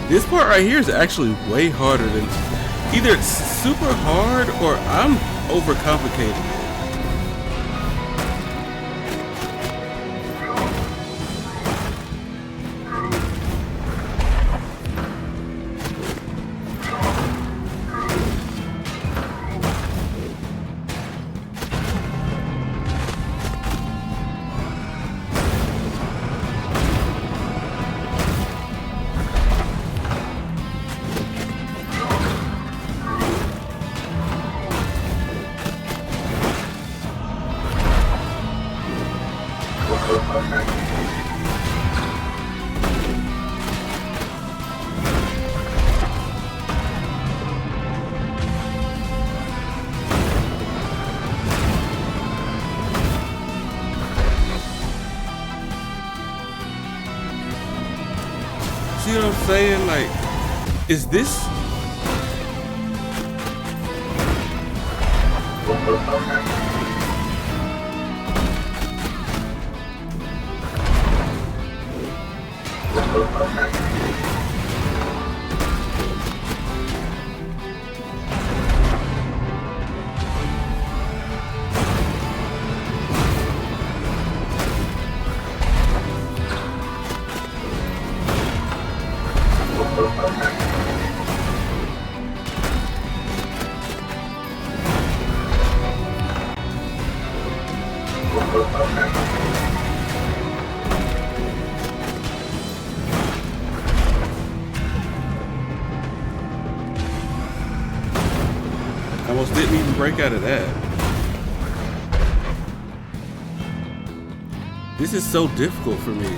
This part right here is actually way harder than either it's super hard or I'm overcomplicating it. See what I'm saying? Like, is this? Almost didn't even break out of that. This is so difficult for me.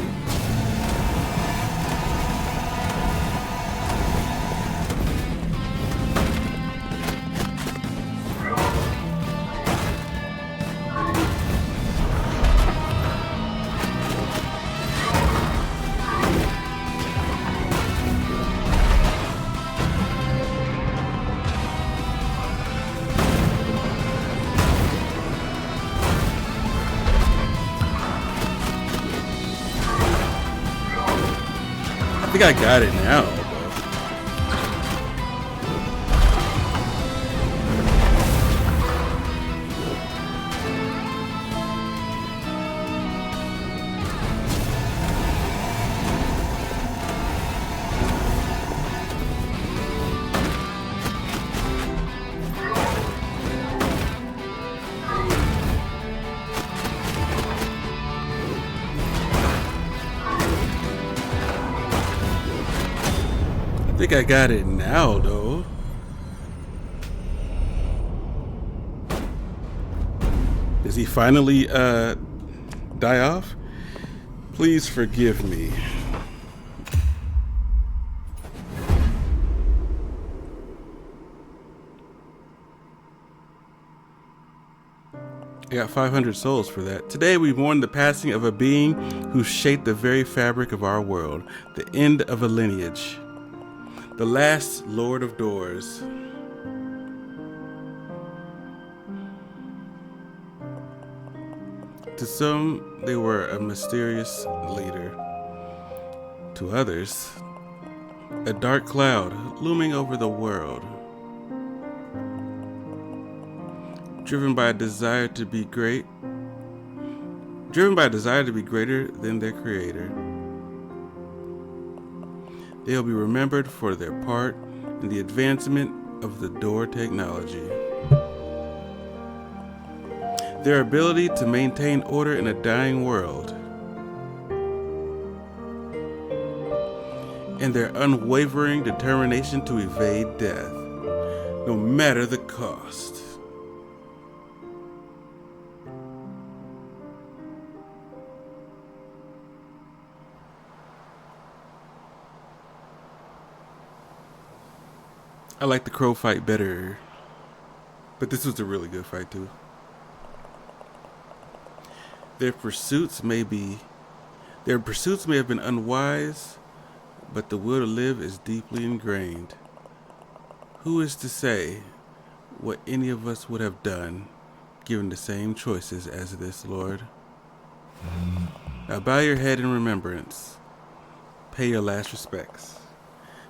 I think I got it now, bro. I think I got it now, though. Does he finally die off? Please forgive me. I got 500 souls for that. Today we mourn the passing of a being who shaped the very fabric of our world, the end of a lineage. The last Lord of Doors. To some, they were a mysterious leader. To others, a dark cloud looming over the world. Driven by a desire to be great. Driven by a desire to be greater than their creator. They'll be remembered for their part in the advancement of the door technology. Their ability to maintain order in a dying world. And their unwavering determination to evade death, no matter the cost. I like the crow fight better, but this was a really good fight too. Their pursuits may have been unwise, but the will to live is deeply ingrained. Who is to say what any of us would have done given the same choices as this Lord? Now bow your head in remembrance. Pay your last respects.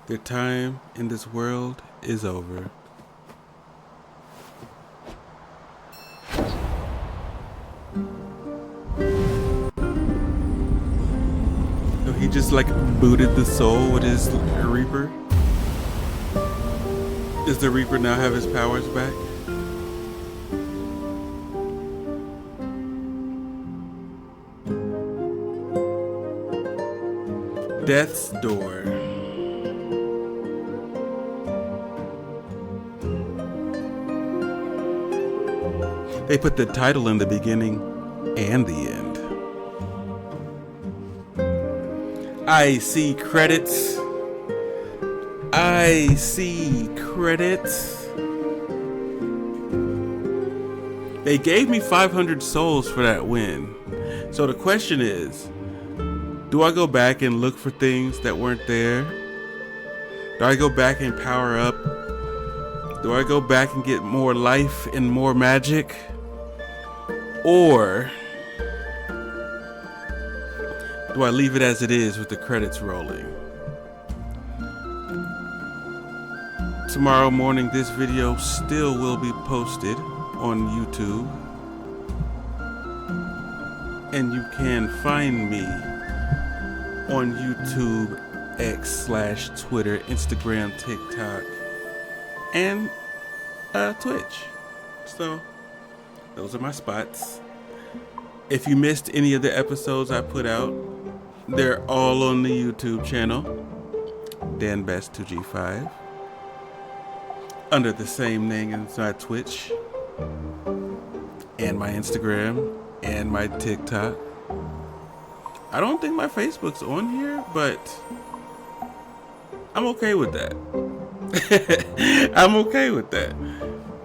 Their time in this world is over. So he just like booted the soul with his Reaper. Does the Reaper now have his powers back? Death's Door. They put the title in the beginning and the end. I see credits. I see credits. They gave me 500 souls for that win. So the question is, Do I go back and look for things that weren't there? Do I go back and power up? Do I go back and get more life and more magic? Or do I leave it as it is with the credits rolling? Tomorrow morning, this video still will be posted on YouTube. And you can find me on YouTube, X/Twitter, Instagram, TikTok, and Twitch. So those are my spots. If you missed any of the episodes I put out, they're all on the YouTube channel, Dan Best 2G5, under the same name inside Twitch, and my Instagram, and my TikTok. I don't think my Facebook's on here, but I'm okay with that. I'm okay with that.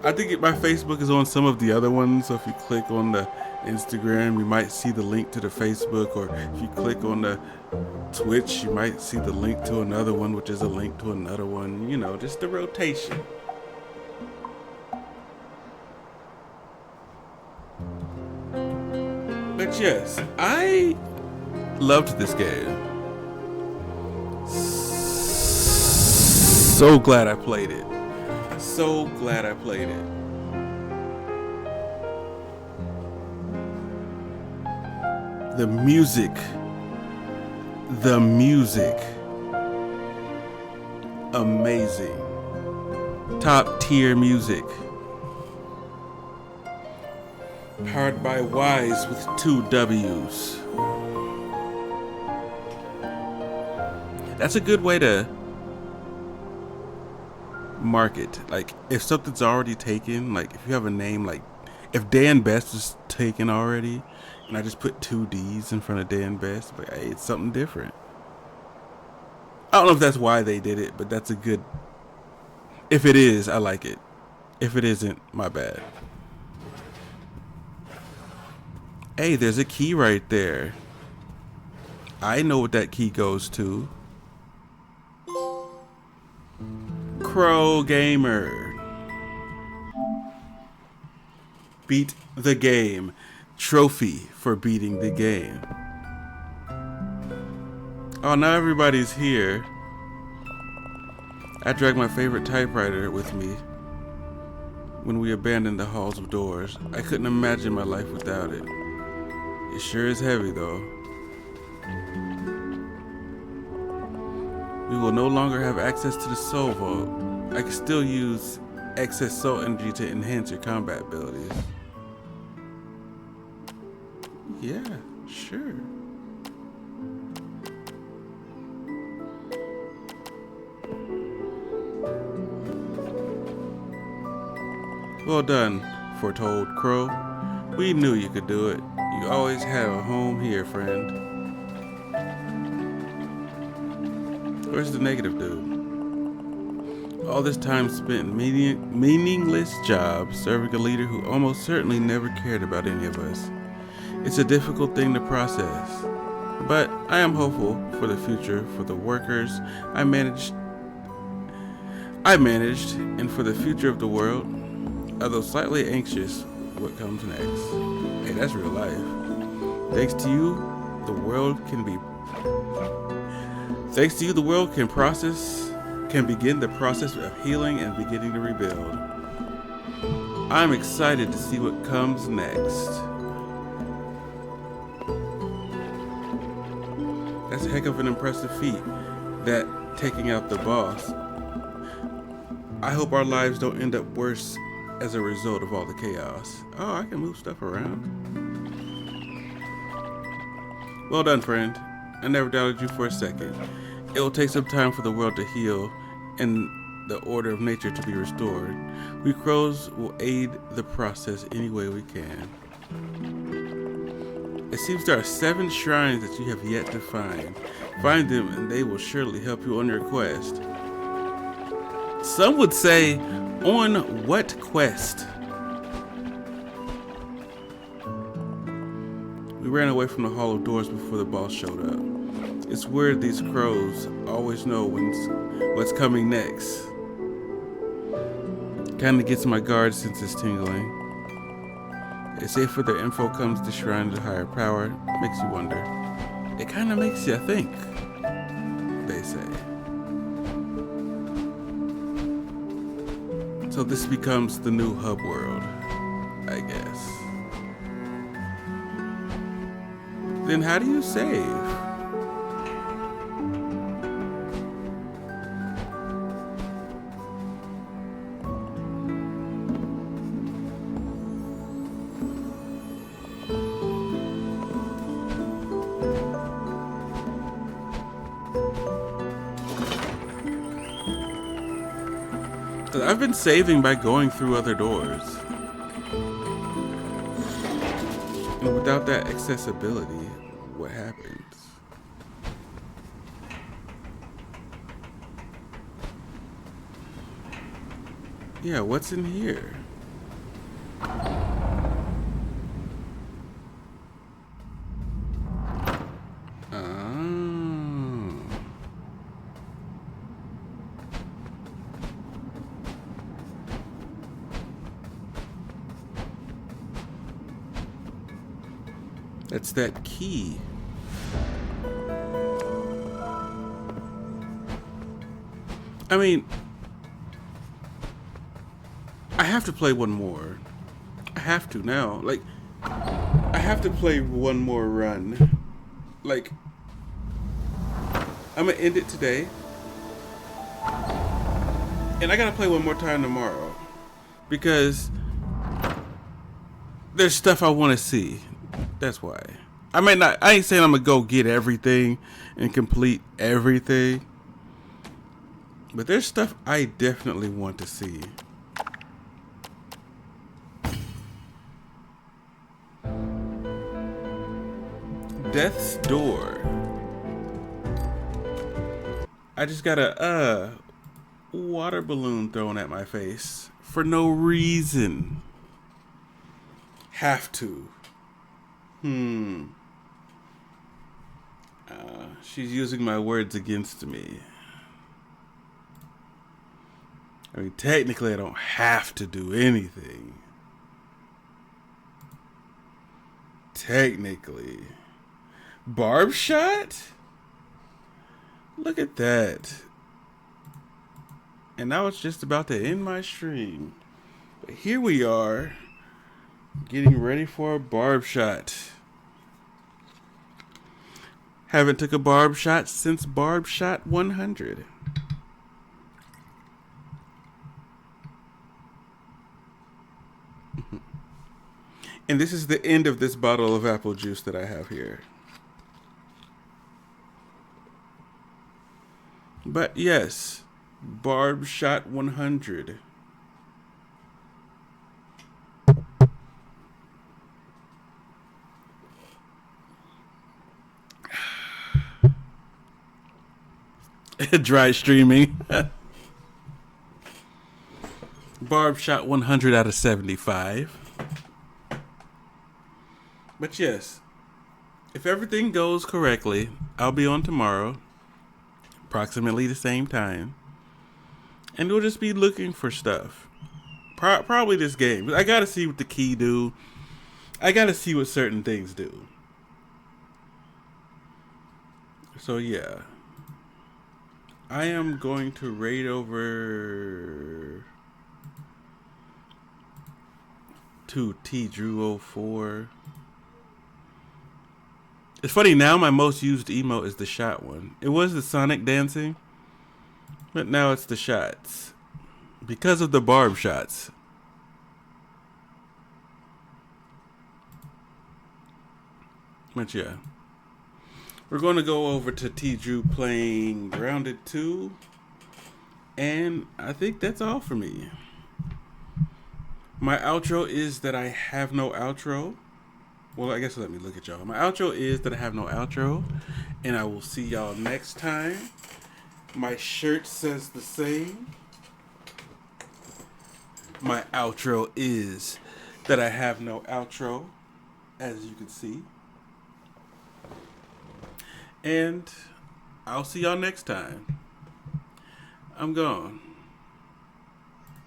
I think my Facebook is on some of the other ones, so if you click on the Instagram, you might see the link to the Facebook, or if you click on the Twitch, you might see the link to another one, which is a link to another one, you know, just the rotation. But yes, I loved this game. So glad I played it. So glad I played it. The music. Amazing. Top tier music. Powered by Wise with 2 W's. That's a good way to market. Like, if something's already taken, like if you have a name, like if Dan Best was taken already, and I just put 2 D's in front of Dan Best, but hey, it's something different. I don't know if that's why they did it, but that's a good. If it is, I like it. If it isn't, my bad. Hey, there's a key right there. I know what that key goes to. Crow Gamer. Beat the game. Trophy for beating the game. Oh, now everybody's here. I dragged my favorite typewriter with me when we abandoned the halls of doors. I couldn't imagine my life without it. It sure is heavy, though. We will no longer have access to the soul vault. I can still use excess soul energy to enhance your combat abilities. Yeah, sure. Well done, Foretold Crow. We knew you could do it. You always have a home here, friend. Where's the negative dude? All this time spent meaningless job serving a leader who almost certainly never cared about any of us. It's a difficult thing to process, but I am hopeful for the future for the workers I managed, and for the future of the world, although slightly anxious what comes next. Hey, that's real life. Thanks to you, the world can begin the process of healing and beginning to rebuild. I'm excited to see what comes next. That's a heck of an impressive feat, that taking out the boss. I hope our lives don't end up worse as a result of all the chaos. Oh, I can move stuff around. Well done, friend. I never doubted you for a second. It will take some time for the world to heal and the order of nature to be restored. We crows will aid the process any way we can. It seems there are 7 shrines that you have yet to find. Find them and they will surely help you on your quest. Some would say, on what quest? We ran away from the Hall of Doors before the boss showed up. It's weird these crows always know what's coming next. Kinda gets my guard senses tingling. They say for their info comes the shrine of the higher power. Makes you wonder. It kinda makes you think, they say. So this becomes the new hub world, I guess. Then how do you save? I've been saving by going through other doors. And without that accessibility, what happens? Yeah, what's in here? That's that key. I mean, I have to play one more. I have to now. Like, I have to play one more run. Like, I'm gonna end it today. And I gotta play one more time tomorrow. Because there's stuff I wanna see. That's why. I ain't saying I'm gonna go get everything and complete everything. But there's stuff I definitely want to see. Death's Door. I just got a water balloon thrown at my face for no reason. Have to. She's using my words against me. I mean, technically, I don't have to do anything. Technically. Barb shot? Look at that. And now it's just about to end my stream. But here we are, getting ready for a barb shot. Haven't took a barb shot since Barb Shot 100. And this is the end of this bottle of apple juice that I have here. But yes, Barb Shot 100. Dry streaming. Barb Shot 100 out of 75. But yes, if everything goes correctly, I'll be on tomorrow, approximately the same time, and we'll just be looking for stuff. Probably this game. I gotta see what the key do. I gotta see what certain things do. So yeah, I am going to raid over to TDrew04. It's funny, now my most used emote is the shot one. It was the Sonic dancing, but now it's the shots. Because of the barb shots. But yeah. We're going to go over to TDrew playing Grounded 2. And I think that's all for me. My outro is that I have no outro. Well, I guess let me look at y'all. My outro is that I have no outro. And I will see y'all next time. My shirt says the same. My outro is that I have no outro, as you can see. And I'll see y'all next time. I'm gone.